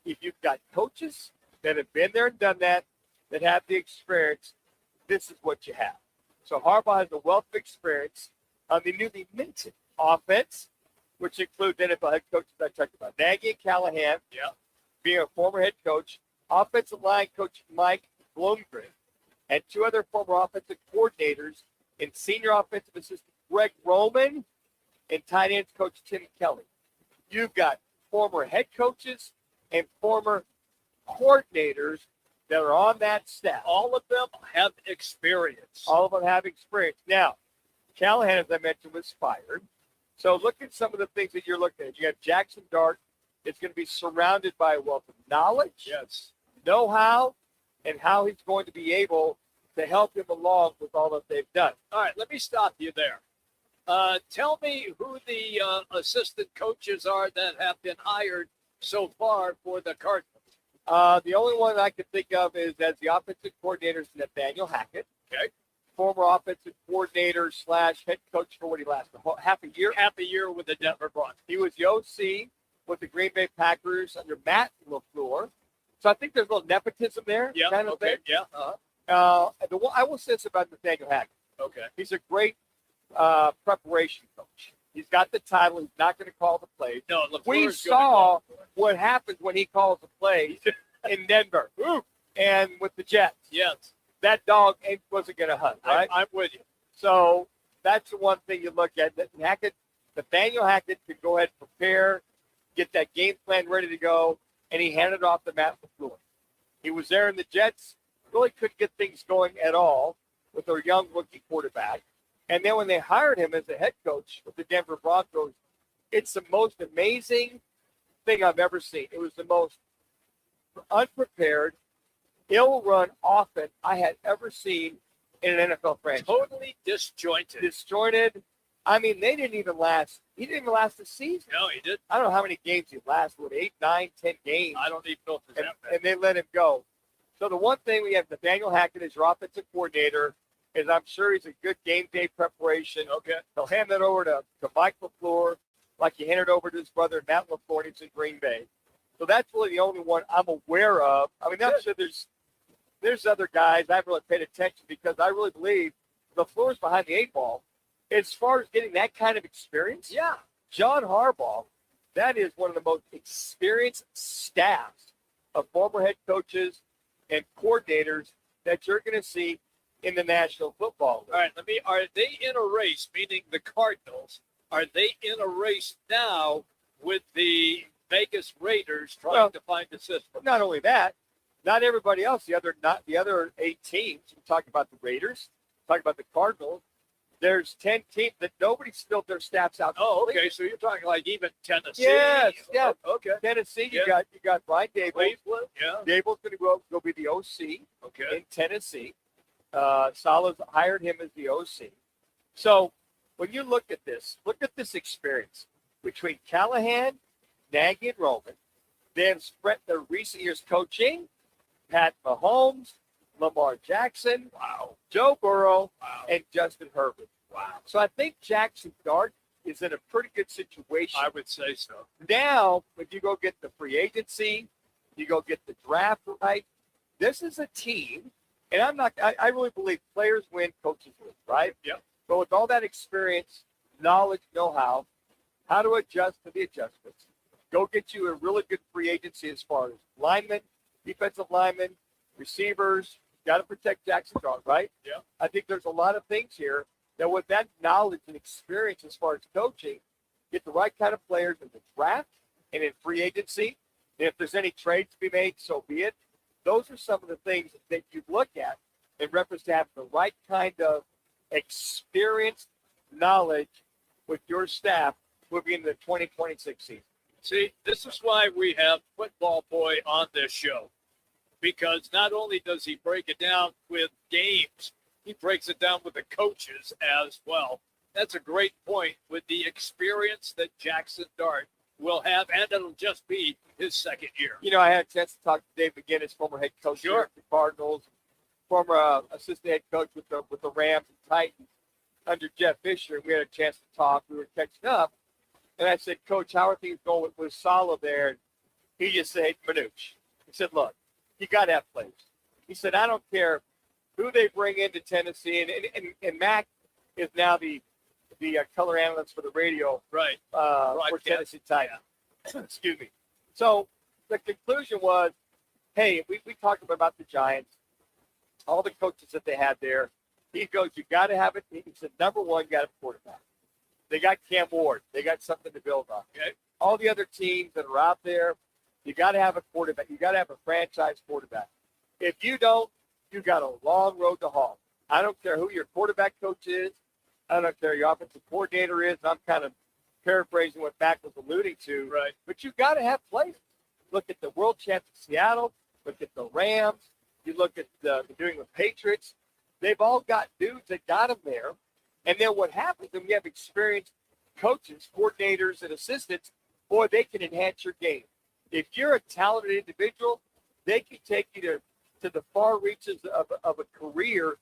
if you've got coaches that have been there and done that have the experience, this is what you have. So Harbaugh has a wealth of experience on the newly minted offense, which includes NFL head coaches I talked about. Nagy and Callahan, being a former head coach, offensive line coach Mike Blomgren, and two other former offensive coordinators and senior offensive assistant Greg Roman and tight ends coach Tim Kelly. You've got former head coaches and former coordinators that are on that staff. All of them have experience. All of them have experience. Now, Callahan, as I mentioned, was fired. So look at some of the things that you're looking at. You have Jackson Dart. It's going to be surrounded by a wealth of knowledge, know-how, and how he's going to be able to help him along with all that they've done. All right, let me stop you there. Tell me who the assistant coaches are that have been hired so far for the Cardinals. The only one I can think of is as the offensive coordinator is Nathaniel Hackett. Okay. Former offensive coordinator / head coach for what he lasted, half a year. Half a year with the Denver Broncos. He was the OC with the Green Bay Packers under Matt LaFleur. So I think there's a little nepotism there. Yeah, kind of okay, thing. yeah. I will say this about Nathaniel Hackett. Okay. He's a great preparation coach. He's got the title. He's not going to call the plays. No, we saw what happens when he calls the plays in Denver and with the Jets. Yes. That dog wasn't going to hunt, right? I'm with you. So that's the one thing you look at. Nathaniel Hackett could go ahead and prepare, get that game plan ready to go, and he handed it off to Matt LaFleur. He was there in the Jets, really couldn't get things going at all with their young rookie quarterback. And then when they hired him as the head coach with the Denver Broncos, it's the most amazing thing I've ever seen. It was the most unprepared, ill-run offense I had ever seen in an NFL franchise. Totally disjointed. I mean, they didn't even last. He didn't even last the season. No, he didn't. I don't know how many games he lasted. 8, 9, 10 games. I don't even know if it's that bad. And they let him go. So the one thing we have Nathaniel Hackett as your offensive coordinator is I'm sure he's a good game day preparation. Okay. He'll hand that over to Mike LaFleur like he handed over to his brother Matt LaFleur, and he's in Green Bay. So that's really the only one I'm aware of. I mean, I'm sure there's other guys I haven't really paid attention because I really believe LaFleur's behind the 8 ball. As far as getting that kind of experience, John Harbaugh, that is one of the most experienced staffs of former head coaches and coordinators that you're going to see in the National Football League. All right, are they in a race, meaning the Cardinals, are they in a race now with the Vegas Raiders trying to find the system? Not only that, not everybody else, the other 8 teams, we talk about the Raiders, talk about the Cardinals, there's 10 teams that nobody's filled their staffs out. Oh, okay. So you're talking like even Tennessee. Yes, yeah. Okay. Tennessee, you got Brian Dable. Cleveland, Dable's going to go be the OC in Tennessee. Salah's hired him as the OC. So when you look at this experience between Callahan, Nagy, and Roman, then spread their recent years coaching, Pat Mahomes, Lamar Jackson, Joe Burrow, and Justin Herbert. Wow. So I think Jackson Dart is in a pretty good situation. I would say so. Now, if you go get the free agency, you go get the draft right, this is a team, and I really believe players win, coaches win, right? Yep. But with all that experience, knowledge, know-how, how to adjust to the adjustments, go get you a really good free agency as far as linemen, defensive linemen, receivers, got to protect Jackson Dart, right? Yeah. I think there's a lot of things here that with that knowledge and experience as far as coaching, get the right kind of players in the draft and in free agency. And if there's any trades to be made, so be it. Those are some of the things that you look at in reference to having the right kind of experience, knowledge with your staff moving into the 2026 season. See, this is why we have Football Boy on this show, because not only does he break it down with games, he breaks it down with the coaches as well. That's a great point with the experience that Jackson Dart will have, and it'll just be his second year. You know, I had a chance to talk to Dave McGinnis, former head coach here at the Cardinals, former assistant head coach with the Rams and Titans under Jeff Fisher. We had a chance to talk. We were catching up. And I said, Coach, how are things going with Saleh there? And he just said, Manuch. He said, look, you got to have players. He said, I don't care who they bring into Tennessee. And Mac is now the color analyst for the radio for Tennessee Titans. Excuse me. So the conclusion was, hey, we talked about the Giants, all the coaches that they had there. He goes, you got to have it. He said, number one, you got to have a quarterback. They got Cam Ward. They got something to build on. Okay. All the other teams that are out there, you got to have a quarterback. You got to have a franchise quarterback. If you don't, you got a long road to haul. I don't care who your quarterback coach is. I don't care who your offensive coordinator is. I'm kind of paraphrasing what Mac was alluding to. Right. But you got to have players. Look at the world champs of Seattle. Look at the Rams. You look at the New England Patriots. They've all got dudes that got them there. And then what happens when you have experienced coaches, coordinators, and assistants, boy, they can enhance your game. If you're a talented individual, they can take you to the far reaches of a career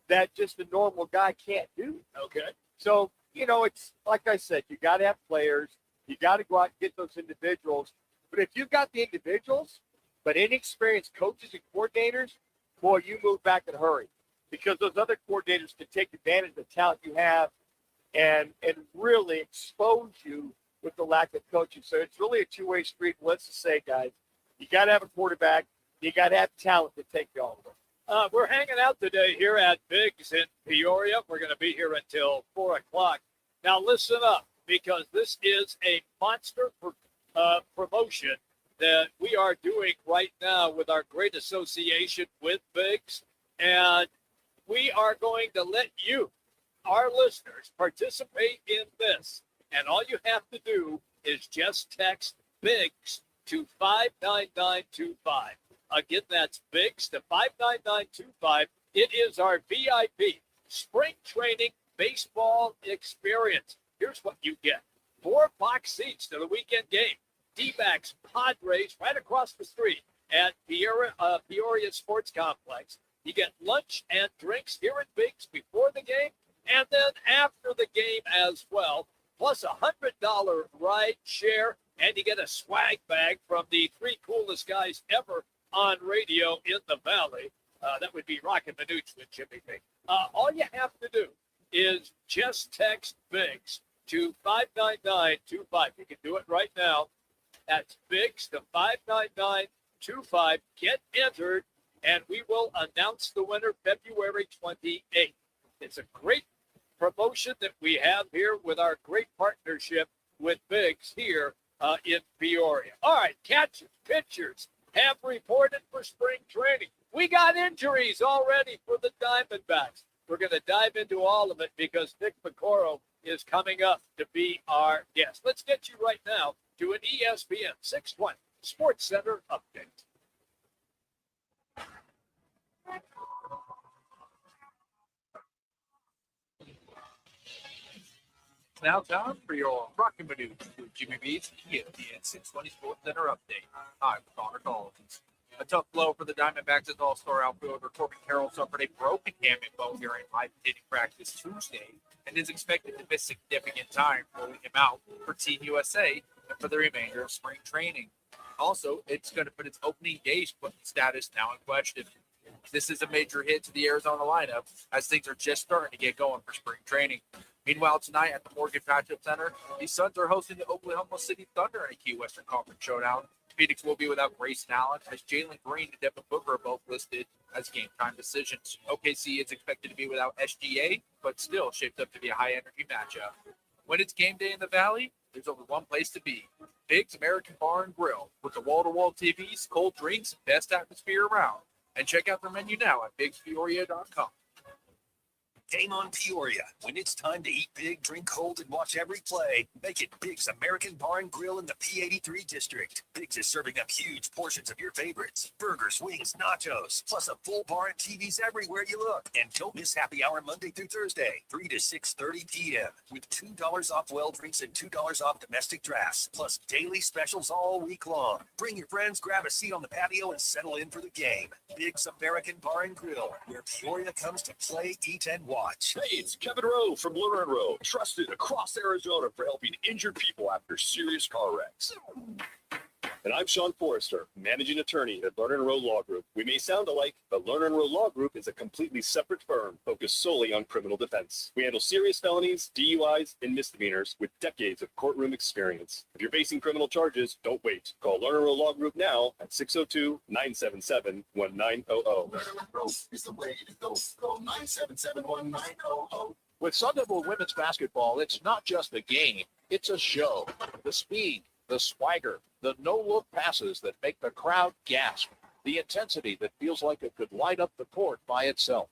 that just a normal guy can't do. Okay. So, you know, it's like I said, you got to have players. You got to go out and get those individuals. But if you've got the individuals, but inexperienced coaches and coordinators, boy, you move back in a hurry. Because those other coordinators can take advantage of the talent you have and really expose you with the lack of coaching. So it's really a two-way street. Let's just say, guys, you got to have a quarterback. You got to have talent to take you all the way. We're hanging out today here at Biggs in Peoria. We're going to be here until 4 o'clock. Now, listen up, because this is a monster promotion that we are doing right now with our great association with Biggs. And we are going to let you, our listeners, participate in this. And all you have to do is just text BIGS to 59925. Again, that's BIGS to 59925. It is our VIP spring training baseball experience. Here's what you get. 4 box seats to the weekend game. D-backs, Padres right across the street at Peoria Sports Complex. You get lunch and drinks here at Biggs before the game and then after the game as well, plus a $100 ride share, and you get a swag bag from the 3 coolest guys ever on radio in the Valley. That would be Roc and Manuch with Jimmy B. All you have to do is just text Biggs to 59925. You can do it right now. That's Biggs to 59925. Get entered, and we will announce the winner February 28th. It's a great promotion that we have here with our great partnership with Biggs here in Peoria. All right, catchers, pitchers have reported for spring training. We got injuries already for the Diamondbacks. We're going to dive into all of it because Nick Piecoro is coming up to be our guest. Let's get you right now to an ESPN 620 Sports Center update. Now time for your Roc and Manuch with Jimmy B's ESPN 620 Sports Center update. I'm Connor Collins. A tough blow for the Diamondbacks as all-star outfielder Corbin Carroll suffered a broken hand and bone during live hitting practice Tuesday and is expected to miss significant time rolling him out for Team USA and for the remainder of spring training. Also, it's going to put its opening day status now in question. This is a major hit to the Arizona lineup as things are just starting to get going for spring training. Meanwhile, tonight at the Morgan Patchup Center, the Suns are hosting the Oklahoma City Thunder in a key Western Conference showdown. Phoenix will be without Grayson Allen as Jalen Green and Devin Booker are both listed as game-time decisions. OKC is expected to be without SGA, but still shaped up to be a high-energy matchup. When it's game day in the Valley, there's only one place to be. Big's American Bar and Grill with the wall-to-wall TVs, cold drinks, and best atmosphere around. And check out their menu now at bigspeoria.com. Game on Peoria. When it's time to eat big, drink cold, and watch every play, make it Big's American Bar and Grill in the P83 district. Big's is serving up huge portions of your favorites. Burgers, wings, nachos, plus a full bar and TVs everywhere you look. And don't miss happy hour Monday through Thursday, 3 to 6:30 p.m. with $2 off well drinks and $2 off domestic drafts, plus daily specials all week long. Bring your friends, grab a seat on the patio, and settle in for the game. Big's American Bar and Grill, where Peoria comes to play, eat, and watch. Hey, it's Kevin Rowe from Lerner & Rowe, trusted across Arizona for helping injured people after serious car wrecks. And I'm Sean Forrester, managing attorney at Lerner & Rowe Law Group. We may sound alike, but Lerner & Rowe Law Group is a completely separate firm focused solely on criminal defense. We handle serious felonies, DUIs, and misdemeanors with decades of courtroom experience. If you're facing criminal charges, don't wait. Call Lerner & Rowe Law Group now at 602-977-1900. Lerner & Rowe is the way to go. Call 977-1900. With Sun Devil women's basketball, it's not just a game, it's a show. The speed, the swagger, the no-look passes that make the crowd gasp, the intensity that feels like it could light up the court by itself.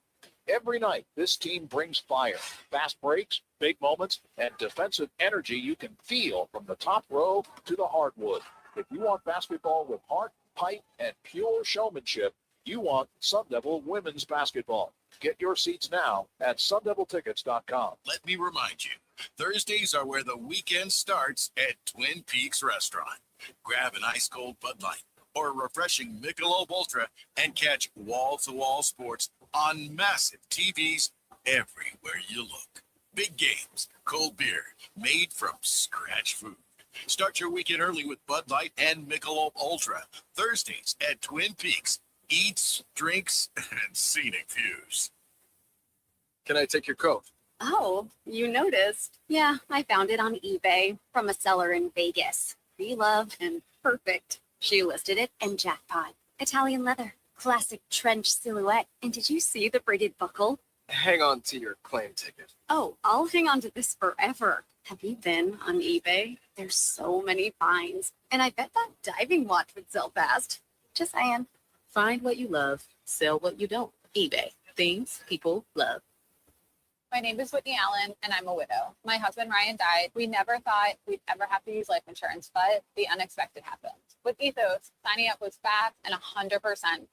Every night, this team brings fire, fast breaks, big moments, and defensive energy you can feel from the top row to the hardwood. If you want basketball with heart, fight, and pure showmanship, you want Sun Devil women's basketball. Get your seats now at sundeviltickets.com. Let me remind you, Thursdays are where the weekend starts at Twin Peaks Restaurant. Grab an ice-cold Bud Light or a refreshing Michelob Ultra and catch wall-to-wall sports on massive TVs everywhere you look. Big games, cold beer, made from scratch food. Start your weekend early with Bud Light and Michelob Ultra. Thursdays at Twin Peaks. Eats, drinks, and scenic views. Can I take your coat? Oh, you noticed? Yeah, I found it on eBay from a seller in Vegas. Pre-loved and perfect. She listed it and jackpot. Italian leather, classic trench silhouette. And did you see the braided buckle? Hang on to your claim ticket. Oh, I'll hang on to this forever. Have you been on eBay? There's so many finds. And I bet that diving watch would sell fast. Just saying. Find what you love, sell what you don't. eBay. Things people love. My name is Whitney Allen, and I'm a widow. My husband, Ryan, died. We never thought we'd ever have to use life insurance, but the unexpected happened. With Ethos, signing up was fast and 100%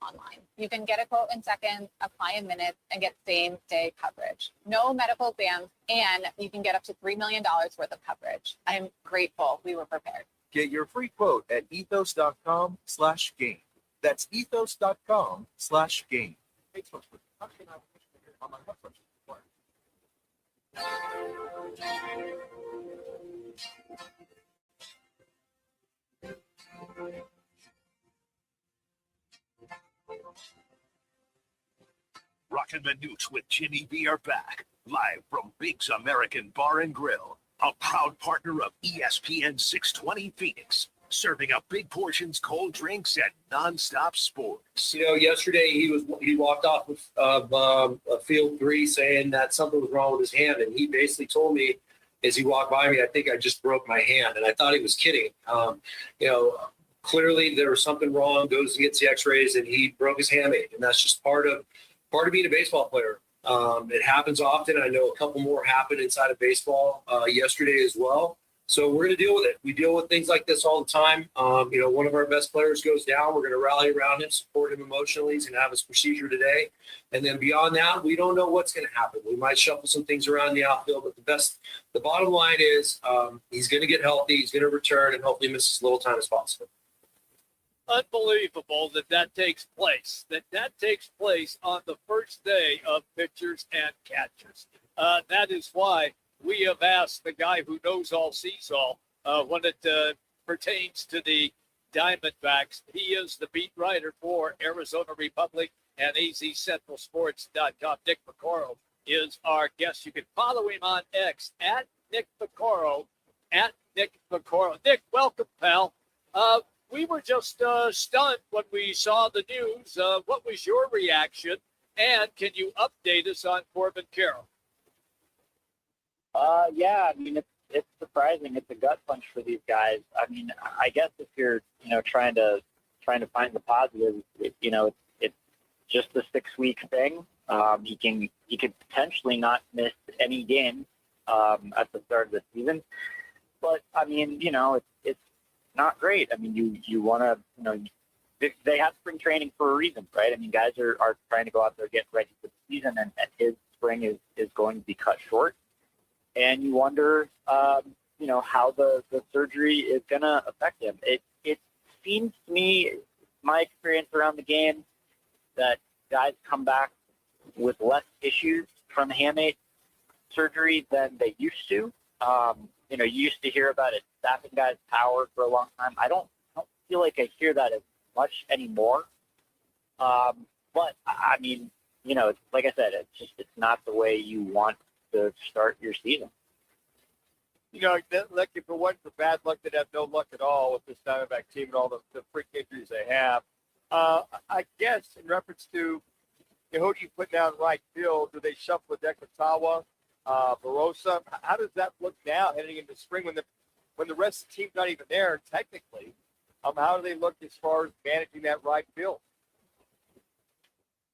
online. You can get a quote in seconds, apply in minutes, and get same-day coverage. No medical exams, and you can get up to $3 million worth of coverage. I'm grateful we were prepared. Get your free quote at ethos.com/game. That's ethos.com/game. Roc and Manuch with Jimmy B are back, live from Big's American Bar and Grill, a proud partner of ESPN 620 Phoenix, serving up big portions, cold drinks, and nonstop sports. You know, yesterday he walked off of field 3 saying that something was wrong with his hand, and he basically told me as he walked by me, I think I just broke my hand, and I thought he was kidding. Clearly there was something wrong. Goes and gets the X-rays, and he broke his hamate, and that's just part of being a baseball player. It happens often. I know a couple more happened inside of baseball yesterday as well. So we're going to deal with it. We deal with things like this all the time. One of our best players goes down. We're going to rally around him, support him emotionally. He's going to have his procedure today. And then beyond that, we don't know what's going to happen. We might shuffle some things around in the outfield, but the bottom line is he's going to get healthy. He's going to return and hopefully miss as little time as possible. Unbelievable that takes place. That takes place on the first day of pitchers and catchers. That is why we have asked the guy who knows all, sees all, when it pertains to the Diamondbacks. He is the beat writer for Arizona Republic and AZCentralSports.com. Nick Piecoro is our guest. You can follow him on X at Nick Piecoro, Nick, welcome, pal. We were just stunned when we saw the news. What was your reaction? And can you update us on Corbin Carroll? Yeah, I mean, it's surprising. It's a gut punch for these guys. I mean, I guess if you're, trying to find the positives, it's just a 6-week thing. He could potentially not miss any games at the start of the season. But I mean, it's not great. I mean, you want to, they have spring training for a reason, right? I mean, guys are trying to go out there, get ready for the season, and his spring is going to be cut short. And you wonder, how the surgery is going to affect him. It seems to me, my experience around the game, that guys come back with less issues from hamate surgery than they used to. You used to hear about it sapping guys' power for a long time. I don't feel like I hear that as much anymore. But I mean, like I said, it's not the way you want to start your season. Like if it wasn't for bad luck, they'd have no luck at all with this Diamondback team and all the freak injuries they have. I guess in reference to who do you put down right field? Do they shuffle Decatawa, Barossa? How does that look now heading into spring when the rest of the team's not even there technically? How do they look as far as managing that right field?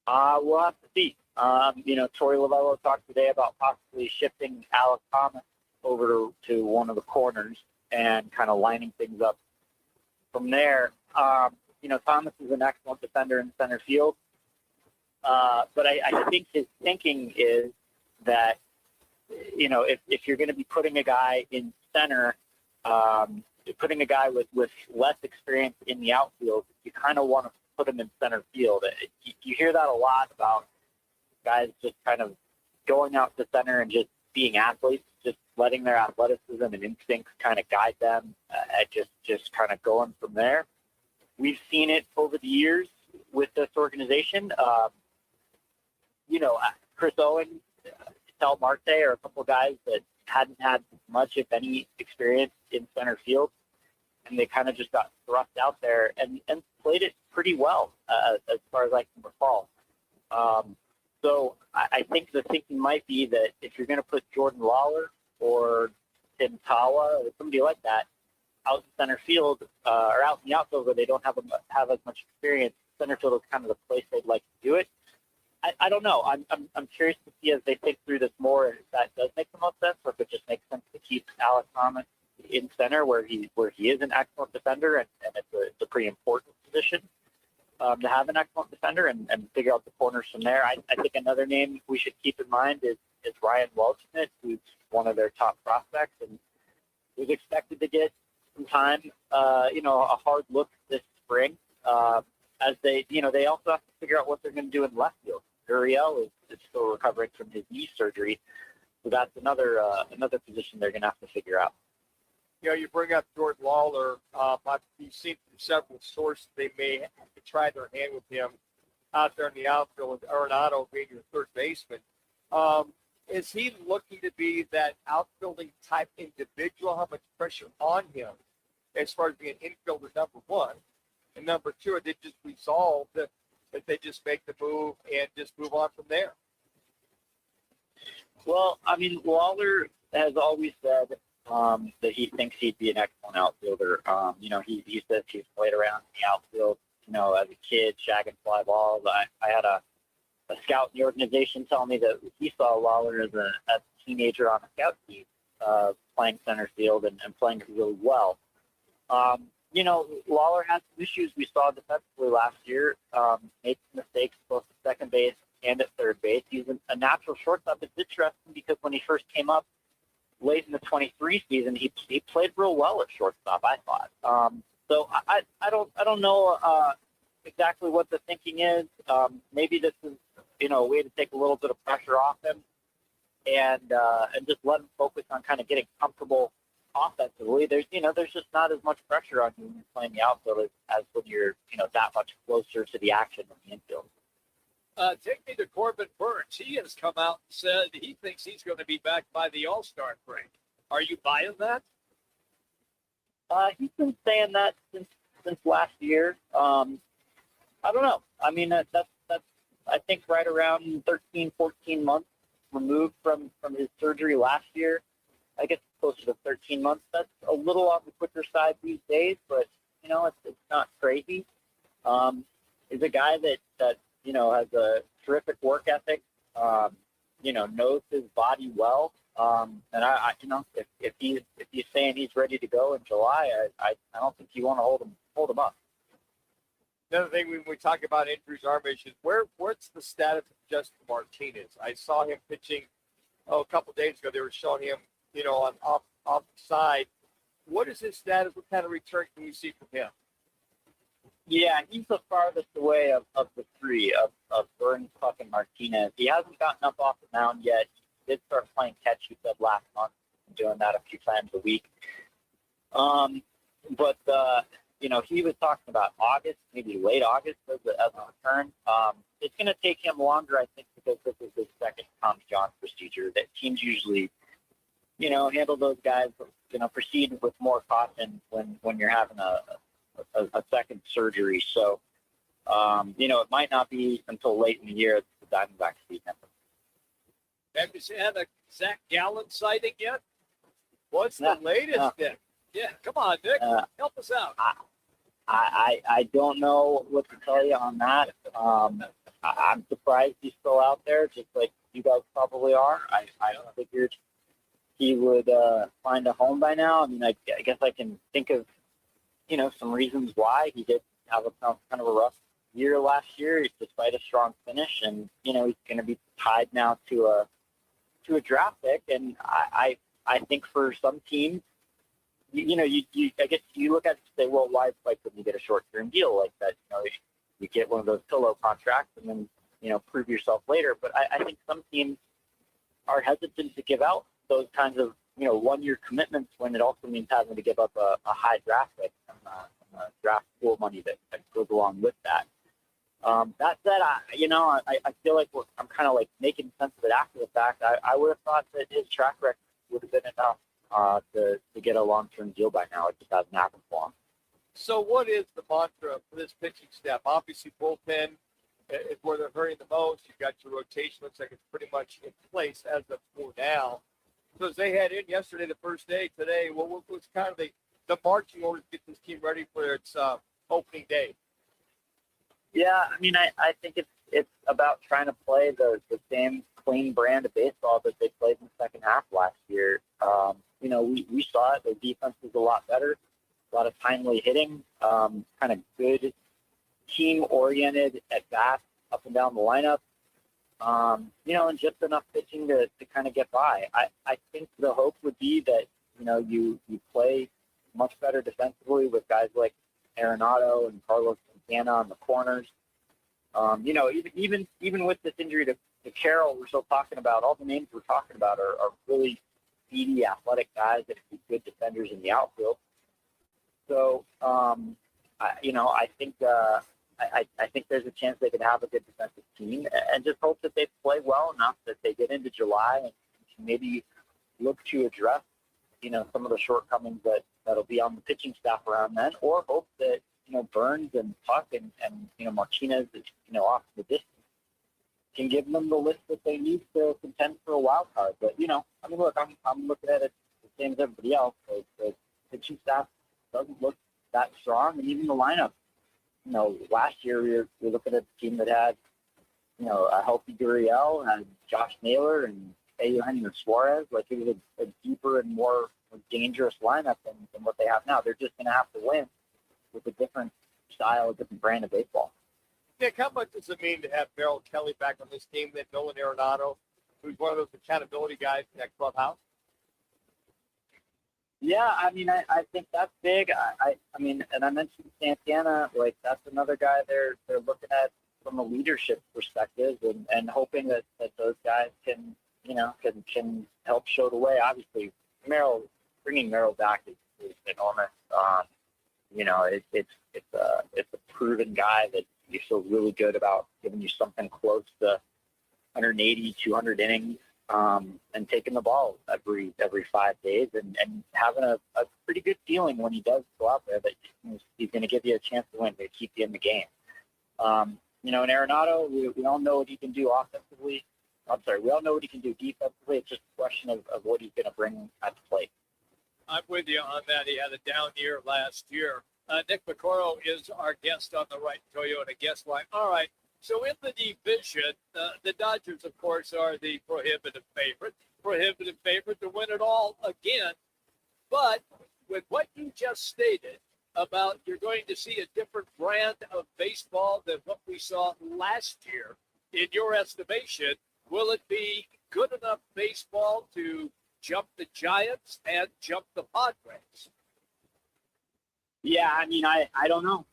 We'll have to see. Torey Lovello talked today about possibly shifting Alec Thomas over to one of the corners and kind of lining things up from there. Thomas is an excellent defender in center field. But I think his thinking is that, if you're going to be putting a guy in center, putting a guy with less experience in the outfield, you kind of want to put him in center field. You hear that a lot about guys just kind of going out to center and just being athletes, just letting their athleticism and instincts kind of guide them, just kind of going from there. We've seen it over the years with this organization. Chris Owen, Tel Marte are a couple of guys that hadn't had much, if any, experience in center field, and they kind of just got thrust out there and played it pretty well as far as I can recall. So I think the thinking might be that if you're going to put Jordan Lawler or Tim Tawa or somebody like that out in center field or out in the outfield where they don't have as much experience, center field is kind of the place they'd like to do it. I don't know. I'm curious to see as they think through this more if that does make the most sense, or if it just makes sense to keep Alec Thomas in center where he is an excellent defender and it's a pretty important position to have an excellent defender and figure out the corners from there. I think another name we should keep in mind is Ryan Waldschmidt, who's one of their top prospects and was expected to get some time, a hard look this spring. As they also have to figure out what they're going to do in left field. Gurriel is still recovering from his knee surgery, so that's another position they're going to have to figure out. You bring up Jordan Lawler. You've seen from several sources they may have to try their hand with him out there in the outfield with Arenado being your third baseman. Is he looking to be that outfielding type individual? How much pressure on him as far as being infielder number one? And number two, they just resolve that they just make the move and just move on from there? Well, I mean, Lawler has always said that he thinks he'd be an excellent outfielder. He says he's played around in the outfield, as a kid, shagging fly balls. I had a scout in the organization tell me that he saw Lawler as a teenager on a scout team playing center field and playing really well. Lawler had some issues we saw defensively last year, made some mistakes both at second base and at third base. He's a natural shortstop. It's interesting because when he first came up late in the 23 season, he played real well at shortstop, I thought. So I don't know exactly what the thinking is. Maybe this is a way to take a little bit of pressure off him and just let him focus on kind of getting comfortable offensively. There's just not as much pressure on you when you're playing the outfield as when you're that much closer to the action in the infield. Take me to Corbin Burns. He has come out and said he thinks he's going to be back by the All-Star break. Are you buying that? He's been saying that since last year. I don't know. I mean, that's I think right around 13, 14 months removed from his surgery last year. I guess closer to 13 months. That's a little on the quicker side these days, but it's not crazy. He's a guy that has a terrific work ethic. Knows his body well. And I if he's saying he's ready to go in July, I don't think you want to hold him up. Another thing when we talk about injuries, arm issues, what's the status of Justin Martinez? I saw him pitching a couple of days ago. They were showing him, on off the side. What is his status? What kind of return can we see from him? Yeah, he's the farthest away of the three of Burns, Puck, and Martinez. He hasn't gotten up off the mound yet. He did start playing catch, you said, last month, doing that a few times a week. But he was talking about August, maybe late August as a return. It's going to take him longer, I think, because this is his second Tommy John procedure. That teams usually, handle those guys, proceed with more caution when you're having a second surgery. So, it might not be until late in the year that the Diamondbacks see him. Have you had a Zach Gallen sighting yet? What's the latest, Nick? Yeah, come on, Nick. Help us out. I don't know what to tell you on that. I'm surprised he's still out there, just like you guys probably are. I figured he would find a home by now. I mean, I guess I can think of, some reasons why. He did have kind of a rough year last year, despite a strong finish, and he's going to be tied now to a draft pick. And I think for some teams, I guess you look at it and say, well, why couldn't you get a short-term deal like that? You get one of those pillow contracts and then, prove yourself later. But I think some teams are hesitant to give out those kinds of, one-year commitments when it also means having to give up a high draft pick and draft pool money that goes along with that. That said, I feel like I'm kind of like making sense of it after the fact. I would have thought that his track record would have been enough to get a long-term deal by now. It just hasn't happened for him. So what is the mantra for this pitching staff? Obviously, bullpen is where they're hurting the most. You've got your rotation. Looks like it's pretty much in place as of for now. So as they head in yesterday, the first day, today, what was kind of the marching order to get this team ready for its opening day? Yeah, I mean, I think it's about trying to play the same clean brand of baseball that they played in the second half last year. We saw it. Their defense was a lot better, a lot of timely hitting, kind of good team-oriented at bat up and down the lineup, and just enough pitching to kind of get by. I think the hope would be that, you play much better defensively with guys like Arenado and Carlos Santana on the corners. Even with this injury to Carroll, we're still talking about, all the names we're talking about are really speedy, athletic guys that can be good defenders in the outfield. So, I think I think there's a chance they could have a good defensive team, and just hope that they play well enough that they get into July and can maybe look to address, some of the shortcomings that'll be on the pitching staff around then, or hope that, Burns and Puck and Martinez, off the distance, can give them the list that they need to contend for a wild card. But, look, I'm looking at it the same as everybody else. The pitching staff doesn't look that strong, and even the lineup. Last year we were looking at a team that had, a healthy Gurriel and Josh Naylor and Eugenio Suarez. Like, it was a deeper and more dangerous lineup than what they have now. They're just going to have to win with a different style, a different brand of baseball. Nick, how much does it mean to have Merrill Kelly back on this team than Nolan Arenado, who's one of those accountability guys in that clubhouse? Yeah, I mean, I think that's big. I mean, and I mentioned Santana, like that's another guy they're looking at from a leadership perspective, and hoping that those guys can, can help show the way. Obviously, bringing Merrill back is enormous. It's a proven guy that you feel really good about, giving you something close to 180, 200 innings. And taking the ball every 5 days and having a pretty good feeling when he does go out there that he's going to give you a chance to win, to keep you in the game. In Arenado, we all know what he can do offensively. I'm sorry, we all know what he can do defensively. It's just a question of what he's going to bring at the plate. I'm with you on that. He had a down year last year. Nick Piecoro is our guest on the Right Toyota guest line. All right. So in the division, the Dodgers, of course, are the prohibitive favorite to win it all again. But with what you just stated about you're going to see a different brand of baseball than what we saw last year, in your estimation, will it be good enough baseball to jump the Giants and jump the Padres? Yeah, I mean, I don't know.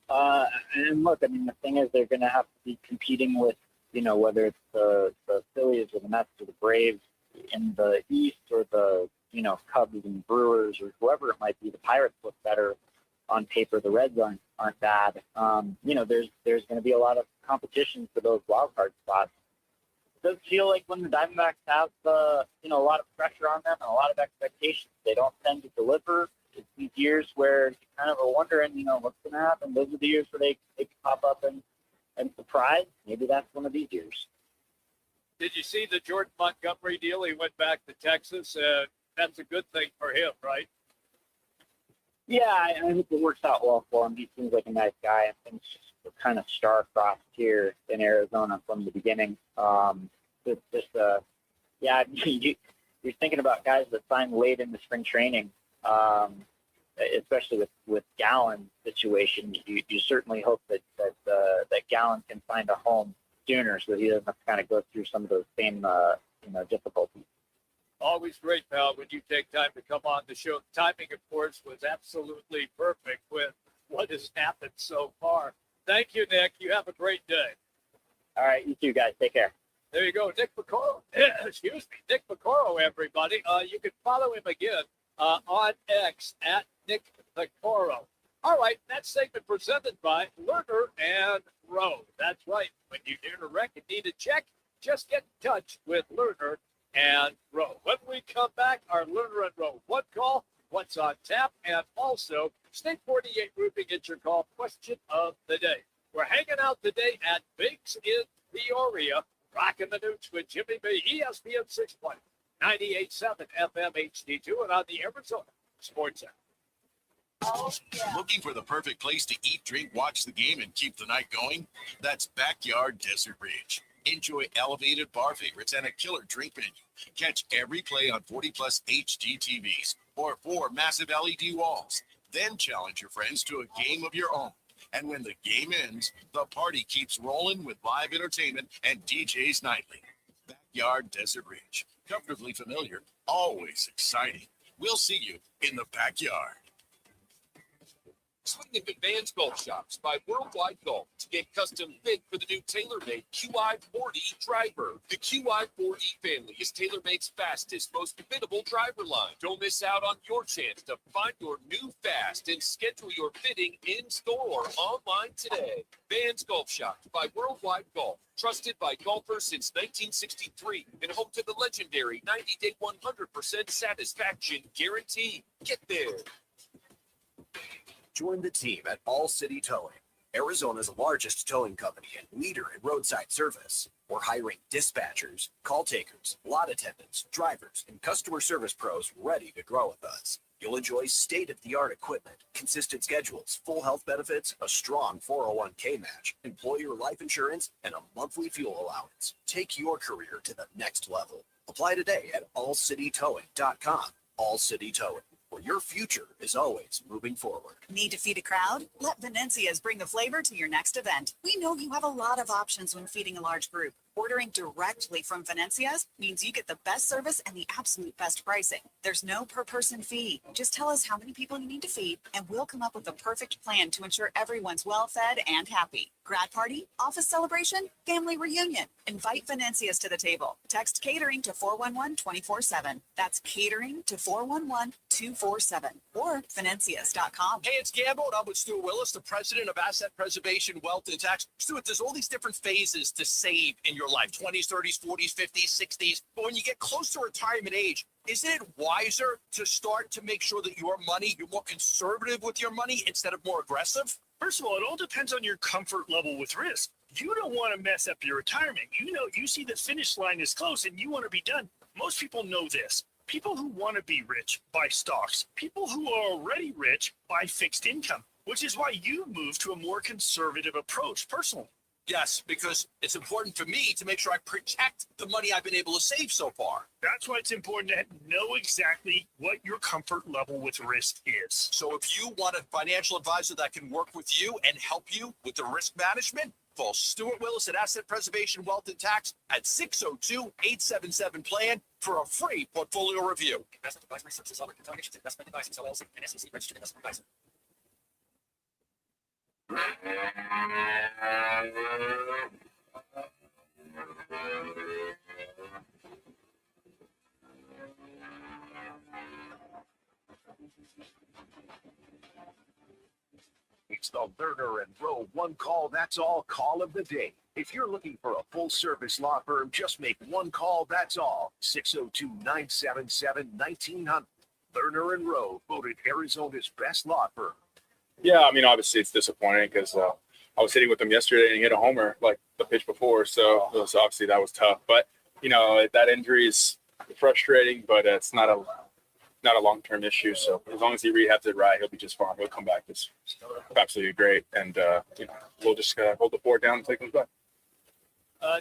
And look, I mean, the thing is they're going to have to be competing with, whether it's the Phillies or the Mets or the Braves in the East, or the, Cubs and Brewers or whoever it might be. The Pirates look better on paper. The Reds aren't bad. There's going to be a lot of competition for those wild card spots. It does feel like when the Diamondbacks have, a lot of pressure on them and a lot of expectations, they don't tend to deliver. It's these years where you kind of are wondering, what's going to happen. Those are the years where they can pop up and surprise. Maybe that's one of these years. Did you see the Jordan Montgomery deal? He went back to Texas. That's a good thing for him, right? Yeah, I think it works out well for him. He seems like a nice guy. I think we're kind of star-crossed here in Arizona from the beginning. You're thinking about guys that signed late in the spring training. Especially with Gallen's situation, you certainly hope that Gallen can find a home sooner, so he doesn't have to kind of go through some of those same difficulties. Always great, pal, when you take time to come on the show. The timing, of course, was absolutely perfect with what has happened so far. Thank you, Nick. You have a great day. All right, you too, guys. Take care. There you go, Nick Piecoro. Excuse me, Nick Piecoro, everybody. You can follow him again on X at Nick Piecoro. All right, that segment presented by Lerner and Rowe. That's right. When you need a wreck and need a check, just get in touch with Lerner and Rowe. When we come back, our Lerner and Rowe one call, what's on tap, and also State 48 Roofing. It's your call question of the day. We're hanging out today at Biggs in Peoria. Roc and Manuch with Jimmy B, ESPN 620, 98.7 FM HD2, and on the Arizona Sports Center. Looking for the perfect place to eat, drink, watch the game, and keep the night going? That's Backyard Desert Ridge. Enjoy elevated bar favorites and a killer drink menu. Catch every play on 40-plus HD TVs or 4 massive LED walls. Then challenge your friends to a game of your own. And when the game ends, the party keeps rolling with live entertainment and DJs nightly. Backyard Desert Ridge. Comfortably familiar, always exciting. We'll see you in the backyard. Swing into Vans Golf Shops by Worldwide Golf to get custom fit for the new tailor-made QI40 driver. The QI40 family is TaylorMade's fastest, most fittable driver line. Don't miss out on your chance to find your new fast and schedule your fitting in-store or online today. Vans Golf Shops by Worldwide Golf. Trusted by golfers since 1963 and home to the legendary 90-day 100% satisfaction guarantee. Get there. Join the team at All City Towing, Arizona's largest towing company and leader in roadside service. We're hiring dispatchers, call takers, lot attendants, drivers, and customer service pros ready to grow with us. You'll enjoy state-of-the-art equipment, consistent schedules, full health benefits, a strong 401k match, employer life insurance, and a monthly fuel allowance. Take your career to the next level. Apply today at allcitytowing.com. All City Towing, where your future is always moving forward. Need to feed a crowd? Let Venencia's bring the flavor to your next event. We know you have a lot of options when feeding a large group. Ordering directly from Venencia's means you get the best service and the absolute best pricing. There's no per person fee. Just tell us how many people you need to feed, and we'll come up with the perfect plan to ensure everyone's well fed and happy. Grad party, office celebration, family reunion. Invite Venencia's to the table. Text catering to 411-24/7. That's catering to 411-247 or Venencias.com. Hey, it's Gamble, and I'm with Stuart Willis, the president of Asset Preservation, Wealth, and Tax. Stuart, there's all these different phases to save in your life, 20s, 30s, 40s, 50s, 60s. But when you get close to retirement age, isn't it wiser to start to make sure that you're more conservative with your money instead of more aggressive? First of all, it all depends on your comfort level with risk. You don't want to mess up your retirement. You see the finish line is close and you want to be done. Most people know this. People who want to be rich buy stocks. People who are already rich buy fixed income, which is why you move to a more conservative approach personally. Yes, because it's important for me to make sure I protect the money I've been able to save so far. That's why it's important to know exactly what your comfort level with risk is. So if you want a financial advisor that can work with you and help you with the risk management, call Stuart Willis at Asset Preservation, Wealth, and Tax at 602-877-PLAN for a free portfolio review. Investment advisory services offered Contaminations Investment Advisors LLC, an SEC registered investment advisor. It's the Lerner and Rowe one call, that's all call of the day. If you're looking for a full-service law firm, just make one call, that's all. 602-977-1900. Lerner and Rowe, voted Arizona's best law firm. Yeah, I mean, obviously it's disappointing because I was hitting with him yesterday and he hit a homer like the pitch before. So obviously that was tough. But, that injury is frustrating, but it's not a long-term issue. So as long as he rehabs it right, he'll be just fine. He'll come back. It's absolutely great. And, we'll just hold the fort down and take him back.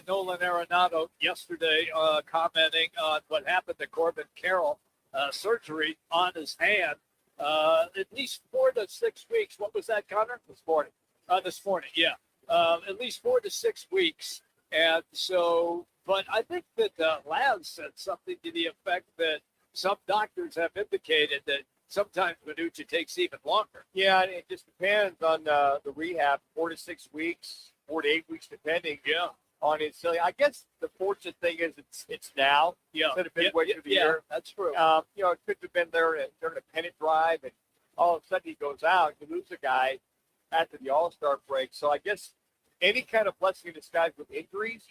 Nolan Arenado yesterday commenting on what happened to Corbin Carroll, surgery on his hand. At least 4 to 6 weeks. What was that, Connor? This morning, yeah. At least 4 to 6 weeks. And so, but I think that Laz said something to the effect that some doctors have indicated that sometimes Manuch takes even longer. Yeah, it just depends on the rehab, 4 to 6 weeks, 4 to 8 weeks, depending. Yeah. On his silly. I guess the fortunate thing is it's now. Yeah. Instead of midway through the year. That's true. It could have been there during a pennant drive, and all of a sudden he goes out. You lose a guy after the All-Star break. So I guess any kind of blessing in disguise with injuries,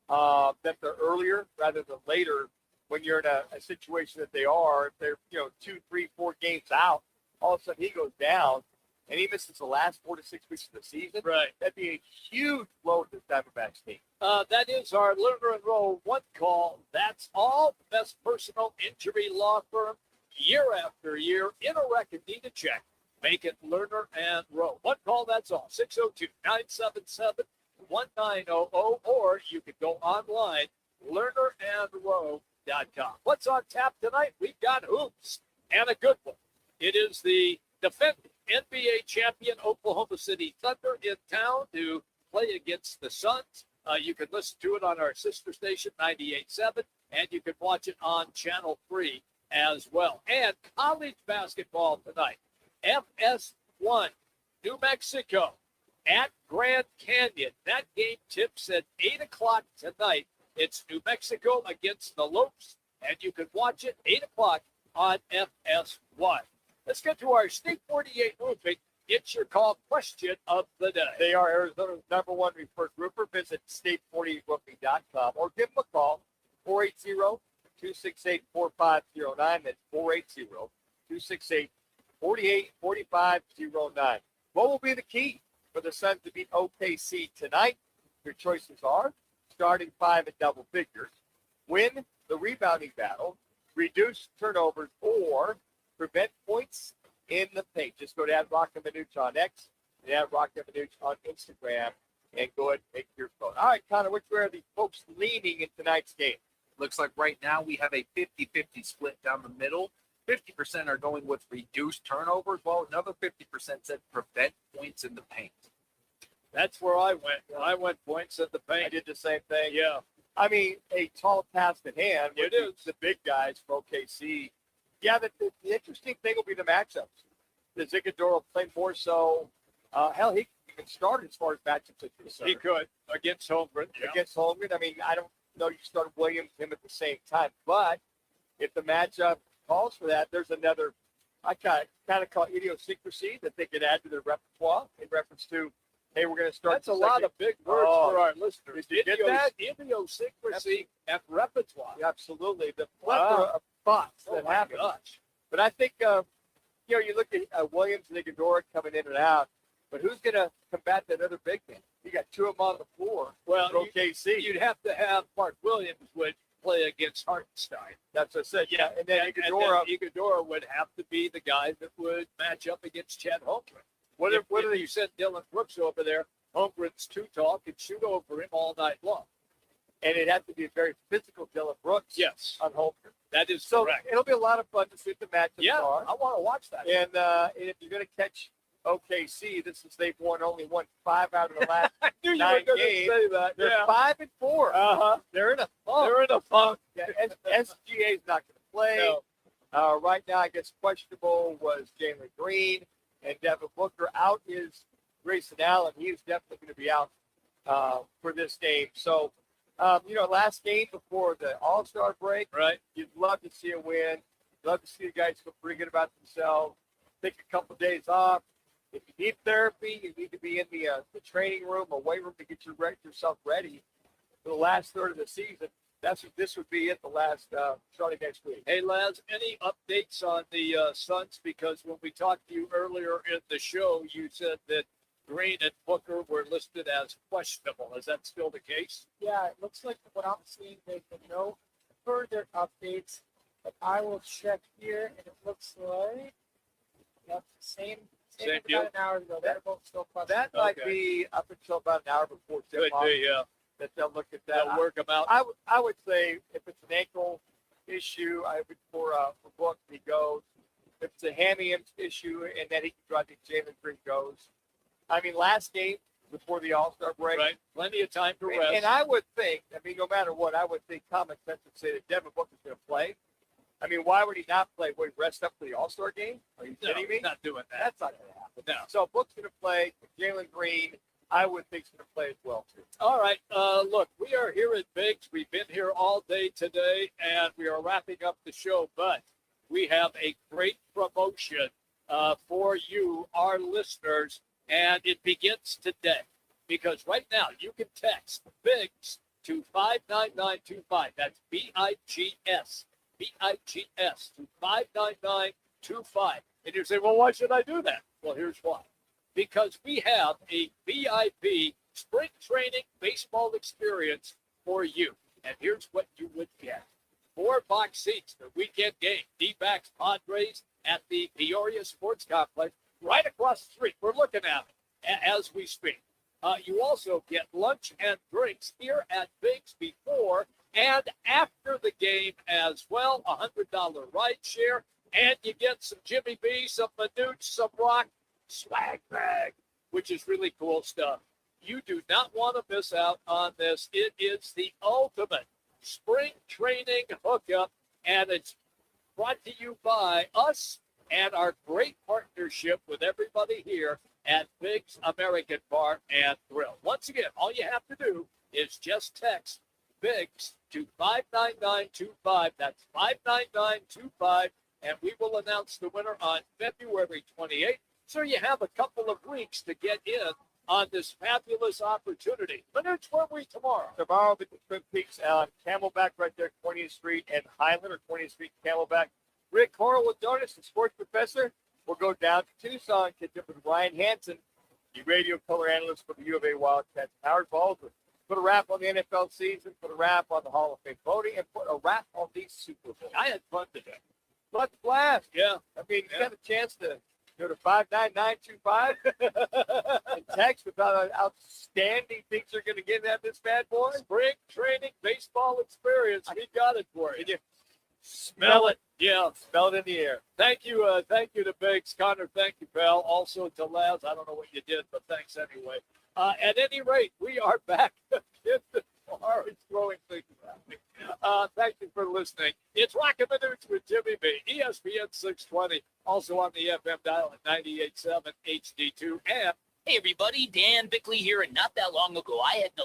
that they're earlier rather than later when you're in a situation that they are. If they're 2, 3, 4 games out, all of a sudden he goes down. And even since the last 4 to 6 weeks of the season, right, that'd be a huge blow to the Diamondbacks team. That is our Lerner and Rowe one call. That's all. The best personal injury law firm year after year in a record. Need to check. Make it Lerner and Rowe. One call, that's all. 602-977-1900, or you can go online, lernerandrowe.com. What's on tap tonight? We've got hoops and a good one. It is the defending NBA champion Oklahoma City Thunder in town to play against the Suns. You can listen to it on our sister station, 98.7, and you can watch it on Channel 3 as well. And college basketball tonight. FS1, New Mexico at Grand Canyon. That game tips at 8 o'clock tonight. It's New Mexico against the Lopes, and you can watch it 8 o'clock on FS1. Let's get to our State 48 Roofing. It's your call question of the day. They are Arizona's #1 referred roofer. Visit state48roofing.com or give them a call, 480-268-4509. That's 480-268-4509. What will be the key for the Suns to beat OKC tonight? Your choices are starting 5 at double figures, win the rebounding battle, reduce turnovers, or prevent points in the paint. Just go to @Roc and Manuch on X and @Roc and Manuch on Instagram and go ahead and make your vote. All right, Connor, which way are the folks leaning in tonight's game? Looks like right now we have a 50-50 split down the middle. 50% are going with reduced turnovers, while another 50% said prevent points in the paint. That's where I went. When I went points at the paint. I did the same thing. Yeah. I mean, a tall task at hand. It with is. the big guys from OKC. Yeah, the interesting thing will be the matchups. The Zigador will play more so. Hell, he can start as far as matchups are concerned. He could against Holmgren. Yeah. Against Holmgren. I mean, I don't know you start Williams him at the same time, but if the matchup calls for that, there's another. I kind of call idiosyncrasy that they could add to their repertoire in reference to, hey, we're going to start. That's a lot of big words for our listeners. Did you get that? Idiosyncrasy and repertoire. Yeah, absolutely. The plethora of thoughts that happen. Gosh. But I think, you look at Williams and Iguodala coming in and out, but who's going to combat that other big man? You got two of them on the floor. Well, for OKC. You'd have to have Mark Williams would play against Hartenstein. That's what I said. Yeah, and then Iguodala would have to be the guy that would match up against Chad Holmgren. What if you sent Dylan Brooks over there? Holmgren's too tall, could shoot over him all night long. And it'd have to be a very physical Dylan Brooks. Yes. On Holmgren. That is so correct. It'll be a lot of fun to see what the matchups are. I want to watch that. And if you're going to catch OKC, they've won 5 out of the last I knew you 9 were going to games. say that. They're Yeah. 5-4. Uh-huh. They're in a funk. They're in a funk. Yeah, SGA's not going to play. No. Right now, I guess questionable was Jalen Green and Devin Booker. Out is Grayson Allen. He is definitely going to be out for this game. So, last game before the All-Star break, right? You'd love to see a win. You'd love to see the guys feel pretty good about themselves. Take a couple of days off. If you need therapy, you need to be in the training room or weight room to get yourself ready for the last third of the season. This would be it the last starting next week. Hey, Laz, any updates on the Suns? Because when we talked to you earlier in the show, you said that Green and Booker were listed as questionable. Is that still the case? Yeah, it looks like what I'm seeing, there's been no further updates, but I will check here, and it looks like same deal. about an hour ago. They're both still questionable. That might be up until about an hour before Could be, yeah. That they'll look at that. They'll work them out. I would say if it's an ankle issue, I would for Book he goes. If it's a hammy issue and then he can drive to Jalen Green goes. I mean, last game before the All-Star break. Right. Plenty of time to rest. And I would think, no matter what, I would think common sense would say that Devin Booker's going to play. I mean, why would he not play? Would he rest up for the All-Star game? Are you kidding me? He's not doing that. That's not going to happen. No. So Book's going to play. Jalen Green, I would think, is going to play as well, too. All right. Look, we are here at Biggs. We've been here all day today, and we are wrapping up the show. But we have a great promotion for you, our listeners, and it begins today. Because right now, you can text Biggs to 59925. That's BIGS. BIGS to 59925. And you say, well, why should I do that? Well, here's why. Because we have a VIP spring training baseball experience for you. And here's what you would get. 4 box seats, the weekend game, D-backs Padres at the Peoria Sports Complex, right across the street. We're looking at it as we speak. You also get lunch and drinks here at Biggs before and after the game as well. $100 ride share, and you get some Jimmy B, some Manuch, some Roc swag bag, which is really cool stuff. You do not want to miss out on this. It is the ultimate spring training hookup, and it's brought to you by us and our great partnership with everybody here at Biggs American Bar and Grill. Once again, all you have to do is just text Biggs to 59925. That's 59925, and we will announce the winner on February 28th. So you have a couple of weeks to get in on this fabulous opportunity. Manuch, where are we tomorrow? Tomorrow, the Twin Peaks on Camelback right there, 20th Street and Highland, or 20th Street, Camelback. Rick Coral will join us, the sports professor. We'll go down to Tucson, catch up with Ryan Hansen, the radio color analyst for the U of A Wildcats. Howard Baldwin. Put a wrap on the NFL season, put a wrap on the Hall of Fame voting, and put a wrap on the Super Bowl. I had fun today. Let's blast. Yeah. I mean, you got a chance to go to 59925 and text about outstanding things you're going to get at this bad boy. Spring training baseball experience. We got it for you. Did you smell it? Yeah. Smell it in the air. Thank you to Biggs. Connor, thank you, pal. Also to Laz. I don't know what you did, but thanks anyway. At any rate, we are back again tomorrow. It's throwing things at me. Thank you for listening. It's Roc and Manuch with Jimmy B, ESPN 620, also on the FM dial at 98.7 HD2. And hey, everybody, Dan Bickley here. And not that long ago, I had the